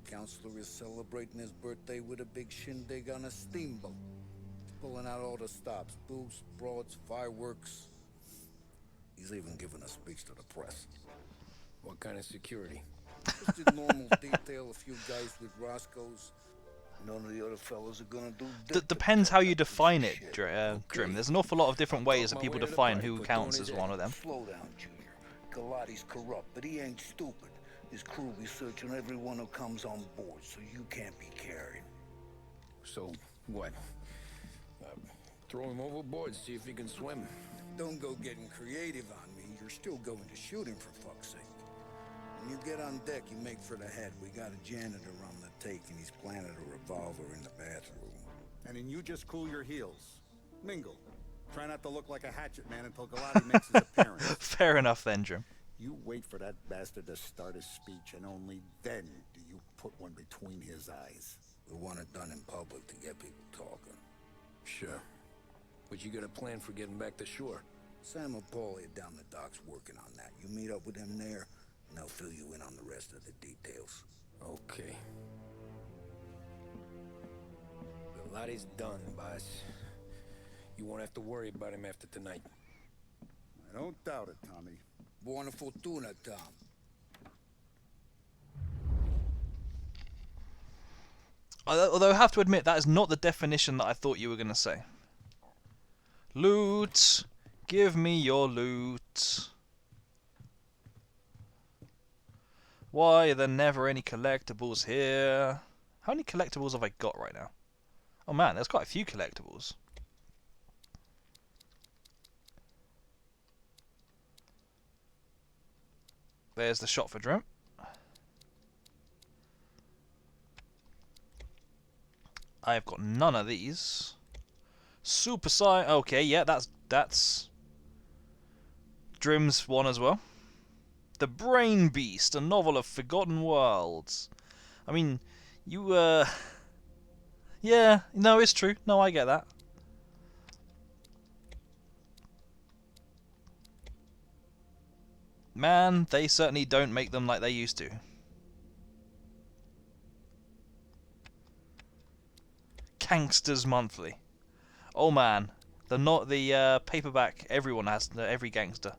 The counselor is celebrating his birthday with a big shindig on a steamboat. Pulling out all the stops, booze, broads, fireworks. He's even giving a speech to the press. What kind of security? Just a normal detail, a few guys with Roscoe's. None of the other fellas are gonna do Depends how you define it, Drim. There's an awful lot of different ways that people define who counts as one of them. Slow down, Junior. Galati's corrupt, but he ain't stupid. His crew be searching everyone who comes on board, so you can't be carried. So, what? Throw him overboard, see if he can swim. Don't go getting creative on me. You're still going to shoot him, for fuck's sake. When you get on deck, you make for the head. We got a janitor on the take, and he's planted a revolver in the bathroom. And then you just cool your heels. Mingle. Try not to look like a hatchet man until Galati makes his appearance. Fair enough then, Drim. You wait for that bastard to start his speech, and only then do you put one between his eyes. We want it done in public to get people talking. Sure. But you got a plan for getting back to shore? Sam and Paulie are down the docks working on that. You meet up with them there, and they'll fill you in on the rest of the details. Okay. Galati's done, boss. You won't have to worry about him after tonight. I don't doubt it, Tommy. Buona fortuna, Tom. Although I have to admit, that is not the definition that I thought you were going to say. Loot! Give me your loot. Why are there never any collectibles here? How many collectibles have I got right now? Oh man, there's quite a few collectibles. There's the shot for Dream. I've got none of these. Super Saiyan. Okay, yeah, that's Drim's one as well. The Brain Beast, a novel of forgotten worlds. I mean, you yeah, no, it's true. No, I get that. Man, they certainly don't make them like they used to. Gangsters Monthly. Oh man, the paperback everyone has, every gangster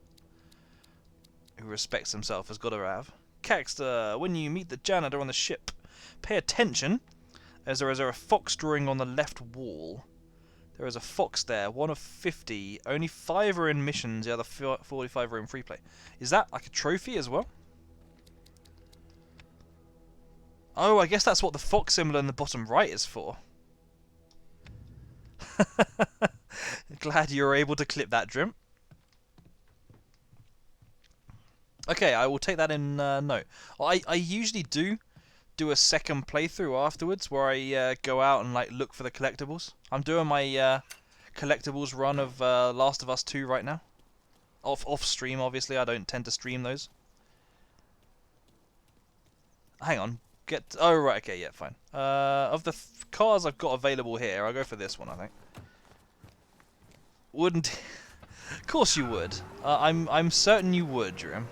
who respects himself has got to have. Gangster, when you meet the janitor on the ship, pay attention, as there is a fox drawing on the left wall. There is a fox there, 1 of 50. Only 5 are in missions, the other 45 are in free play. Is that like a trophy as well? Oh, I guess that's what the fox symbol in the bottom right is for. Glad you were able to clip that, Drim. Okay, I will take that in note. I usually do a second playthrough afterwards where I go out and like look for the collectibles. I'm doing my collectibles run of Last of Us 2 right now. Off stream, obviously. I don't tend to stream those. Hang on. Oh, right, okay, yeah, fine. Of the cars I've got available here, I'll go for this one, I think. Wouldn't... Of course you would. I'm certain you would, Drim.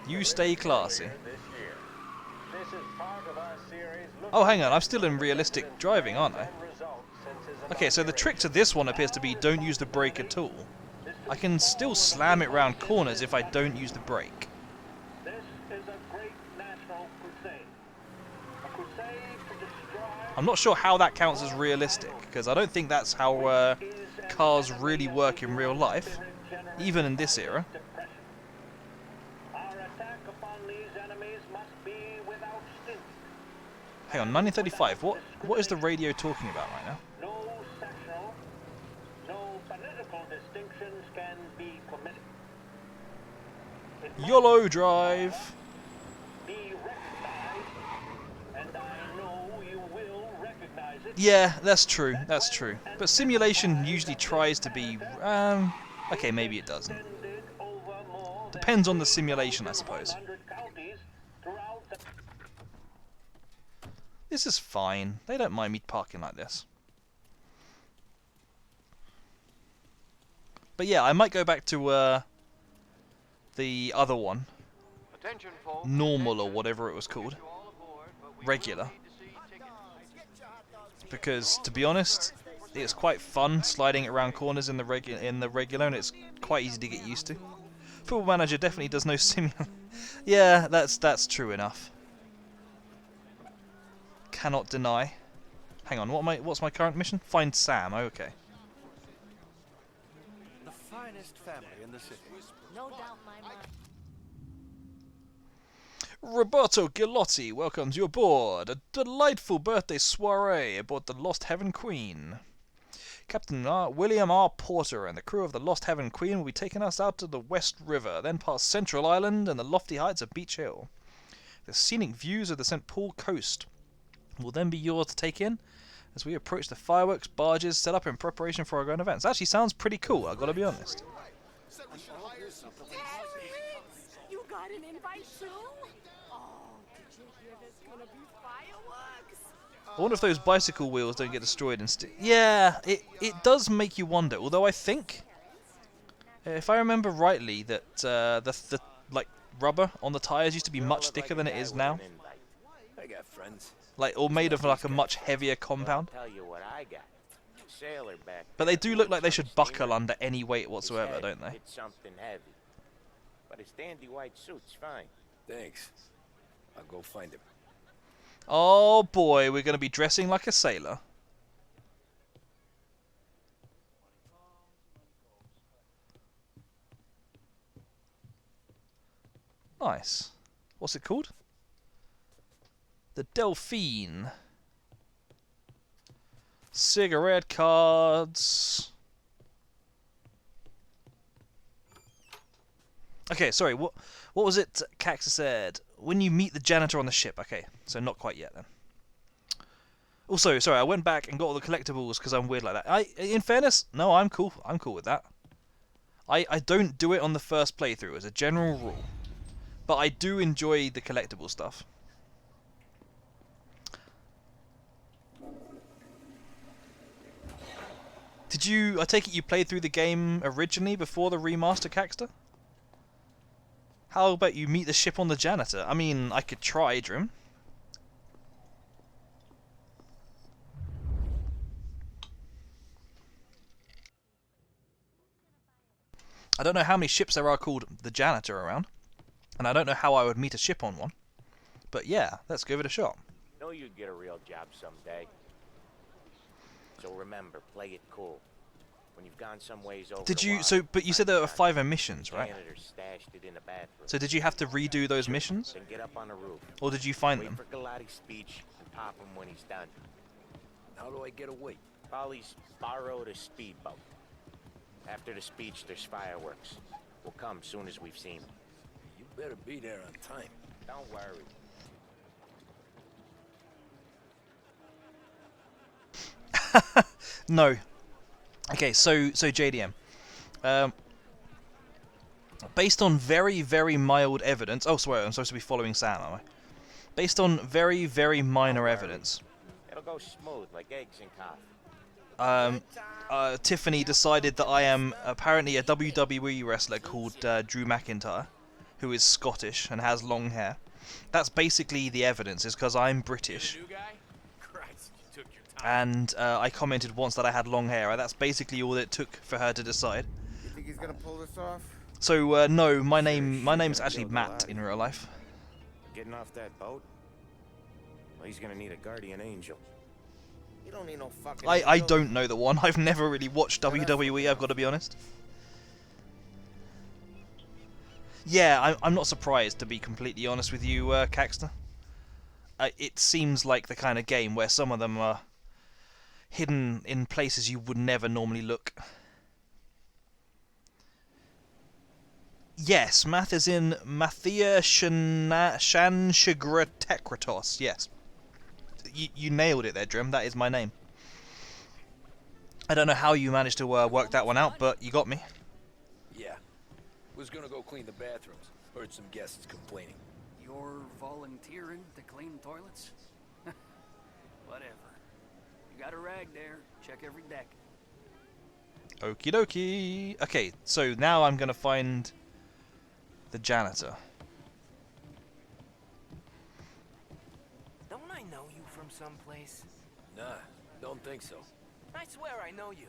You stay classy. Oh, hang on, I'm still in realistic driving, aren't I? Okay, so the trick to this one appears to be don't use the brake at all. I can still slam it round corners if I don't use the brake. I'm not sure how that counts as realistic, because I don't think that's how cars really work in real life, even in this era. Hang on, 1935. What is the radio talking about right now? No sectional, no political distinctions can be permitted. YOLO drive. Be recognized, and I know you will recognize it. Yeah, that's true. That's true. But simulation usually tries to be. Okay, maybe it doesn't. Depends on the simulation, I suppose. This is fine. They don't mind me parking like this. But yeah, I might go back to the other one. Normal or whatever it was called. Regular. Because, to be honest, it's quite fun sliding it around corners in the regular, and it's quite easy to get used to. Football Manager definitely does no simulation. Yeah, that's true enough. Cannot deny. Hang on, what's my current mission? Find Sam. Okay. The finest family in the city. No doubt, my man. Roberto Gilotti welcomes you aboard. A delightful birthday soiree aboard the Lost Heaven Queen. Captain William R. Porter and the crew of the Lost Heaven Queen will be taking us out to the West River, then past Central Island and the lofty heights of Beach Hill. The scenic views of the St. Paul coast will then be yours to take in as we approach the fireworks barges set up in preparation for our grand events. Actually sounds pretty cool, I've got to be honest. You got an invite too? Oh, did you hear there's gonna be fireworks? I wonder if those bicycle wheels don't get destroyed and yeah, it does make you wonder, although I think, if I remember rightly, that the like rubber on the tyres used to be much thicker than it is now. I got friends. Like, or made of like a much heavier compound. Tell you what I got. Sailor back. But they do look like they should buckle under any weight whatsoever, don't they? It's something heavy. But his dandy white suit's fine. Thanks. I'll go find him. Oh boy, we're going to be dressing like a sailor. Nice. What's it called? The Delphine. Cigarette cards. Okay, sorry, what was it Caxa said? When you meet the janitor on the ship. Okay, so not quite yet then. Also, sorry, I went back and got all the collectibles because I'm weird like that. In fairness, no, I'm cool. I'm cool with that. I don't do it on the first playthrough as a general rule. But I do enjoy the collectible stuff. I take it you played through the game originally before the remaster, Caxter? How about you meet the ship on the janitor? I mean, I could try, Drim. I don't know how many ships there are called the janitor around. And I don't know how I would meet a ship on one. But yeah, let's give it a shot. Know you'd get a real job someday. So remember, play it cool. When you've gone some ways over Did you but you said there were 5 missions, right? Stashed it in the bathroom. So did you have to redo those missions? Then get up on the roof. Or did you find Wait them? for Galati's speech and pop him when he's done. How do I get away? Polly's borrowed a speedboat. After the speech, there's fireworks. We'll come soon as we've seen him. You better be there on time. Don't worry. No. Okay, so JDM. Based on very, very mild evidence... Oh, sorry, I'm supposed to be following Sam, am I? Based on very, very minor evidence. It'll go smooth like eggs in coffee. Tiffany decided that I am apparently a WWE wrestler called Drew McIntyre, who is Scottish and has long hair. That's basically the evidence, is because I'm British. And I commented once that I had long hair. That's basically all it took for her to decide. You think he's gonna pull this off? So no, my name's actually Matt in real life. Getting off that boat? Well, he's gonna need a guardian angel. You don't need no fucking I angel. don't know the one. I've never really watched WWE. I've got to be honest. Yeah, I'm not surprised, to be completely honest with you, Caxter. It seems like the kind of game where some of them are hidden in places you would never normally look. Yes, math is in Mafia Shanshigretekratos. Yes. You nailed it there, Drim. That is my name. I don't know how you managed to work that one out, but you got me. Yeah. Was gonna go clean the bathrooms. Heard some guests complaining. You're volunteering to clean toilets? Whatever. You got a rag there. Check every deck. Okie dokie. Okay, so now I'm gonna find the janitor. Don't I know you from someplace? Nah, don't think so. I swear I know you.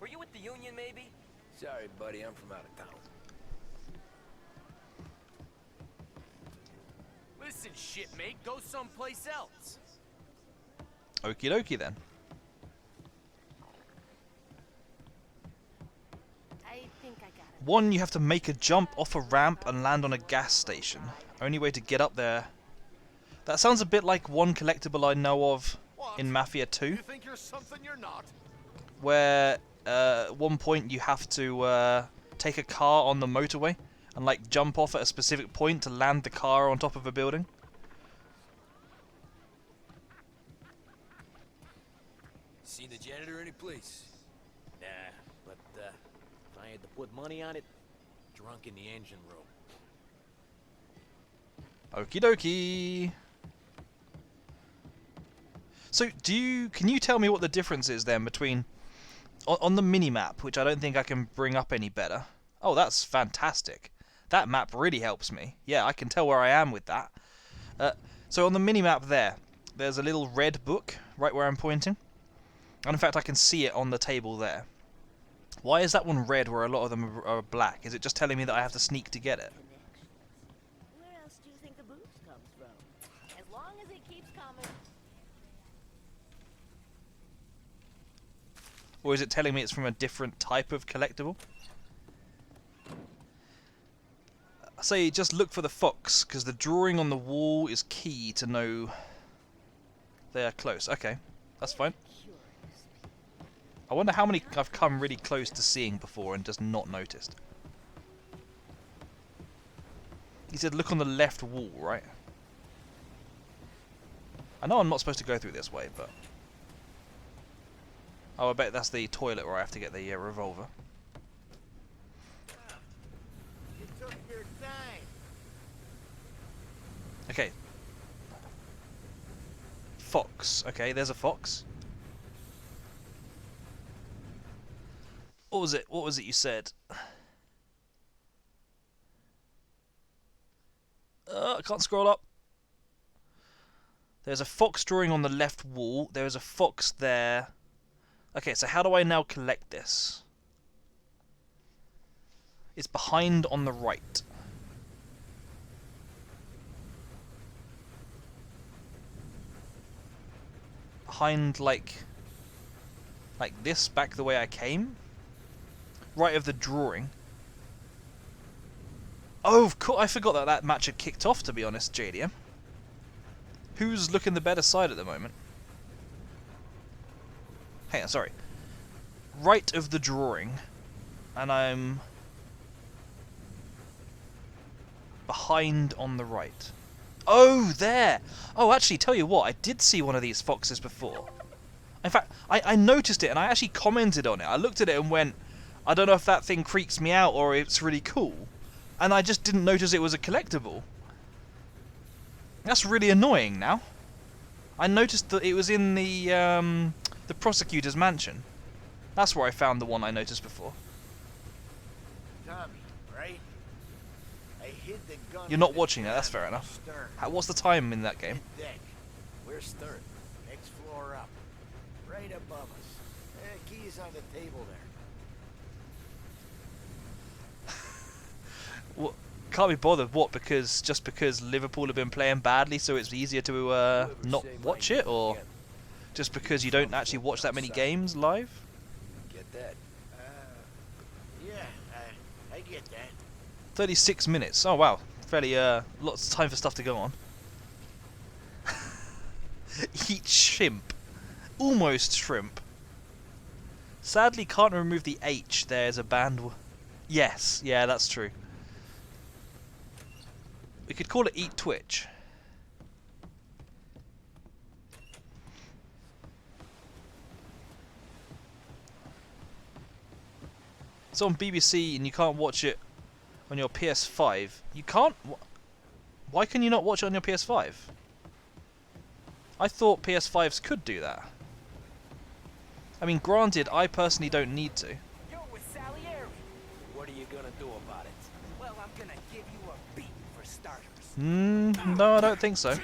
Were you with the Union, maybe? Sorry, buddy, I'm from out of town. Listen, shipmate, go someplace else. Okie dokie then. I think I got it. One, you have to make a jump off a ramp and land on a gas station. Only way to get up there. That sounds a bit like one collectible I know of in Mafia 2. You think you're something you're not? Where at one point you have to take a car on the motorway and like jump off at a specific point to land the car on top of a building. Seen the janitor any place? Nah, but if I had to put money on it, drunk in the engine room. Okie dokie. So can you tell me what the difference is then between on the mini-map, which I don't think I can bring up any better. Oh, that's fantastic. That map really helps me. Yeah, I can tell where I am with that. So on the mini-map there's a little red book right where I'm pointing. And in fact, I can see it on the table there. Why is that one red where a lot of them are black? Is it just telling me that I have to sneak to get it? Where else do you think the booze comes from? As long as it keeps coming, Or is it telling me it's from a different type of collectible? I say just look for the fox, because the drawing on the wall is key to know they are close. Okay, that's fine. I wonder how many I've come really close to seeing before and just not noticed. He said look on the left wall, right? I know I'm not supposed to go through this way, but... Oh, I bet that's the toilet where I have to get the revolver. You took your time. Okay. Fox. Okay, there's a fox. What was it? What was it you said? I can't scroll up. There's a fox drawing on the left wall. There is a fox there. Okay, so how do I now collect this? It's behind on the right. Behind, like this, back the way I came? Right of the drawing. Oh, of course, I forgot that that match had kicked off, to be honest, JDM. Who's looking the better side at the moment? Hang on, sorry. Right of the drawing, and I'm behind on the right. Oh, there! Oh, actually, tell you what, I did see one of these foxes before. In fact, I noticed it, and I actually commented on it. I looked at it and went, I don't know if that thing creeps me out or it's really cool. And I just didn't notice it was a collectible. That's really annoying now. I noticed that it was in the prosecutor's mansion. That's where I found the one I noticed before. Tommy, right? I hid the gun. You're not watching that, that's fair enough. What's the time in that game? Deck. We're stern. Next floor up. Right above us. Keys on the table there. What? Can't be bothered. What? Because just because Liverpool have been playing badly, so it's easier to not watch it, or just because you don't actually watch that many games live? Get that? Yeah, I get that. 36 minutes. Oh wow, fairly lots of time for stuff to go on. Eat shrimp, almost shrimp. Sadly, can't remove the H. There's a band. Yes, yeah, that's true. We could call it Eat Twitch. It's on BBC and you can't watch it on your PS5. You can't? Why can you not watch it on your PS5? I thought PS5s could do that. I mean, granted, I personally don't need to. You're with Salieri. What are you gonna do about it? Well, I'm gonna give you a beat for starters. No, I don't think so.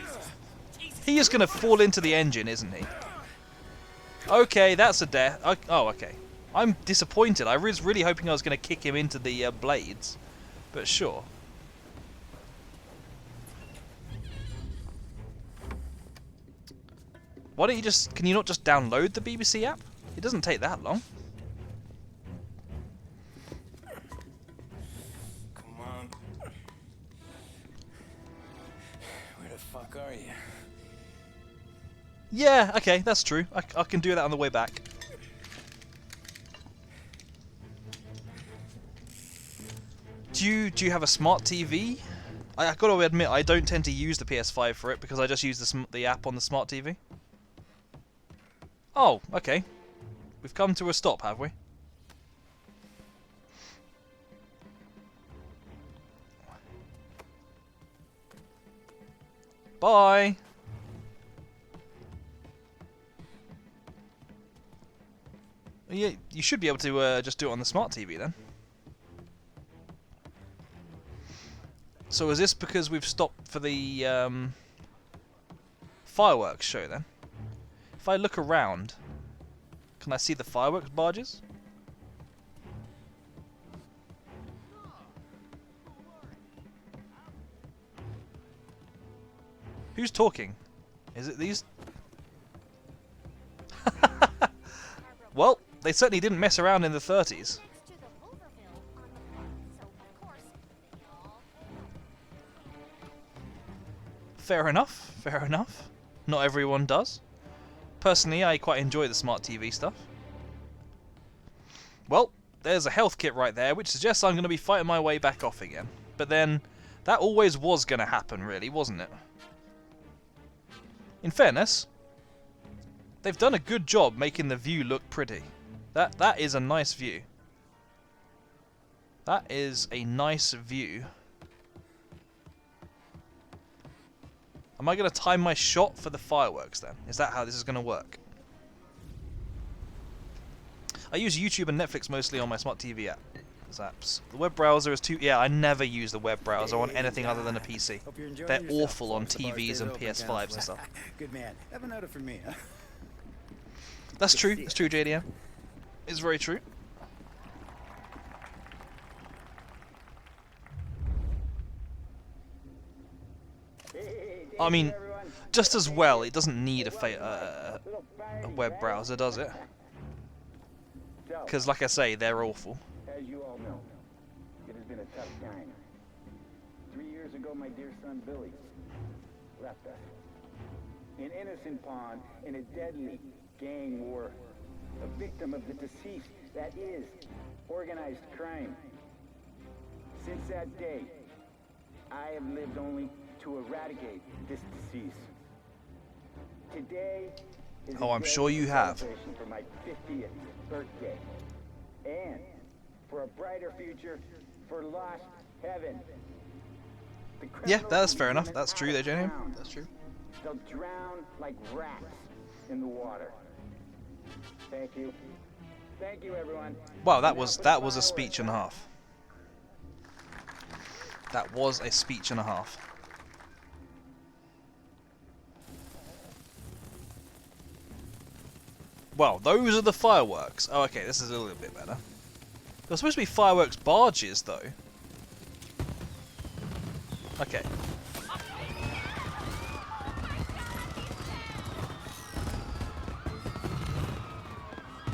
He is going to fall into the engine, isn't he? Okay, that's a death. Oh, okay. I'm disappointed. I was really hoping I was going to kick him into the blades. But sure. Why don't you just... Can you not just download the BBC app? It doesn't take that long. Come on. Where the fuck are you? Yeah, okay, that's true. I can do that on the way back. Do you have a smart TV? I got to admit, I don't tend to use the PS5 for it because I just use the app on the smart TV. Oh, okay. We've come to a stop, have we? Bye! Yeah, you should be able to just do it on the smart TV then. So is this because we've stopped for the fireworks show then? If I look around, can I see the fireworks barges? Who's talking? Is it these? Well, they certainly didn't mess around in the 30s. Fair enough, fair enough. Not everyone does. Personally, I quite enjoy the smart TV stuff. Well, there's a health kit right there, which suggests I'm going to be fighting my way back off again. But then, that always was going to happen, really, wasn't it? In fairness, they've done a good job making the view look pretty. That is a nice view. That is a nice view. Am I going to time my shot for the fireworks then? Is that how this is going to work? I use YouTube and Netflix mostly on my smart TV apps. The web browser is too... Yeah, I never use the web browser on anything other than a PC. They're awful on TVs and PS5s and stuff. Good man. Have an order for me, huh? That's true. That's true, JDM. It's very true. I mean, just as well, it doesn't need a web browser, does it? Because, like I say, they're awful. As you all know, it has been a tough time. 3 years ago, my dear son Billy left us. An innocent pawn in a deadly gang war. A victim of the deceased, that is, organized crime. Since that day, I have lived only to eradicate this disease. Today is Oh, I'm sure you have. For my 50th birthday. And for a brighter future for lost heaven. Yeah, that's fair enough. That's true there, JDM. That's true. They'll drown like rats in the water. Thank you. Thank you, everyone. Wow, that was a speech and a half. That was a speech and a half. Well, those are the fireworks. Oh, okay, this is a little bit better. There's supposed to be fireworks barges, though. Okay.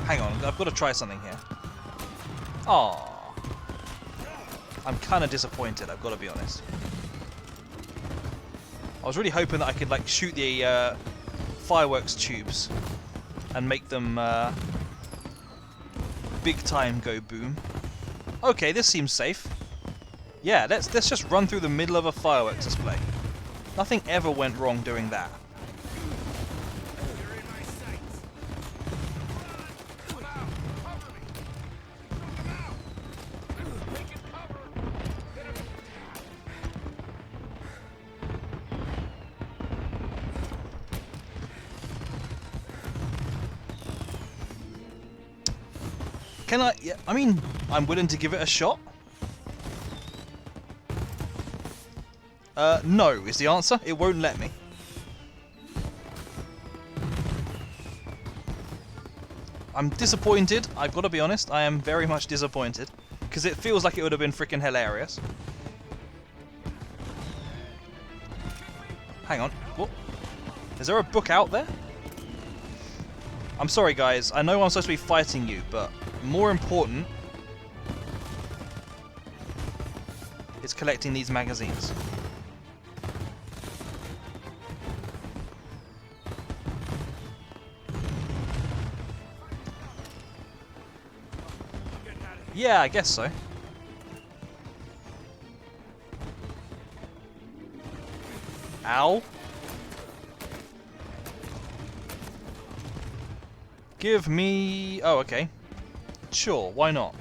Hang on, I've got to try something here. Aww. I'm kind of disappointed, I've got to be honest. I was really hoping that I could, like, shoot the fireworks tubes and make them big time go boom. Okay, this seems safe. Yeah, let's just run through the middle of a fireworks display. Nothing ever went wrong doing that. Can I? Yeah, I mean, I'm willing to give it a shot. No is the answer. It won't let me. I'm disappointed. I've got to be honest. I am very much disappointed because it feels like it would have been freaking hilarious. Hang on. What? Is there a book out there? I'm sorry, guys. I know I'm supposed to be fighting you, but more important is collecting these magazines. Yeah, I guess so. Ow. Give me... Oh, okay. Sure, why not?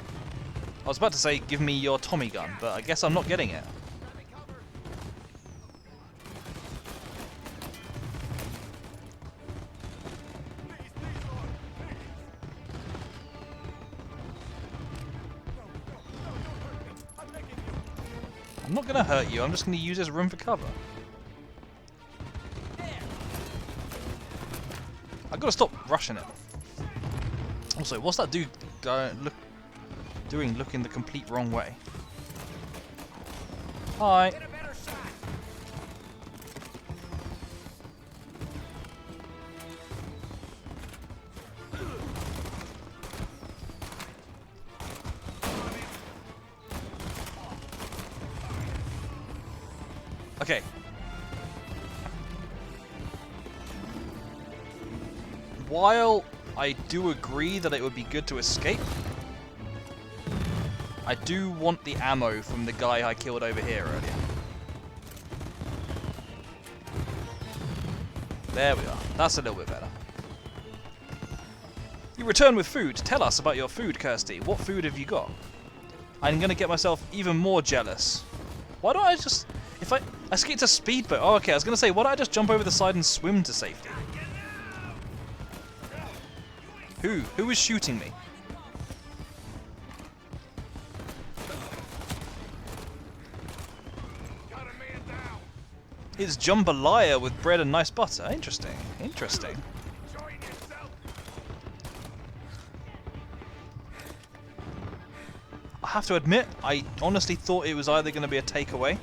I was about to say, give me your Tommy gun, but I guess I'm not getting it. I'm not going to hurt you, I'm just going to use this room for cover. I've got to stop rushing it. Also, what's that dude doing looking the complete wrong way? Hi. Okay. While I do agree that it would be good to escape, I do want the ammo from the guy I killed over here earlier. There we are. That's a little bit better. You return with food. Tell us about your food, Kirsty. What food have you got? I'm going to get myself even more jealous. Why don't I just... If I skipped a speedboat. Oh, okay. I was going to say, why don't I just jump over the side and swim to safety? Who? Who is shooting me? It's jambalaya with bread and nice butter. Interesting. Interesting. I have to admit, I honestly thought it was either going to be a takeaway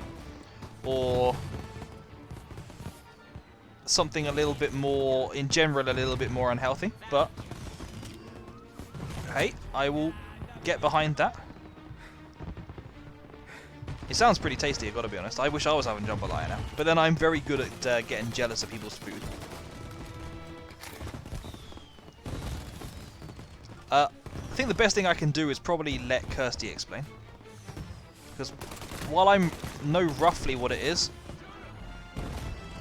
or something a little bit more, in general, a little bit more unhealthy. But hey, I will get behind that. It sounds pretty tasty, I've got to be honest. I wish I was having jambalaya now. But then I'm very good at getting jealous of people's food. I think the best thing I can do is probably let Kirsty explain. Because while I know roughly what it is,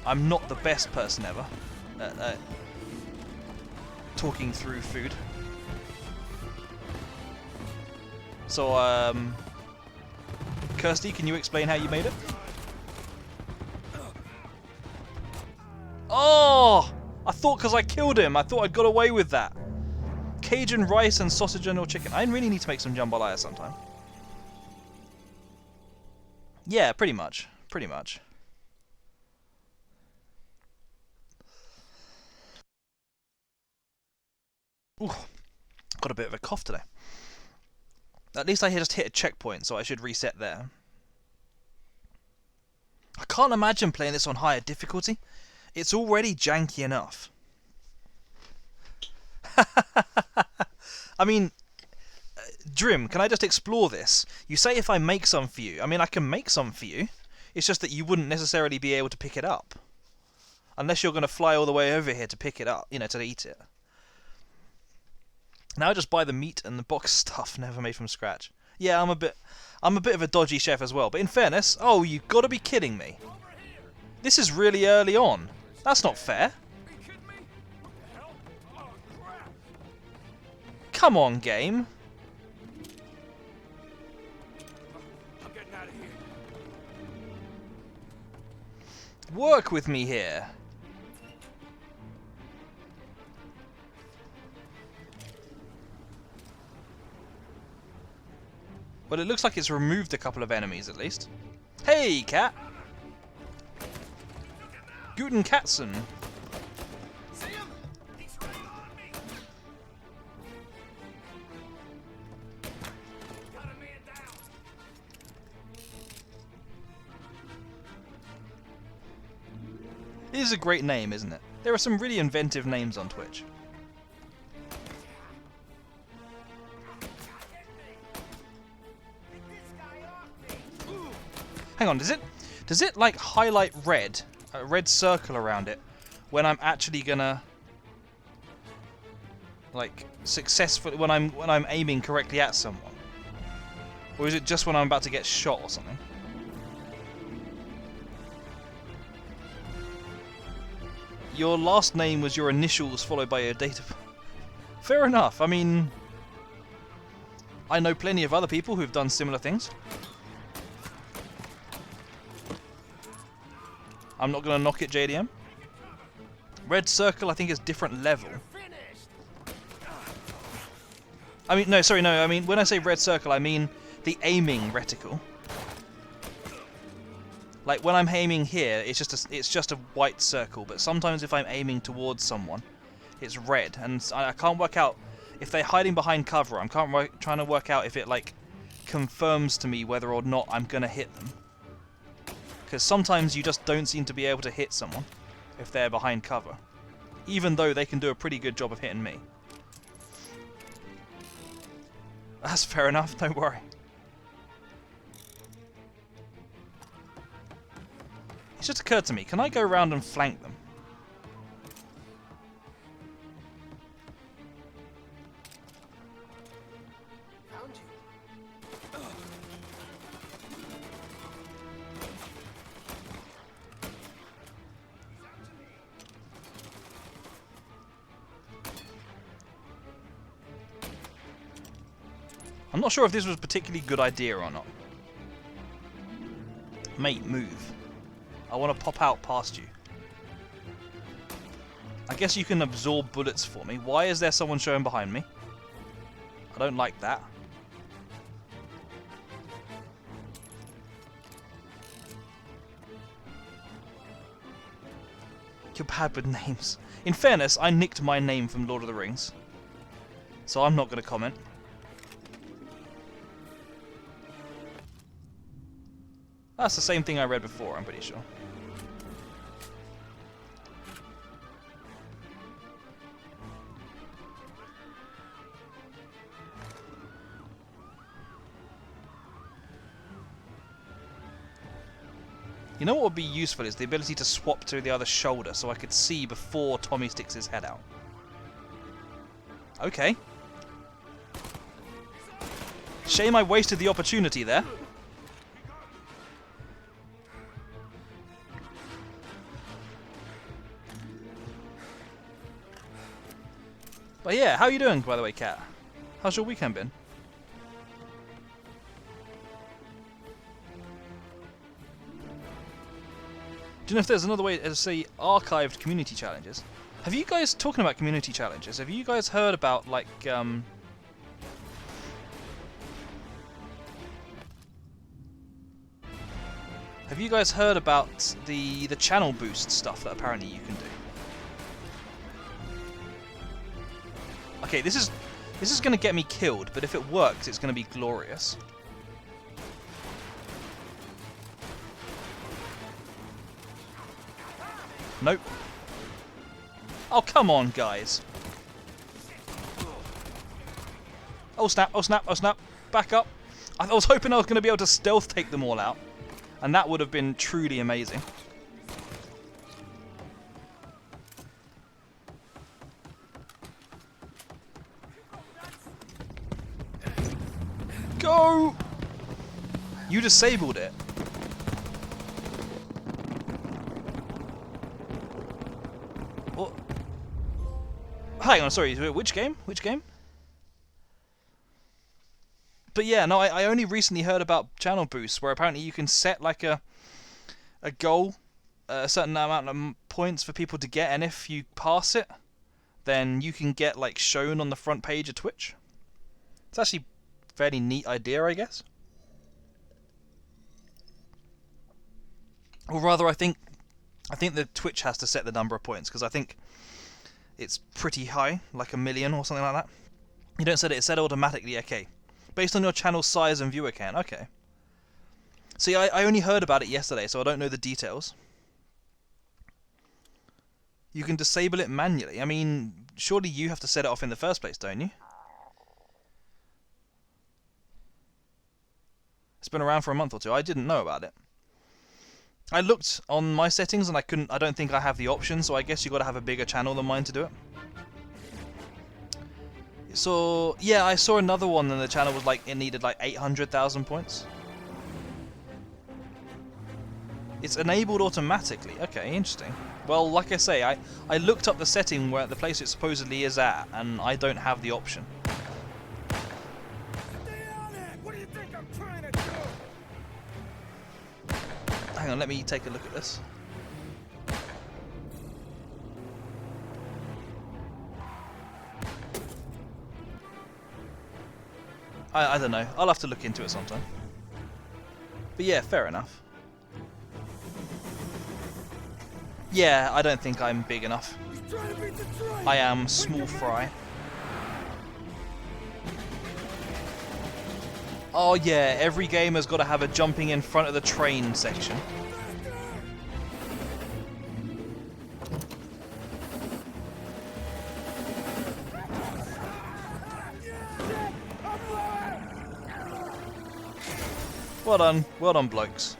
I'm not the best person ever at talking through food. So, Kirsty, can you explain how you made it? Oh! I thought because I killed him, I thought I'd got away with that. Cajun rice and sausage and or chicken. I really need to make some jambalaya sometime. Yeah, pretty much. Pretty much. Ooh, got a bit of a cough today. At least I just hit a checkpoint, so I should reset there. I can't imagine playing this on higher difficulty. It's already janky enough. I mean, Drim, can I just explore this? You say if I make some for you. I mean, I can make some for you. It's just that you wouldn't necessarily be able to pick it up. Unless you're going to fly all the way over here to pick it up, you know, to eat it. Now I just buy the meat and the box stuff, never made from scratch. Yeah, I'm a bit of a dodgy chef as well. But in fairness, oh, you've got to be kidding me. This is really early on. That's not fair. Come on, game. Work with me here. Well, it looks like it's removed a couple of enemies at least. Hey, cat. Guten Katzen. It is a great name, isn't it? There are some really inventive names on Twitch. Hang on, does it like highlight red, a red circle around it, when I'm actually gonna like successfully when I'm aiming correctly at someone, or is it just when I'm about to get shot or something? Your last name was your initials followed by your date of... Fair enough. I mean, I know plenty of other people who've done similar things. I'm not going to knock it, JDM. Red circle, I think, is different level. I mean, no, sorry, no. I mean, when I say red circle, I mean the aiming reticle. Like when I'm aiming here, it's just a white circle. But sometimes if I'm aiming towards someone, it's red, and I can't work out if they're hiding behind cover. I'm trying to work out if it like confirms to me whether or not I'm gonna hit them. Because sometimes you just don't seem to be able to hit someone if they're behind cover, even though they can do a pretty good job of hitting me. That's fair enough. Don't worry. It's just occurred to me, can I go around and flank them? Found you. I'm not sure if this was a particularly good idea or not. Mate, move. I want to pop out past you. I guess you can absorb bullets for me. Why is there someone showing behind me? I don't like that. You're bad with names. In fairness, I nicked my name from Lord of the Rings. So I'm not going to comment. That's the same thing I read before, I'm pretty sure. You know what would be useful is the ability to swap to the other shoulder so I could see before Tommy sticks his head out. Okay. Shame I wasted the opportunity there. But yeah, how you doing, by the way, Kat? How's your weekend been? Do you know if there's another way to say archived community challenges? Have you guys, talking about community challenges, have you guys heard about, like, have you guys heard about the channel boost stuff that apparently you can do? Okay, this is going to get me killed, but if it works, it's going to be glorious. Nope. Oh, come on, guys. Oh, snap, oh, snap, oh, snap. Back up. I was hoping I was going to be able to stealth take them all out. And that would have been truly amazing. Go! You disabled it. What? Hang on, sorry, which game? Which game? But yeah, no, I only recently heard about channel boosts where apparently you can set like a goal, a certain amount of points for people to get, and if you pass it, then you can get like shown on the front page of Twitch. It's actually a fairly neat idea, I guess. Or rather, I think the Twitch has to set the number of points, because I think it's pretty high, like 1 million or something like that. You don't set it, it's set automatically, okay. Based on your channel size and viewer count, okay. See, I only heard about it yesterday, so I don't know the details. You can disable it manually. I mean, surely you have to set it off in the first place, don't you? It's been around for a month or two. I didn't know about it. I looked on my settings and I don't think I have the option, so I guess you got to have a bigger channel than mine to do it. So, yeah, I saw another one and the channel was like, it needed like 800,000 points. It's enabled automatically. Okay, interesting. Well, like I say, I looked up the setting where the place it supposedly is at, and I don't have the option. What do you think I'm trying to do? Hang on, let me take a look at this. I don't know. I'll have to look into it sometime. But yeah, fair enough. Yeah, I don't think I'm big enough. I am small fry. Oh yeah, every gamer's got to have a jumping in front of the train section. Well done, blokes.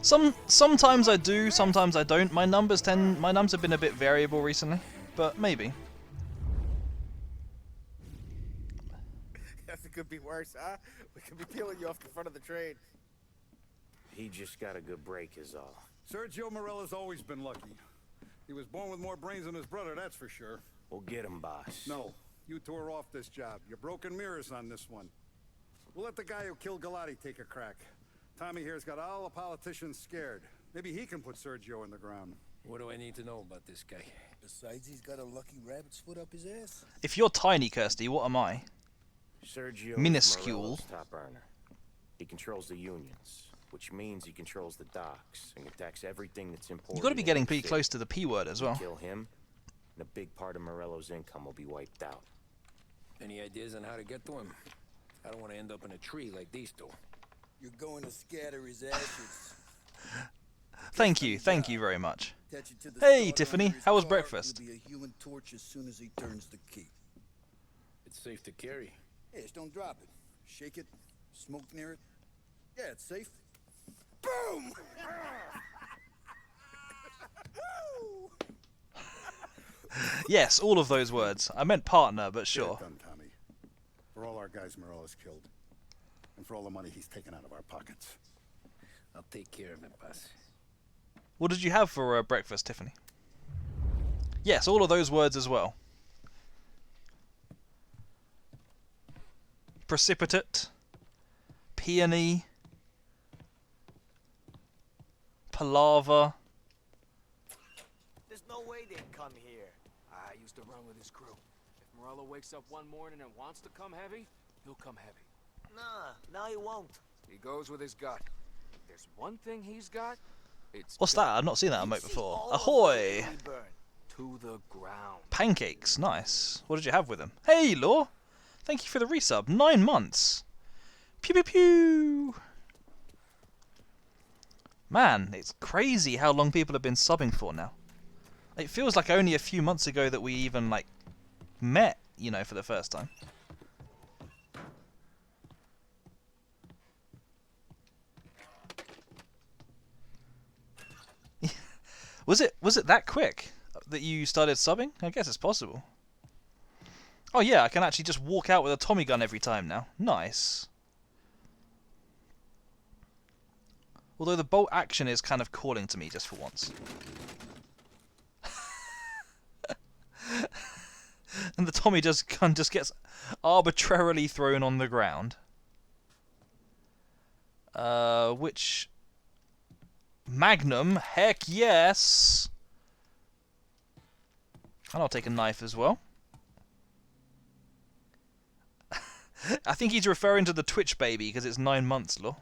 Sometimes I do, sometimes I don't. My numbers have been a bit variable recently, but maybe. Guess it could be worse, huh? We could be peeling you off the front of the train. He just got a good break is all. Sergio Morella's always been lucky. He was born with more brains than his brother, that's for sure. We'll get him, boss. No, you two are off this job. You're broken mirrors on this one. We'll let the guy who killed Galati take a crack. Tommy here's got all the politicians scared. Maybe he can put Sergio in the ground. What do I need to know about this guy? Besides, he's got a lucky rabbit's foot up his ass. If you're tiny, Kirsty, what am I? Sergio Minuscule. is Morella's top earner. He controls the unions, which means he controls the docks and attacks everything that's important. You've got to be getting pretty close to the P word as well. Kill him, and a big part of Morello's income will be wiped out. Any ideas on how to get to him? I don't want to end up in a tree like these two. You're going to scatter his ashes. Thank you very much. Hey, Tiffany, how was breakfast? He'll be a human torch as soon as he turns the key. It's safe to carry. Yeah, just don't drop it. Shake it, smoke near it. Yeah, it's safe. Boom! Yes, all of those words. I meant partner, but sure. Get it done, Tommy. For all our guys Morella's killed. And for all the money he's taken out of our pockets. I'll take care of it, boss. What did you have for breakfast, Tiffany? Yes, all of those words as well. Precipitate, peony, palaver. There's no way they'd come here. I used to run with his crew. If Morello wakes up one morning and wants to come heavy, he'll come heavy. Nah, no he won't. He goes with his gut. If there's one thing he's got, it's... What's that? I've not seen that emote before. Ahoy! To the ground. Pancakes, nice. What did you have with them? Hey, Law! Thank you for the resub. 9 months. Pew pew pew! Man, it's crazy how long people have been subbing for now. It feels like only a few months ago that we even, like, met, you know, for the first time. Was it that quick that you started subbing? I guess it's possible. Oh yeah, I can actually just walk out with a Tommy gun every time now. Nice. Although the bolt action is kind of calling to me just for once. And the Tommy gun just gets arbitrarily thrown on the ground. Which... Magnum? Heck yes! And I'll take a knife as well. I think he's referring to the Twitch baby because it's 9 months, Law.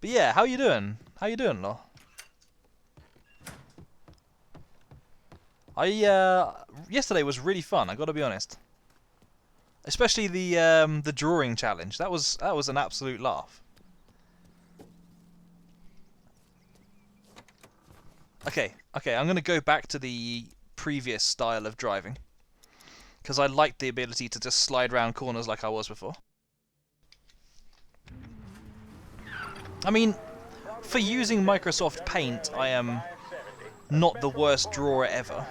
But yeah, how you doing? How you doing, Law? Yesterday was really fun, I gotta be honest. Especially the drawing challenge. That was an absolute laugh. Okay, I'm gonna go back to the previous style of driving. Because I like the ability to just slide around corners like I was before. I mean, for using Microsoft Paint, I am not the worst drawer ever.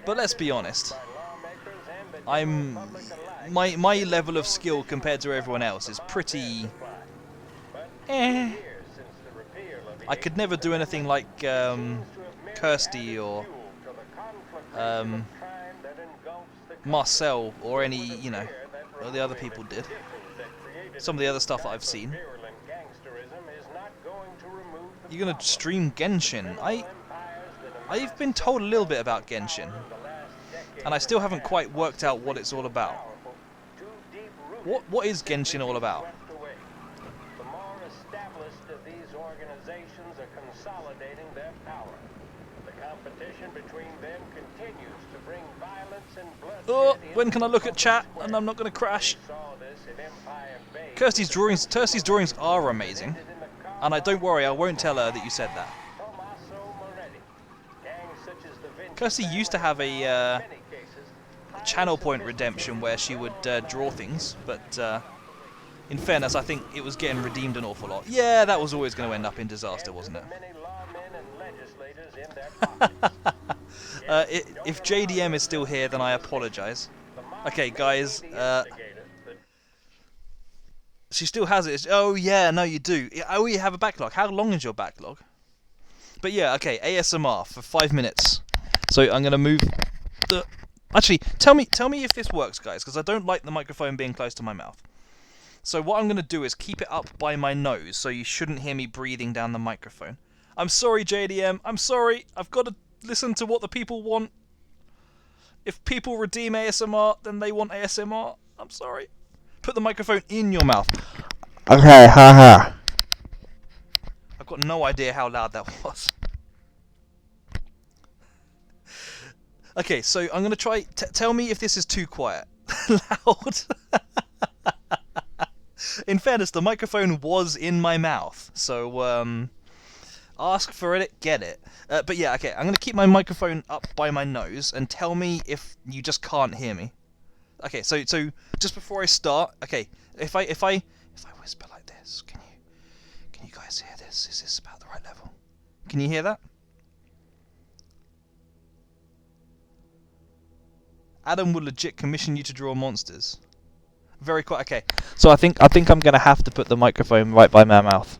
But let's be honest. My level of skill compared to everyone else is pretty... I could never do anything like Kirsty or Marcel or any, you know, or the other people did. Some of the other stuff that I've seen. You're gonna stream Genshin? I've been told a little bit about Genshin. And I still haven't quite worked out what it's all about. What is Genshin all about? The more established of these organizations are consolidating their power. The competition between them continues to bring violence and bloodshed. Oh, when can I look at chat and I'm not going to crash? Kirsty's drawings are amazing. And don't worry, I won't tell her that you said that. Kirsty used to have a channel point redemption where she would draw things, but in fairness, I think it was getting redeemed an awful lot. Yeah, that was always going to end up in disaster, wasn't it? If JDM is still here, then I apologise. Okay, guys. She still has it. Oh, yeah, no, you do. Oh, you have a backlog. How long is your backlog? But yeah, okay, ASMR for 5 minutes. So I'm going to move the... Actually, tell me if this works, guys, because I don't like the microphone being close to my mouth. So what I'm going to do is keep it up by my nose, so you shouldn't hear me breathing down the microphone. I'm sorry, JDM. I'm sorry. I've got to listen to what the people want. If people redeem ASMR, then they want ASMR. I'm sorry. Put the microphone in your mouth. Okay, haha. I've got no idea how loud that was. Okay, so I'm going to try... tell me if this is too quiet. Loud. In fairness, the microphone was in my mouth, so ask for it, get it. But yeah, okay, I'm going to keep my microphone up by my nose and tell me if you just can't hear me. Okay, so just before I start, okay, if I whisper like this, can you guys hear this? Is this about the right level? Can you hear that? Adam will legit commission you to draw monsters. Very quiet. Okay, so I think I'm gonna have to put the microphone right by my mouth.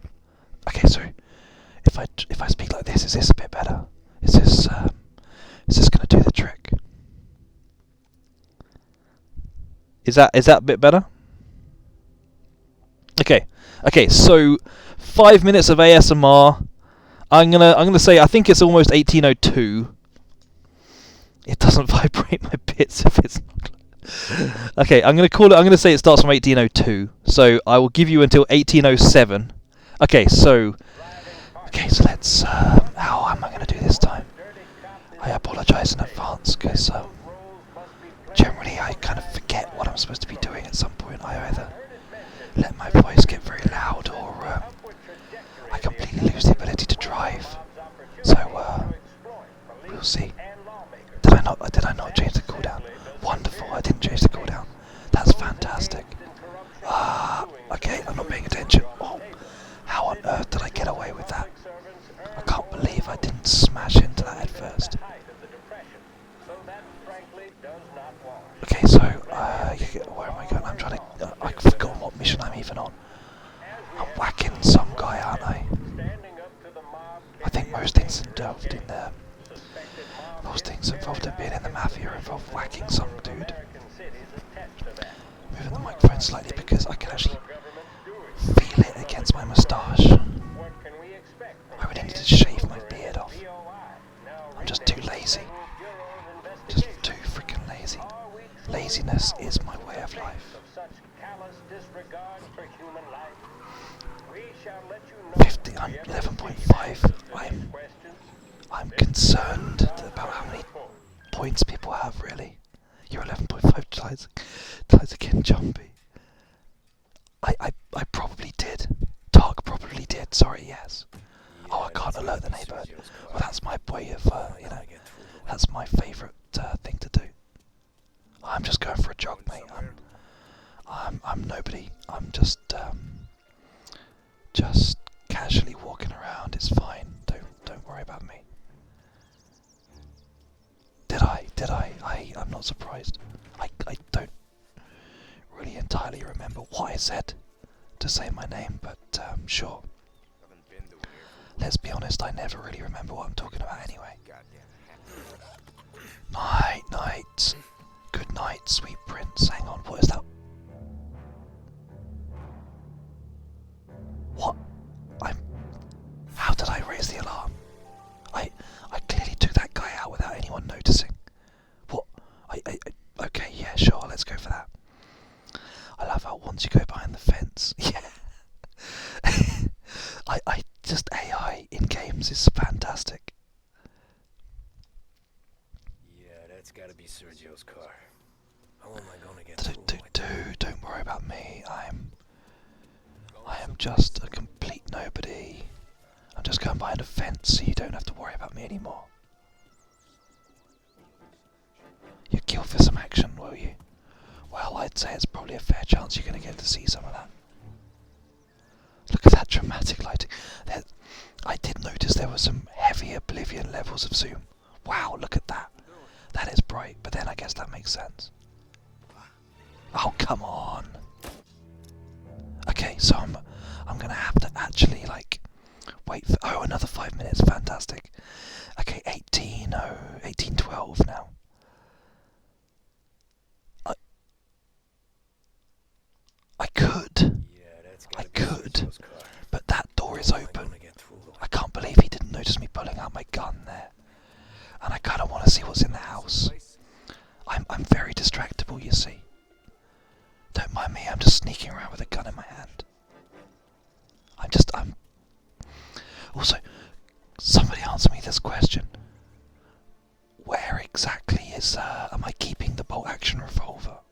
Okay, so if I speak like this, is this a bit better? Is this gonna do the trick? Is that a bit better? Okay. So 5 minutes of ASMR. I'm gonna say I think it's almost 1802. It doesn't vibrate my bits if it's not. Okay, I'm gonna say it starts from 1802. So I will give you until 1807. Okay, so let's. How am I gonna do this time? I apologise in advance because generally I kind of forget what I'm supposed to be doing at some point. I either let my voice get very loud or I completely lose the ability to drive. So we'll see. Did I not change the cooldown? Wonderful, I didn't change the cooldown. That's fantastic. Okay, I'm not paying attention. Oh, how on earth did I get away with that? I can't believe I didn't smash into that at first. Okay, so where am I going? I'm trying to. I've forgotten what mission I'm even on. I'm whacking some guy, aren't I? I think most things involved in there. Most things involved in being in the Mafia involve whacking some dude. Moving the microphone slightly because I can actually feel it against my moustache. I really need to shave my beard off. I'm just too lazy. Just too freaking lazy. Laziness is my way of life. 50, I'm 11.5. I'm concerned about how many points people have, really. You're 11.5 times again, Jumpy. I probably did. Tark probably did, sorry, yes. Oh, I can't alert the neighbourhood. Well, that's my way of, that's my favourite thing to do. I'm just going for a jog, mate. I'm nobody. I'm just casually walking around. It's fine. Don't worry about me. Did I? I'm not surprised. I don't really entirely remember what I said to say my name, but sure. Let's be honest, I never really remember what I'm talking about anyway. Night. Good night, sweet prince. Hang on, what is that? What? How did I raise the alarm? I clearly took that guy out without anyone noticing. What? Okay, yeah, sure, let's go for that. I love how once you go behind the fence, yeah. I just AI in games is fantastic. Yeah, that's gotta be Sergio's car. How am I gonna get through? Don't worry about me. I am just a complete nobody. I'm just going behind a fence so you don't have to worry about me anymore. You kill for some action, will you? Well, I'd say it's probably a fair chance you're going to get to see some of that. Look at that dramatic lighting. I did notice there were some heavy Oblivion levels of zoom. Wow, look at that. That is bright, but then I guess that makes sense. Oh, come on. Okay, so I'm gonna have to actually like wait for another 5 minutes. Fantastic. Okay, 18:12 now. I could, but that door is open. I can't believe he didn't notice me pulling out my gun there. And I kind of want to see what's in the house. I'm very distractible, you see. Don't mind me, I'm just sneaking around with a gun in my hand. I'm... Also, somebody answer me this question. Where exactly is, am I keeping the bolt-action rifle?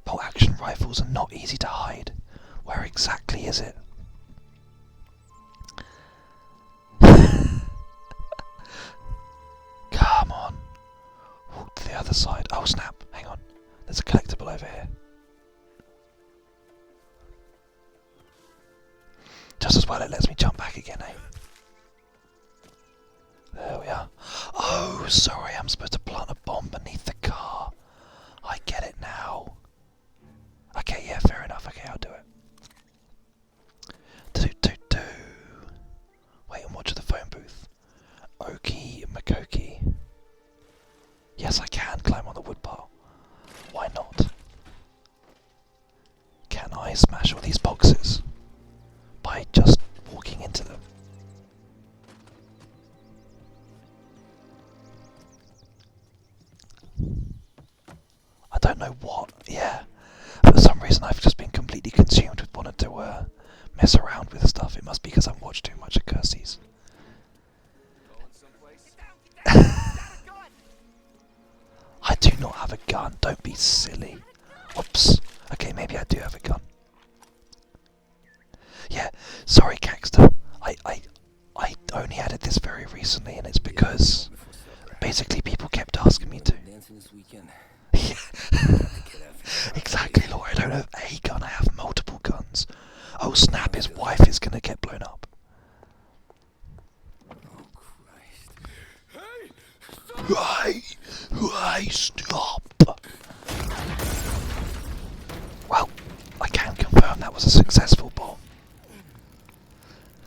Bolt-action rifles are not easy to hide. Where exactly is it? Come on. Walk to the other side. Oh snap, hang on. There's a collectible over here. Just as well it lets me jump back again, eh? There we are. Oh, sorry, I'm supposed to plant a bomb beneath the car. I get it now. Okay, yeah, fair enough. Okay, I'll do it. Wait and watch the phone booth. Okie Makoki. Yes, I can climb on the wood pile. Why not? Can I smash all these boxes by just walking into them? I don't know what, yeah. For some reason I've just been completely consumed with wanting to mess around with stuff. It must be because I've watched too much of Kirsty's. I do not have a gun, don't be silly. Whoops. Okay, maybe I do have a gun. Yeah, sorry Caxter. I only added this very recently and it's because basically people kept asking me to. Exactly, Lord. I don't have a gun, I have multiple guns. Oh snap, his wife is gonna get blown up. Hey, stop! Well, I can confirm that was a successful bomb.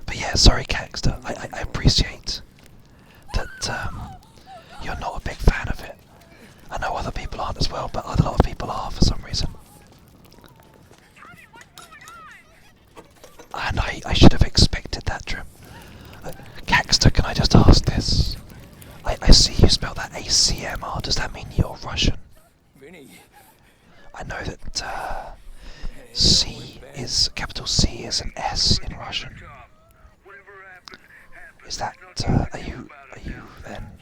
But yeah, sorry Caxter, I appreciate that you're not a big fan of it. I know other people aren't as well, but a lot of people are for some reason. And I should have expected that, Trim. Caxter, can I just ask this? I see you spelled that ACMR, does that mean you're Russian? I know that C is, capital C is an S in Russian. Is that, are you then?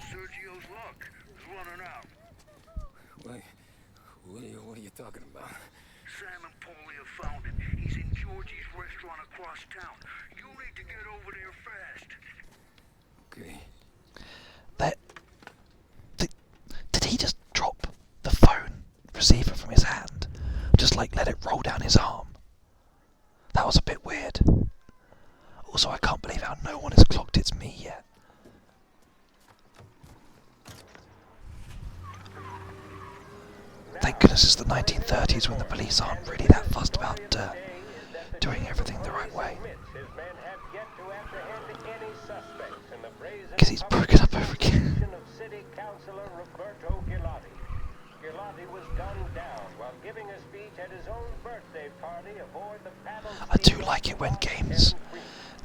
What are you talking about? Sam and Paulie have found him. He's in Georgie's restaurant across town. You need to get over there fast. Okay. Did he just drop the phone receiver from his hand? Just like let it roll down his arm? That was a bit weird. Also, I can't believe how no one has clocked it's me yet. Thank goodness it's the 1930s when the police aren't really that fussed about doing everything the right way. Because he's broken up over again. I do like it when games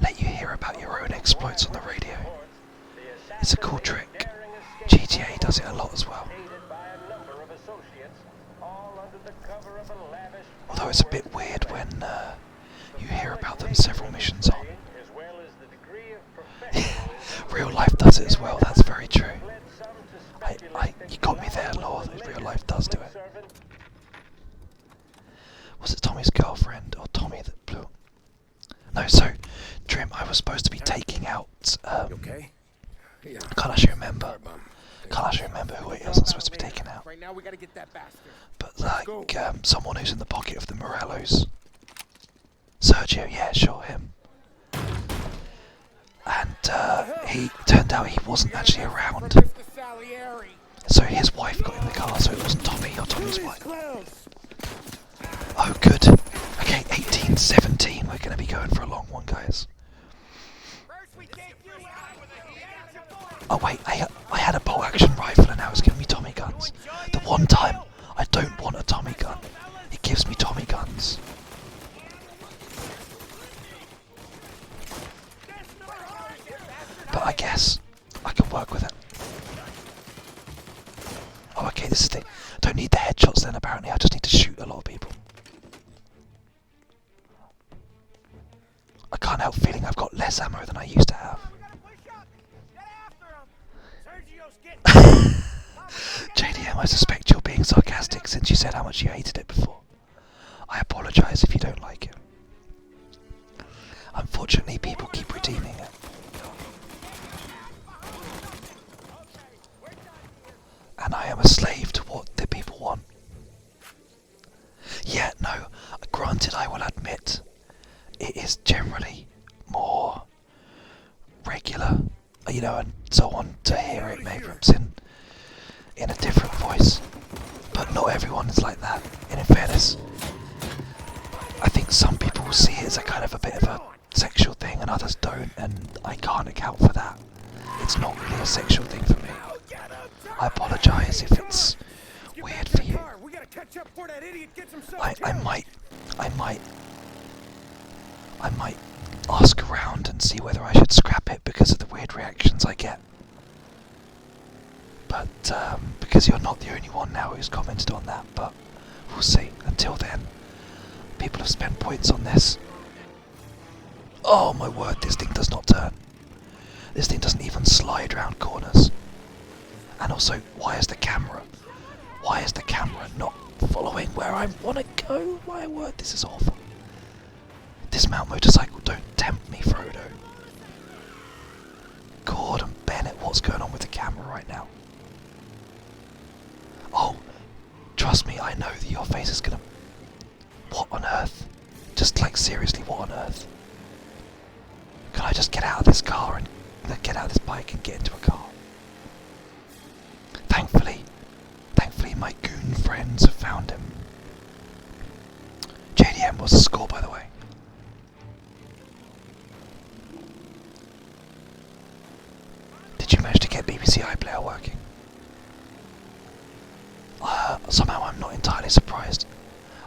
let you hear about your own exploits on the radio. It's a cool trick. GTA does it a lot as well. Although it's a bit weird when you hear about them several missions on. Real life does it as well, that's very true. You got me there, Lord, real life does do it. Was it Tommy's girlfriend or Tommy that blew? No, so, Trim, I was supposed to be taking out, okay? Yeah. I can't actually remember. can't actually remember who it was that's supposed to be taken out. Right now we gotta get that bastard. But like, someone who's in the pocket of the Morellos. Sergio, yeah, sure, him. And he turned out he wasn't actually around. So his wife got in the car, so it wasn't Tommy or Tommy's wife. Oh, good. Okay, 18:17. We're going to be going for a long one, guys. Oh wait, I had a bolt-action rifle and now it's giving me Tommy guns. The one time I don't want a Tommy gun, it gives me Tommy guns. But I guess I can work with it. Oh, okay, this is the... I don't need the headshots then, apparently. I just need to shoot a lot of people. I can't help feeling I've got less ammo than I used to have. JDM, I suspect you're being sarcastic since you said how much you hated it before. I apologise if you don't like it. Unfortunately, people keep redeeming it. And I am a slave to what the people want. Yeah, no, granted I will admit, it is generally more regular, you know, and so on, to hear it maybe in a different voice. But not everyone is like that, and in fairness, I think some people see it as a kind of a bit of a sexual thing and others don't, and I can't account for that. It's not really a sexual thing for me. I apologise if it's weird for you. I might ask around and see whether I should scrap it because of the weird reactions I get. But because you're not the only one now who's commented on that, but we'll see. Until then, people have spent points on this. Oh my word, this thing does not turn. This thing doesn't even slide round corners. And also, why is the camera not following where I want to go? My word, this is awful. Dismount motorcycle, don't tempt me, Frodo. Gordon Bennett, what's going on with the camera right now? Oh, trust me, I know that your face is gonna... What on earth? Just like, seriously, what on earth? Can I just get out of this car and... get out of this bike and get into a car? Thankfully, my goon friends have found him. JDM, what's the score, by the way? Did you manage to get BBC iPlayer working? Somehow I'm not entirely surprised.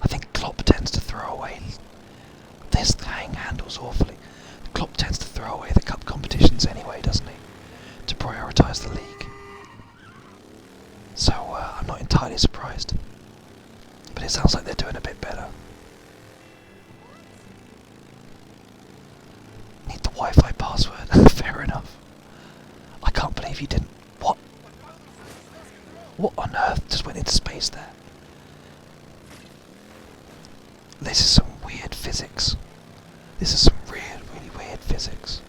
I think Klopp tends to throw away... This thing handles awfully. Klopp tends to throw away the cup competitions anyway, doesn't he? To prioritise the league. So I'm not entirely surprised. But it sounds like they're doing a bit better. Need the Wi-Fi password. Fair enough. I can't believe you didn't... What? What on earth just went into space there? This is some weird physics. This is some really weird physics.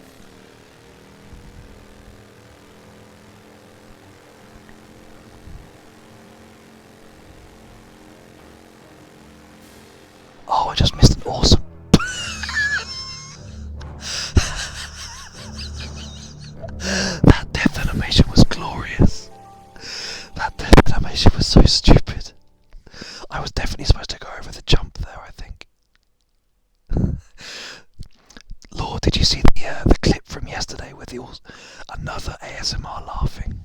Oh, I just missed an awesome... That death animation was glorious. That death animation was so stupid. I was definitely supposed to go over the jump there, I think. Lord, did you see the clip from yesterday with another ASMR laughing?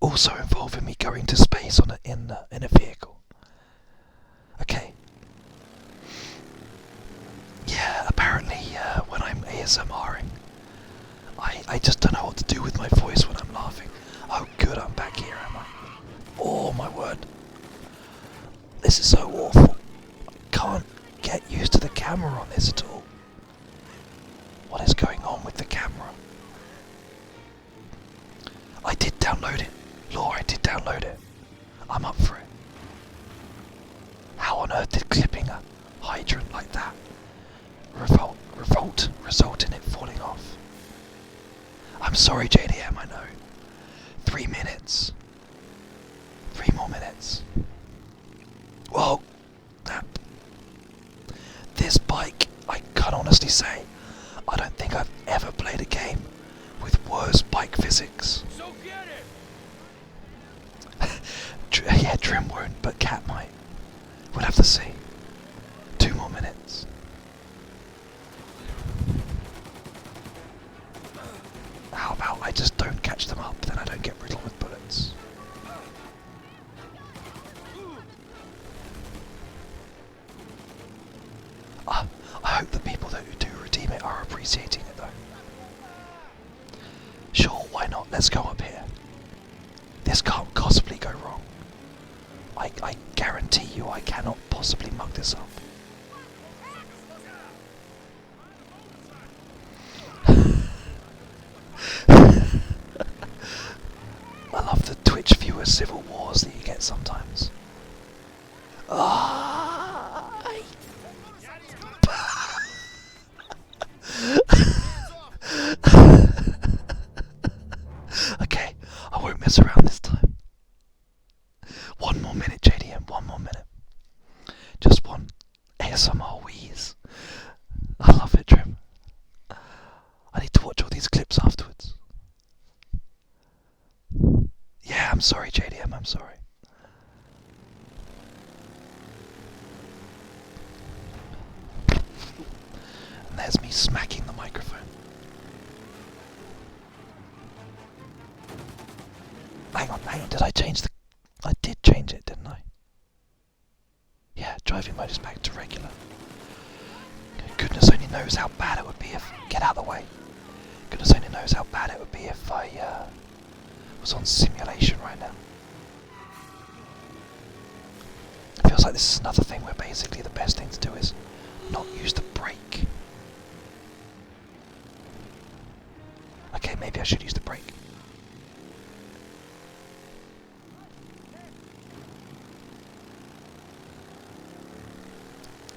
Also involving me going to space in a vehicle. Okay. Yeah, apparently when I'm ASMRing, I just don't know what to do with my voice when I'm laughing. Oh good, I'm back here, am I? Oh my word. This is so awful. I can't get used to the camera on this at all. What is going on with the camera? I did download it. Lore, I did download it. I'm up for it. How on earth did clipping a hydrant like that result in it falling off? I'm sorry, JDM, I know. 3 minutes. 3 more minutes. Whoa. This bike, I can honestly say, I don't think I've ever played a game with worse bike physics. So get it! Yeah, Trim won't, but Cat might. We'll have to see. 2 more minutes. How about I just don't catch them up, then I don't get riddled with bullets. I hope the people who do redeem it are appreciating it though. Sure, why not? Let's go up here. This can't possibly go wrong. I guarantee you I cannot possibly mug this up. I love the Twitch viewer civil wars that you get sometimes. Okay, I won't mess around this time. 1 more minute, JDM, 1 more minute. Just one ASMR wheeze. I love it, Trim. I need to watch all these clips afterwards. Yeah, I'm sorry, JDM, I'm sorry. And there's me smacking the microphone. Hang on, did I change the... I did change it, didn't I? Yeah, driving mode is back to regular. Goodness only knows how bad it would be if... Get out of the way. Goodness only knows how bad it would be if I was on simulation right now. It feels like this is another thing where basically the best thing to do is not use the brake. Okay, maybe I should use the brake.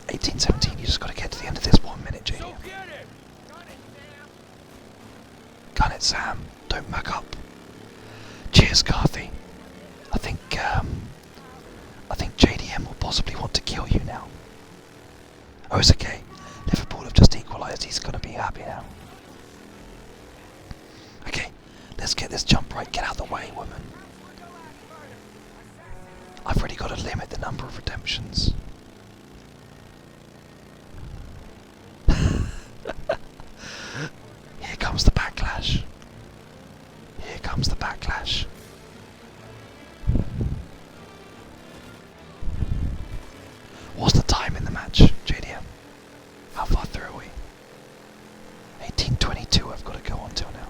$18.17, you just gotta get to the end of this 1 minute, JD. Gun it, Sam. Don't muck up. Cheers, Carthy. I think JDM will possibly want to kill you now. Oh, it's okay. Liverpool have just equalised. He's gonna be happy now. Okay, let's get this jump right. Get out of the way, woman. I've already got to limit the number of redemptions. Here comes the backlash. Here comes the backlash. What's the time in the match, JDM? How far through are we? 18:22 I've got to go on till now.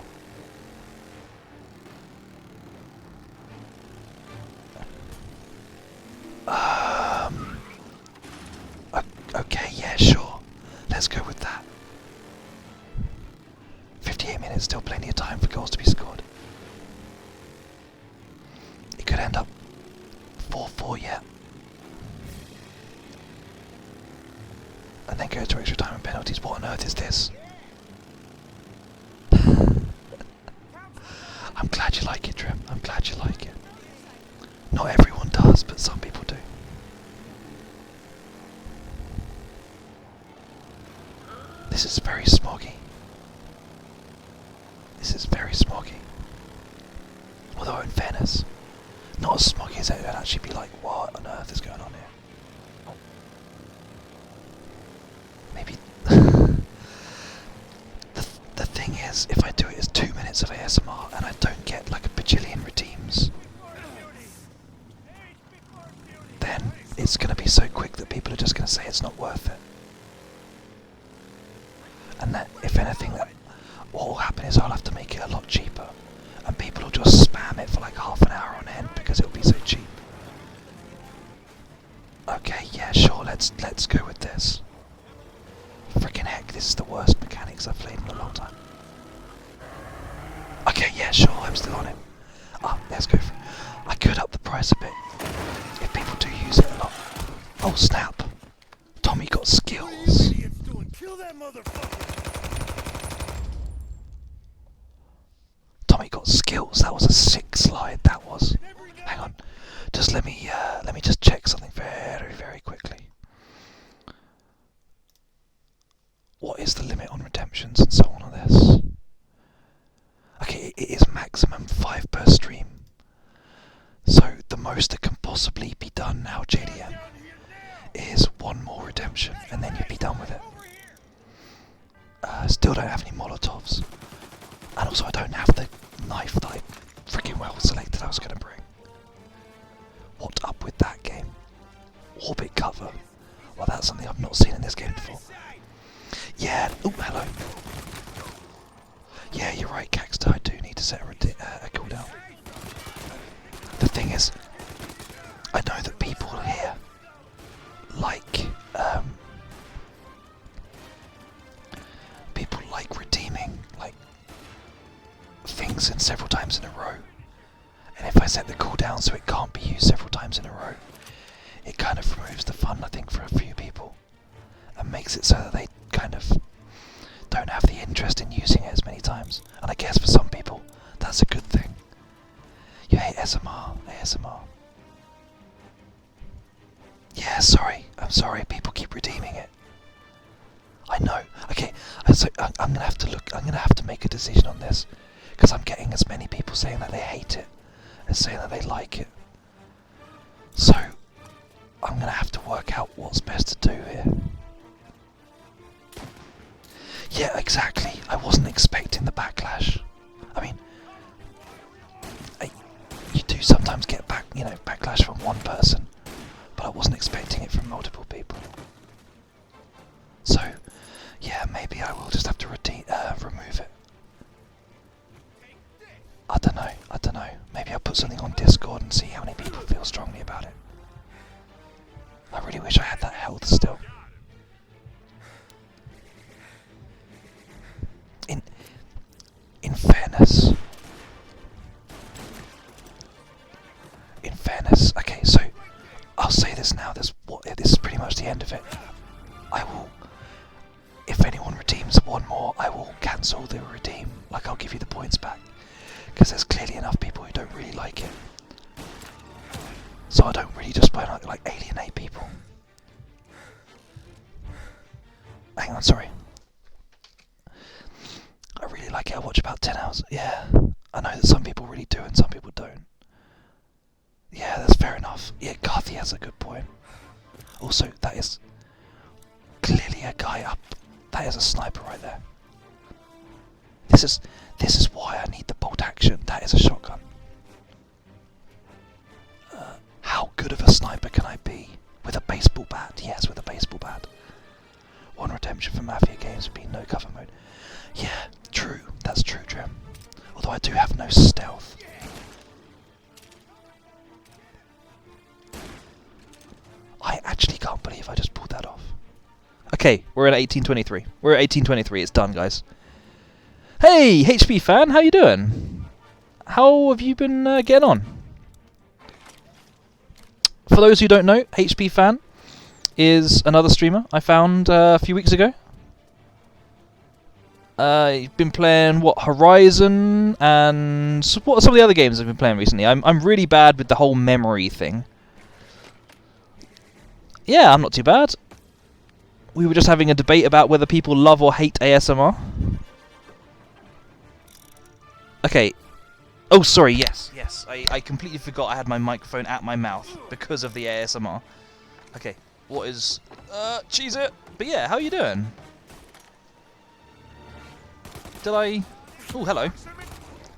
Okay, yeah, sure. Let's go with that. 58 minutes, still plenty of time for goals to be scored. It could end up 4-4 yet. And then go to extra time and penalties. What on earth is this? I'm glad you like it, Trim. I'm glad you like it. Not everyone does, but some people do. This is very smoggy. This is very smoggy. Although in fairness, not as smoggy as it would actually be like, what on earth is going on here? Oh. Maybe... the thing is, if I do it as 2 minutes of ASMR and I don't get like a bajillion redeems, then it's going to be so quick that people are just going to say it's not worth it. And that, if anything, that what will happen is I'll have to make it a lot cheaper, and people will just spam it for like half an hour on end because it'll be so cheap. Okay, yeah, sure, let's go with this. Freaking heck, this is the worst mechanics I've played in a long time. Okay, yeah, sure, I'm still on it. Let's go for it. I could up the price a bit if people do use it a lot. Oh snap! Tommy got skills. Kill that motherfucker! Tommy got got skills. That was a sick slide. That was. Hang on. Just let me just check something very, very quickly. What is the limit on redemptions and so on this? Okay, it is maximum 5 per stream. So the most that can possibly be done now, JDM, is 1 more redemption, and then you'd be done with it. Still don't have any Molotovs. And also I don't have the knife that I freaking well selected I was going to bring. What up with that game? Orbit cover. Well, that's something I've not seen in this game before. Yeah, oh, hello. Yeah, you're right, Caxter, I do need to set a cooldown. The thing is, I know that people here like redeeming like things in several times in a row. And if I set the cooldown so it can't be used several times in a row, it kind of removes the fun, I think, for a few people, and makes it so that they kind of don't have the interest in using it as many times. And I guess for some people, that's a good thing. You hate ASMR. Yeah, sorry. I'm sorry. People keep redeeming it. I know. Okay, so I'm gonna have to look. I'm gonna have to make a decision on this because I'm getting as many people saying that they hate it as saying that they like it. So I'm gonna have to work out what's best to do here. Yeah, exactly. I wasn't expecting the backlash. I mean, you do sometimes get backlash from one person, but I wasn't expecting it from multiple people. So, yeah, maybe I will just have to remove it. I don't know. Maybe I'll put something on Discord and see how many people feel strongly about it. I really wish I had that health still. In fairness, okay, so I'll say this now. This is pretty much the end of it. I will, if anyone redeems 1 more, I will cancel the redeem. Like, I'll give you the points back, because there's clearly enough people who don't really like it. So I don't really just like alienate people. Hang on, sorry. I really like it. I watch about 10 hours. Yeah, I know that some people really do and some people don't. Yeah, that's fair enough. Yeah, Garthy has a good point. Also, that is clearly a guy up. That is a sniper right there. This is why I need the bolt action. That is a shotgun. How good of a sniper can I be? With a baseball bat? Yes, with a baseball bat. 1 redemption for Mafia games would be no cover mode. Yeah, true. That's true, Trim. Although I do have no stealth. I actually can't believe I just pulled that off. Okay, we're at 1823. We're at 1823. It's done, guys. Hey, HP fan, how you doing? How have you been getting on? For those who don't know, HP fan is another streamer I found a few weeks ago. He's been playing Horizon, and what are some of the other games I've been playing recently? I'm really bad with the whole memory thing. Yeah, I'm not too bad. We were just having a debate about whether people love or hate ASMR. Okay. Oh, sorry, yes. I completely forgot I had my microphone at my mouth because of the ASMR. Okay, what is... cheese it! But yeah, how you doing? Did I... Oh, hello.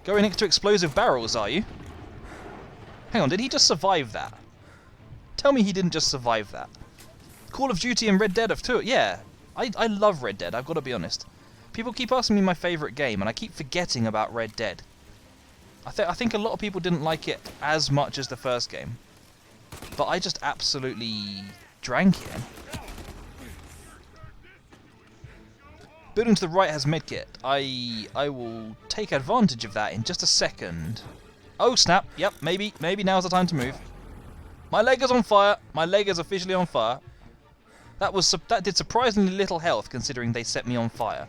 Going next to explosive barrels, are you? Hang on, did he just survive that? Tell me he didn't just survive that. Call of Duty and Red Dead have too. Yeah, I love Red Dead, I've got to be honest. People keep asking me my favourite game, and I keep forgetting about Red Dead. I think a lot of people didn't like it as much as the first game. But I just absolutely drank it. Building to the right has medkit. I will take advantage of that in just a second. Oh snap, yep, maybe now's the time to move. My leg is on fire. My leg is officially on fire. That did surprisingly little health considering they set me on fire.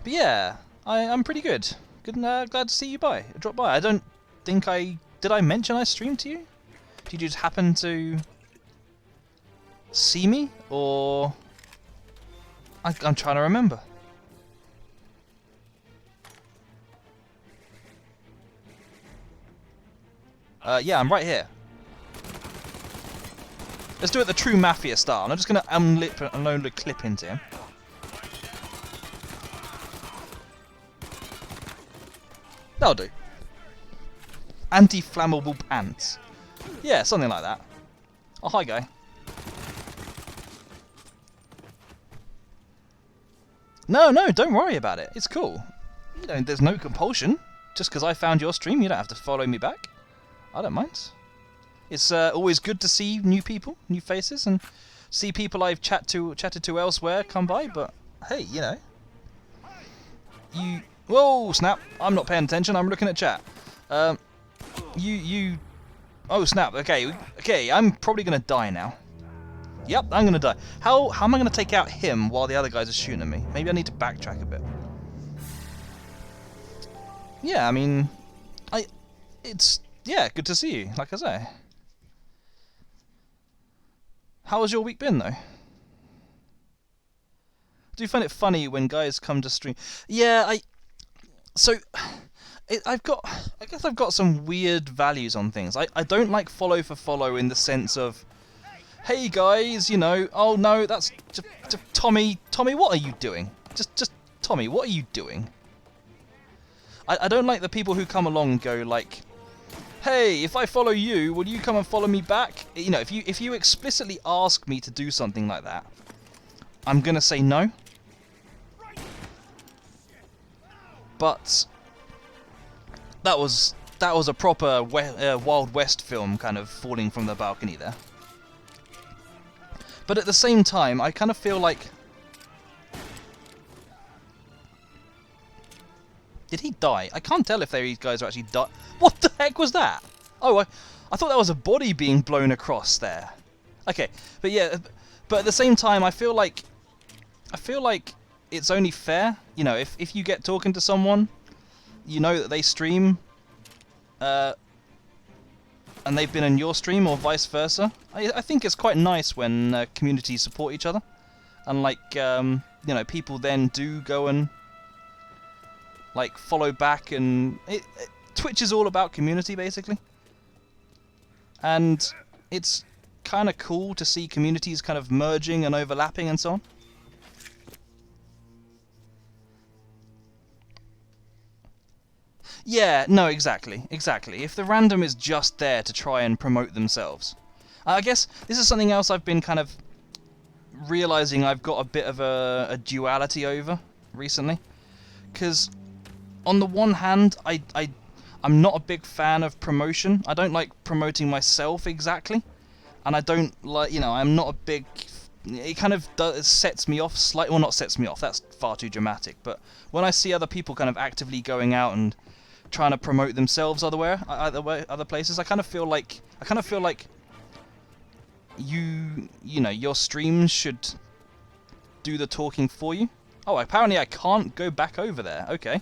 But yeah, I'm pretty good. Good, glad to see you drop by. I don't think did I mention I streamed to you? Did you just happen to see me, or I'm trying to remember. Yeah, I'm right here. Let's do it the true Mafia style. I'm just gonna unload a clip into him. That'll do. Anti-flammable pants. Yeah, something like that. Oh, hi, guy. No, don't worry about it. It's cool. You know, there's no compulsion. Just because I found your stream, you don't have to follow me back. I don't mind. It's always good to see new people, new faces, and see people I've chatted to elsewhere come by. But hey, you know, whoa, snap! I'm not paying attention. I'm looking at chat. Oh snap! Okay. I'm probably gonna die now. Yep, I'm gonna die. How am I gonna take out him while the other guys are shooting at me? Maybe I need to backtrack a bit. Yeah, I mean, it's good to see you. Like I say. How has your week been, though? Do you find it funny when guys come to stream? Yeah, I guess I've got some weird values on things. I don't like follow for follow in the sense of, hey guys, you know, oh no, that's Tommy, what are you doing? Just Tommy, what are you doing? I don't like the people who come along and go like, hey, if I follow you, will you come and follow me back? You know, if you explicitly ask me to do something like that, I'm gonna say no. But that was a proper Wild West film, kind of falling from the balcony there. But at the same time, I kind of feel like, did he die? I can't tell if these guys are actually died. What the heck was that? Oh, I thought that was a body being blown across there. Okay, but yeah, but at the same time, I feel like it's only fair, you know, if you get talking to someone, you know that they stream, and they've been in your stream or vice versa. I think it's quite nice when communities support each other, and like you know, people then do go and like follow back, and Twitch is all about community basically, and it's kind of cool to see communities kind of merging and overlapping and so on. Yeah, no, exactly. If the random is just there to try and promote themselves. I guess this is something else I've been kind of realizing I've got a bit of a duality over recently. Because on the one hand, I'm not a big fan of promotion. I don't like promoting myself exactly. And I don't like, you know, I'm not a big... It kind of sets me off slightly. Well, not sets me off, that's far too dramatic. But when I see other people kind of actively going out and trying to promote themselves other places, I kind of feel like you know, your streams should do the talking for you. Oh, apparently I can't go back over there. Okay.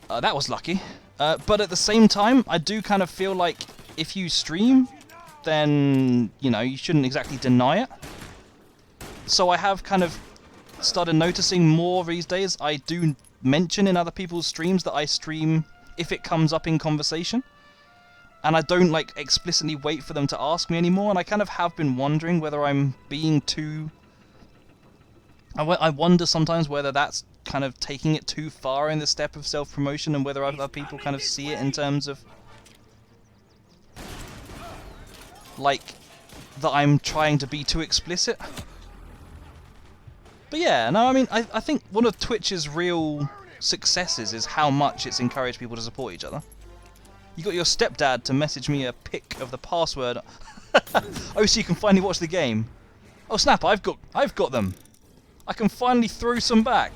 That was lucky. But at the same time, I do kind of feel like if you stream, then, you know, you shouldn't exactly deny it. So I have kind of started noticing more these days. I do mention in other people's streams that I stream if it comes up in conversation, and I don't like explicitly wait for them to ask me anymore. And I kind of have been wondering whether I'm being too... I wonder sometimes whether that's kind of taking it too far in the step of self-promotion, and whether other people kind of see it in terms of like that I'm trying to be too explicit. But yeah, no, I mean, I think one of Twitch's real successes is how much it's encouraged people to support each other. You got your stepdad to message me a pic of the password. Oh, so you can finally watch the game. Oh snap! I've got them. I can finally throw some back.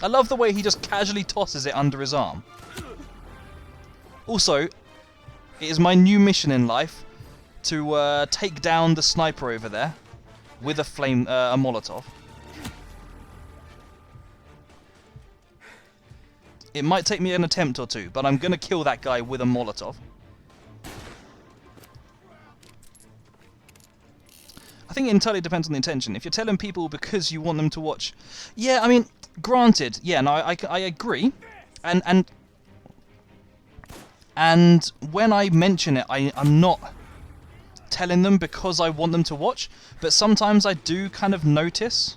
I love the way he just casually tosses it under his arm. Also, it is my new mission in life to take down the sniper over there with a Molotov. It might take me an attempt or two, but I'm gonna kill that guy with a Molotov. I think it entirely depends on the intention. If you're telling people because you want them to watch... Yeah, I mean, granted, yeah, no, I agree. And when I mention it, I'm not telling them because I want them to watch, but sometimes I do kind of notice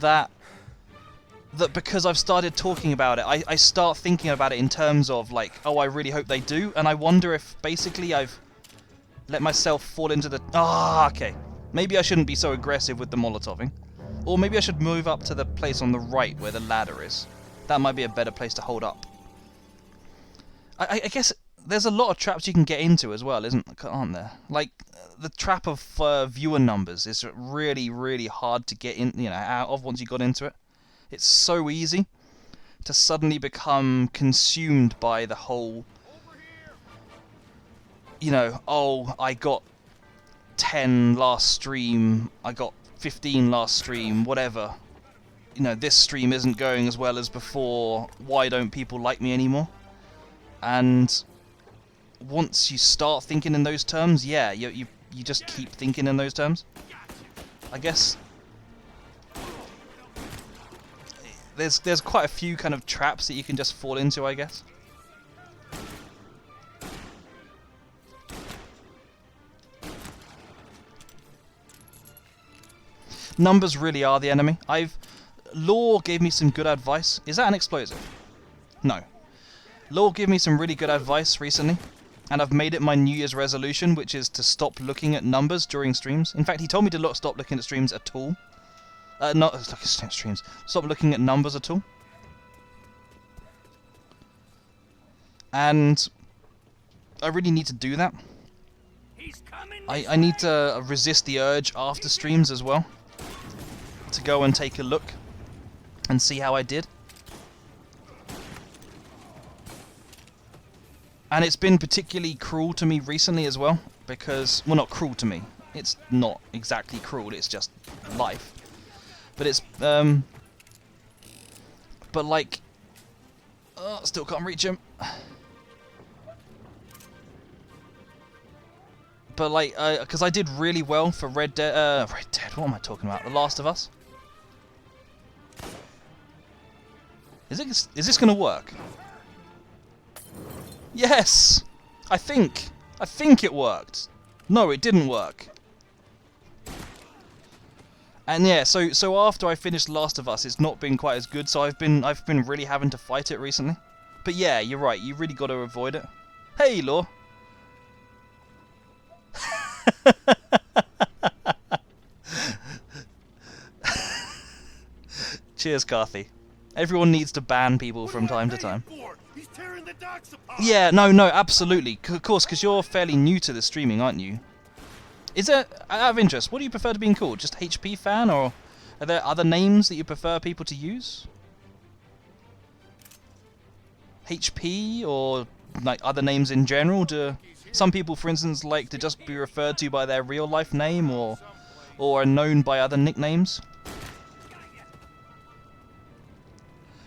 that because I've started talking about it, I start thinking about it in terms of like, oh, I really hope they do, and I wonder if basically I've let myself fall into the... okay. Maybe I shouldn't be so aggressive with the Molotoving. Or maybe I should move up to the place on the right where the ladder is. That might be a better place to hold up. I guess there's a lot of traps you can get into as well, aren't there? Like, the trap of viewer numbers is really, really hard to get in, out of once you got into it. It's so easy to suddenly become consumed by the whole, oh, I got 10 last stream, I got 15 last stream, whatever. This stream isn't going as well as before, why don't people like me anymore? And once you start thinking in those terms, yeah, you just keep thinking in those terms. I guess there's quite a few kind of traps that you can just fall into, I guess. Numbers really are the enemy. Law gave me some good advice. Is that an explosive? No. Law gave me some really good advice recently, and I've made it my New Year's resolution, which is to stop looking at numbers during streams. In fact, he told me to stop looking at streams at all. Not streams. Stop looking at numbers at all. And I really need to do that. I need to resist the urge after streams as well, to go and take a look and see how I did. And it's been particularly cruel to me recently as well, because, well, not cruel to me, it's not exactly cruel, it's just life. But it's, but like, still can't reach him. But like, because I did really well for Red Dead, what am I talking about? The Last of Us? Is this gonna work? Yes! I think it worked. No, it didn't work. And yeah, so after I finished Last of Us, it's not been quite as good, so I've been really having to fight it recently. But yeah, you're right, you really got to avoid it. Hey, Law. Cheers, Carthy. Everyone needs to ban people from time to time. Yeah, no, absolutely. Of course, because you're fairly new to the streaming, aren't you? Is there, out of interest, what do you prefer to being called? Just HP fan, or are there other names that you prefer people to use? HP, or like other names in general? Do some people, for instance, like to just be referred to by their real life name, or are known by other nicknames?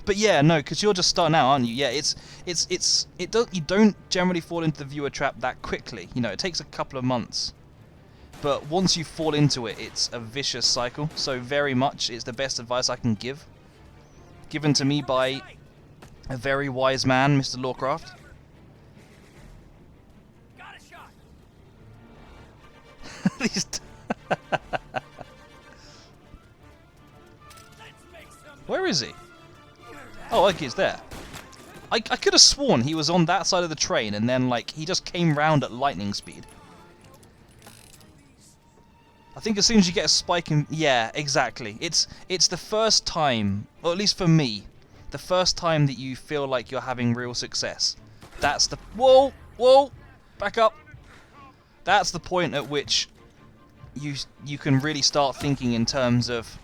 But yeah, no, because you're just starting out, aren't you? Yeah, you don't generally fall into the viewer trap that quickly. You know, it takes a couple of months. But once you fall into it, it's a vicious cycle. So very much it's the best advice I can give. Given to me by a very wise man, Mr. Lawcraft. These Where is he? Oh, okay, he's there. I could have sworn he was on that side of the train and then, like, he just came round at lightning speed. I think as soon as you get a spike in... Yeah, exactly. It's the first time, or at least for me, the first time that you feel like you're having real success. That's the... Whoa! Whoa! Back up! That's the point at which you can really start thinking in terms of...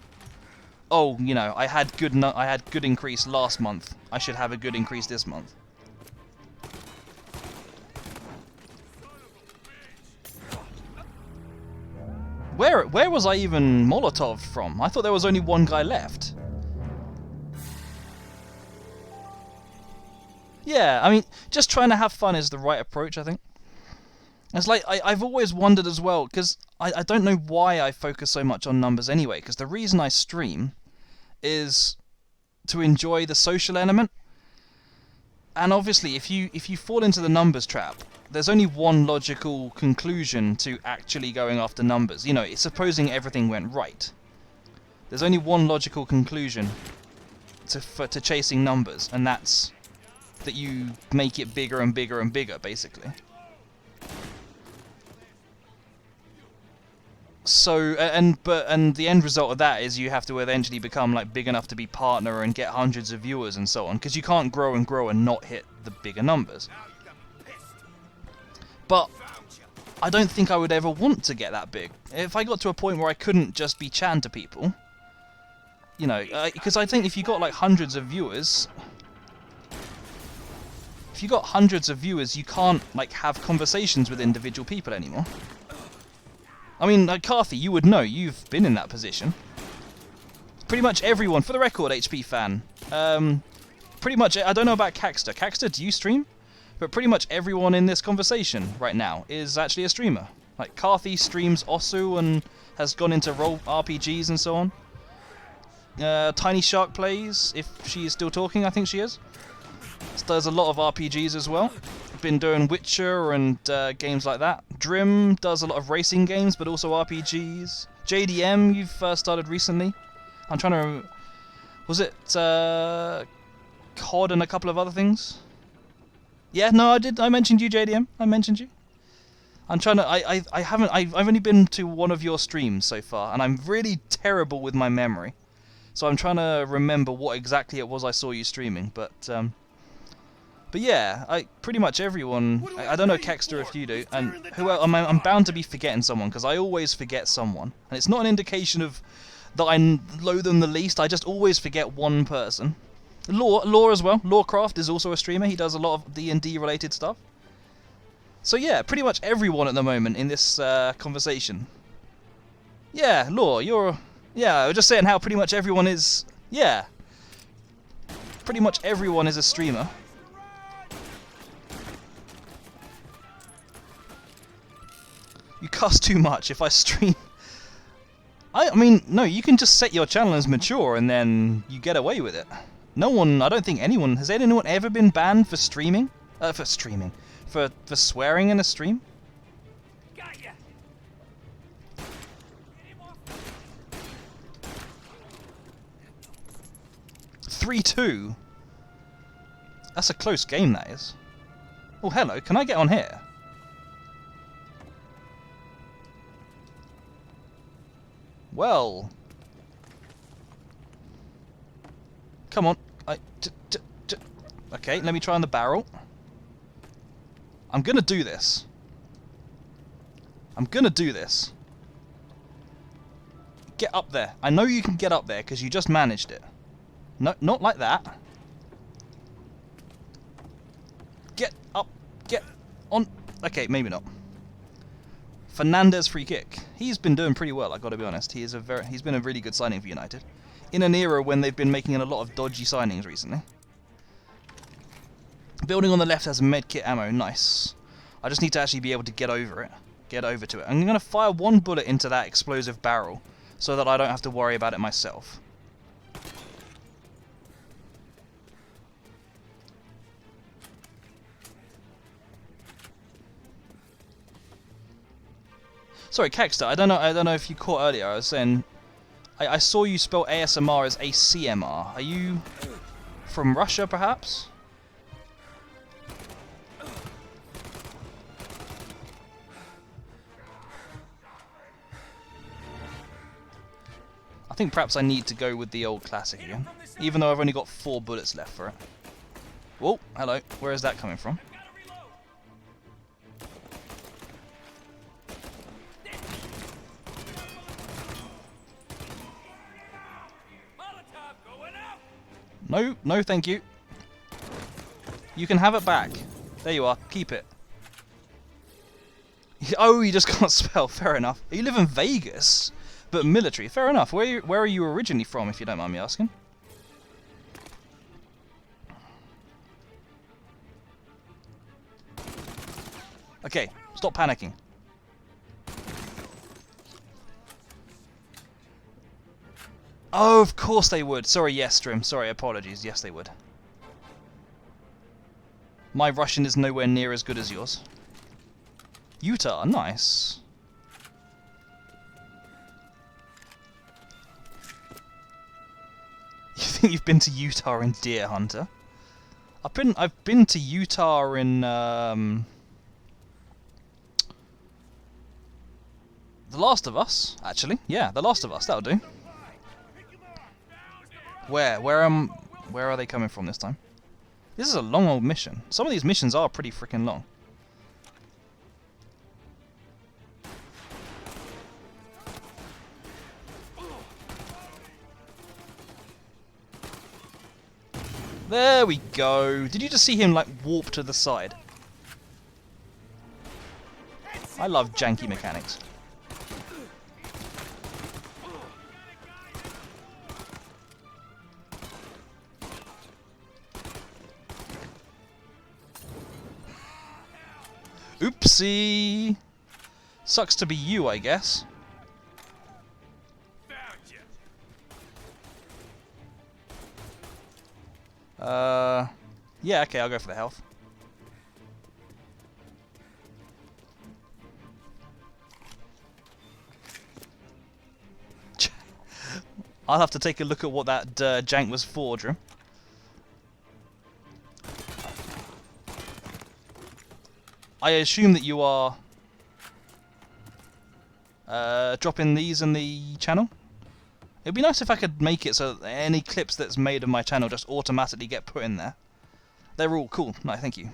Oh, you know, I had good increase last month. I should have a good increase this month. Where was I even Molotov from? I thought there was only one guy left. Yeah, I mean, just trying to have fun is the right approach, I think. It's like, I've always wondered as well, because I don't know why I focus so much on numbers anyway, because the reason I stream is to enjoy the social element. And obviously, if you fall into the numbers trap, there's only one logical conclusion to actually going after numbers. You know, it's supposing everything went right. There's only one logical conclusion to chasing numbers, and that's that you make it bigger and bigger and bigger, basically. So, and the end result of that is you have to eventually become like big enough to be partner and get hundreds of viewers and so on, because you can't grow and grow and not hit the bigger numbers. But I don't think I would ever want to get that big. If I got to a point where I couldn't just be chan to people, you know, because I think if you got like hundreds of viewers, you can't like have conversations with individual people anymore. I mean, like Carthy, you would know, you've been in that position. Pretty much everyone, for the record, HP fan, pretty much, I don't know about Caxter. Caxter, do you stream? But pretty much everyone in this conversation right now is actually a streamer. Like, Carthy streams Osu and has gone into role RPGs and so on. Tiny Shark plays, if she is still talking, I think she is. Does a lot of RPGs as well. Been doing Witcher and games like that. Drim does a lot of racing games, but also RPGs. JDM, you've started recently. I'm trying to... Was it COD and a couple of other things? Yeah, no, I did. I mentioned you, JDM. I mentioned you. I'm trying to... I've only been to one of your streams so far, and I'm really terrible with my memory. So I'm trying to remember what exactly it was I saw you streaming, but yeah, pretty much everyone. I don't know Kexter if you do, and who else, I'm bound to be forgetting someone because I always forget someone, and it's not an indication of that I loathe them the least. I just always forget one person. Law as well. Lawcraft is also a streamer. He does a lot of D&D related stuff. So yeah, pretty much everyone at the moment in this conversation. Yeah, Law, you're. Yeah, I was just saying how pretty much everyone is. Yeah, pretty much everyone is a streamer. You cuss too much. If I stream... I mean, no, you can just set your channel as mature and then you get away with it. No one, I don't think anyone... Has anyone ever been banned for streaming? For swearing in a stream? Got ya. 3-2? That's a close game, that is. Oh, hello, can I get on here? Well, come on. Okay, let me try on the barrel. I'm gonna do this. Get up there. I know you can get up there because you just managed it. No, not like that. Get up. Get on. Okay, maybe not. Fernandez free kick. He's been doing pretty well, I've got to be honest. He's been a really good signing for United. In an era when they've been making a lot of dodgy signings recently. Building on the left has medkit ammo. Nice. I just need to actually be able to get over it. Get over to it. I'm going to fire one bullet into that explosive barrel so that I don't have to worry about it myself. Sorry, Kexter, I don't know if you caught earlier. I was saying, I saw you spell ASMR as ACMR. Are you from Russia, perhaps? I think perhaps I need to go with the old classic again, even though I've only got 4 bullets left for it. Whoa, hello. Where is that coming from? No, no, thank you. You can have it back. There you are. Keep it. Oh, you just can't spell. Fair enough. You live in Vegas, but military. Fair enough. Where are you originally from, if you don't mind me asking? Okay, stop panicking. Oh, of course they would. Sorry, yes, Strim. Sorry, apologies. Yes, they would. My Russian is nowhere near as good as yours. Utah, nice. You think you've been to Utah in Deer Hunter? I've been to Utah in The Last of Us, actually. Yeah, The Last of Us, that'll do. Where are they coming from this time? This is a long old mission. Some of these missions are pretty freaking long. There we go. Did you just see him like warp to the side? I love janky mechanics. Oopsie. Sucks to be you, I guess. Yeah, okay, I'll go for the health. I'll have to take a look at what that jank was for, Drew. I assume that you are dropping these in the channel? It'd be nice if I could make it so that any clips that's made of my channel just automatically get put in there. They're all cool. No, thank you.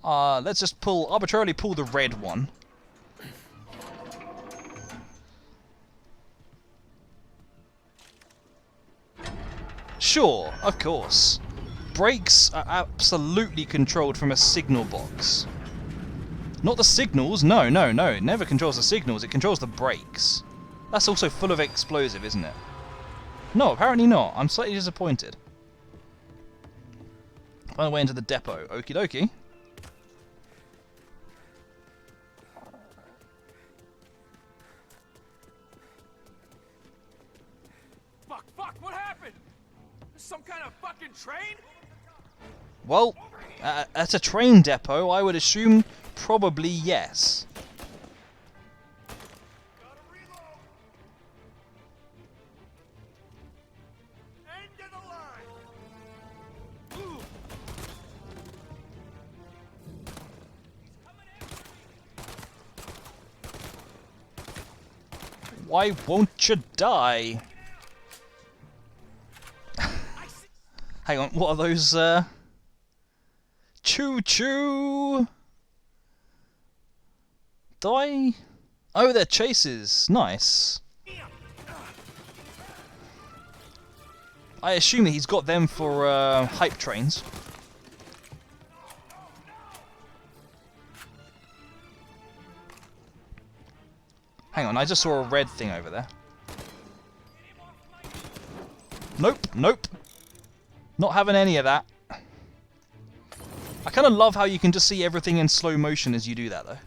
Let's just arbitrarily pull the red one. Sure, of course. Brakes are absolutely controlled from a signal box. Not the signals, no, it never controls the signals, it controls the brakes. That's also full of explosive, isn't it? No, apparently not. I'm slightly disappointed. Find a way into the depot. Okie dokie. Fuck, what happened? Some kind of fucking train? Well, at a train depot, I would assume probably yes. Why won't you die? Hang on, what are those, Choo-choo! Do I... Oh, they're chases. Nice. I assume that he's got them for, hype trains. Hang on, I just saw a red thing over there. Nope. Not having any of that. I kind of love how you can just see everything in slow motion as you do that, though.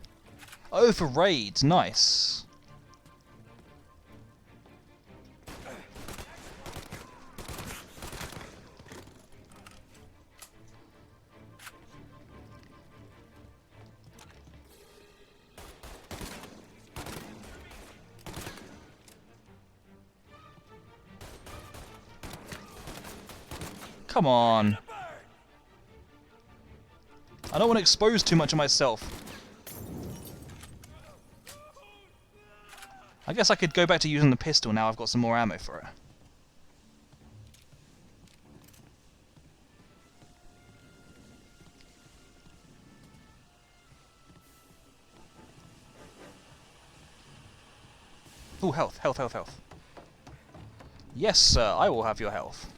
Oh, for raids. Nice. Come on. I don't want to expose too much of myself. I guess I could go back to using the pistol now I've got some more ammo for it. Ooh, health. Yes, sir, I will have your health.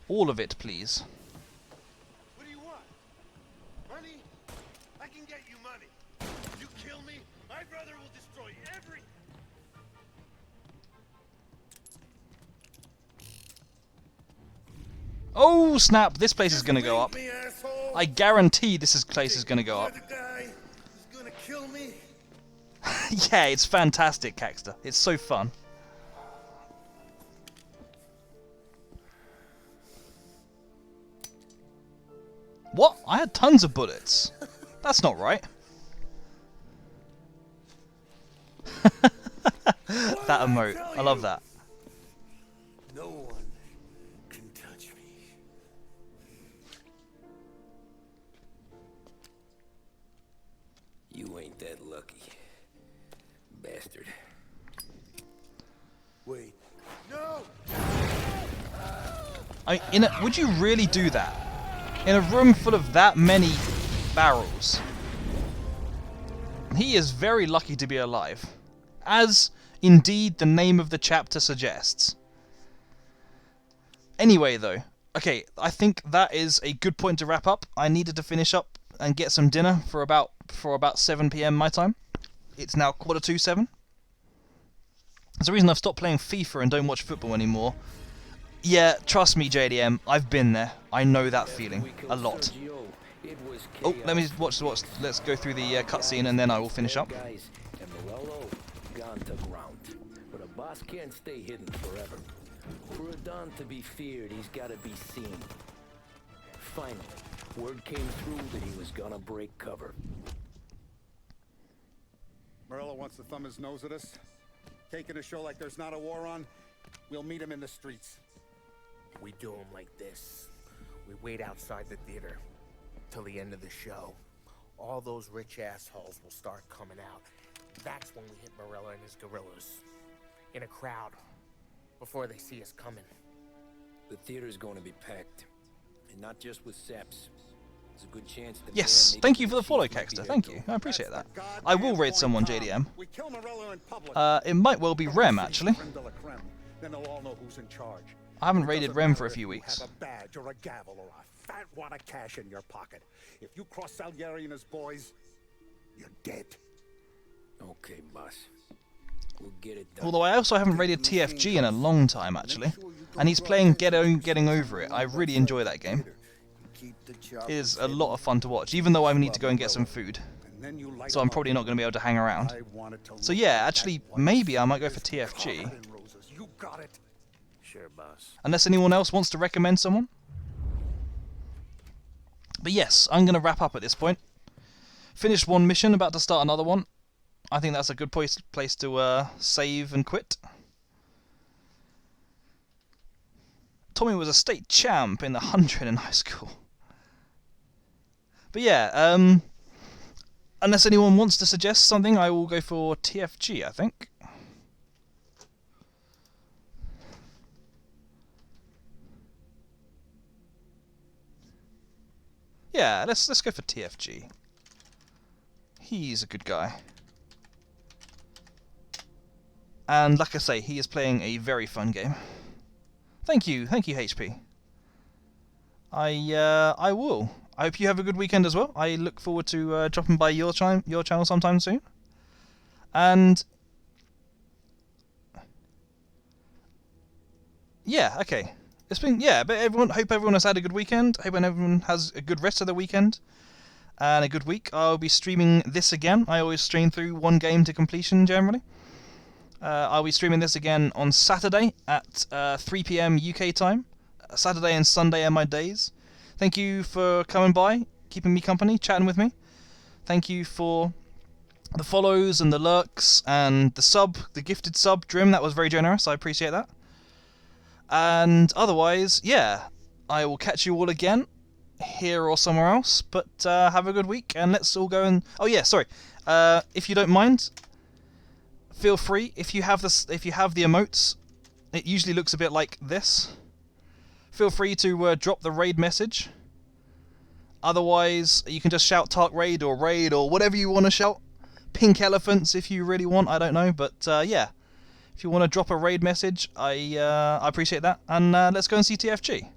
All of it, please. What do you want? Money? money. You kill me, my brother will destroy every... Oh snap! This place is gonna go up. I guarantee place is gonna go up. Yeah, it's fantastic, Caxter. It's so fun. What? I had tons of bullets. That's not right. That emote. I love that. No one can touch me. You ain't that lucky, bastard. Wait. No! Would you really do that? In a room full of that many barrels? He is very lucky to be alive. As, indeed, the name of the chapter suggests. Anyway, though. Okay, I think that is a good point to wrap up. I needed to finish up and get some dinner for about 7 PM my time. It's now 7:15. There's a reason I've stopped playing FIFA and don't watch football anymore. Yeah, trust me, JDM, I've been there. I know that feeling a lot. Oh, let me watch. Let's go through the cutscene and then I will finish up. Gone to ground, but a boss can't stay hidden forever. For a Don to be feared, he's got to be seen. Finally, word came through that he was gonna break cover. Morello wants to thumb his nose at us. Taking a show like there's not a war on, we'll meet him in the streets. We do them like this. We wait outside the theater till the end of the show. All those rich assholes will start coming out. That's when we hit Morello and his guerrillas. In a crowd. Before they see us coming. The theater's going to be packed. And not just with saps. There's a good chance that... Yes, thank you for the follow, Caxter. Thank you. I appreciate that. I will raid someone, JDM. It might well be Rem, actually. Then they'll all know who's in charge. I haven't raided Rem for a few weeks. Have a badge or a gavel or a fat wad of cash in your pocket. If you cross Salieri and his boys, you're dead. Okay, boss. We'll get it done. Although I also haven't raided TFG in a long time, actually. And he's playing Getting Over It. I really enjoy that game. It is a lot of fun to watch, even though I need to go and get some food. So I'm probably not going to be able to hang around. So yeah, actually, maybe I might go for TFG. You got it. Sure, boss. Unless anyone else wants to recommend someone. But yes, I'm going to wrap up at this point. Finished one mission, about to start another one. I think that's a good place to save and quit. Tommy was a state champ in the 100 in high school. But yeah, unless anyone wants to suggest something, I will go for TFG, I think. Yeah, let's go for TFG. He's a good guy. And like I say, he is playing a very fun game. Thank you, HP. I will. I hope you have a good weekend as well. I look forward to dropping by your channel sometime soon. And yeah, okay. It's been but hope everyone has had a good weekend. Hope everyone has a good rest of the weekend and a good week. I'll be streaming this again. I always stream through one game to completion generally. I'll be streaming this again on Saturday at 3 PM UK time. Saturday and Sunday are my days. Thank you for coming by, keeping me company, chatting with me. Thank you for the follows and the lurks and the gifted sub, Drim. That was very generous. I appreciate that. And otherwise, yeah, I will catch you all again here or somewhere else. But have a good week, and let's all go and... Oh yeah, sorry. If you don't mind, feel free. If you have the emotes, it usually looks a bit like this. Feel free to drop the raid message. Otherwise, you can just shout Tark raid or whatever you want to shout. Pink elephants if you really want. I don't know, but yeah. If you want to drop a raid message, I appreciate that. And let's go and see TFG.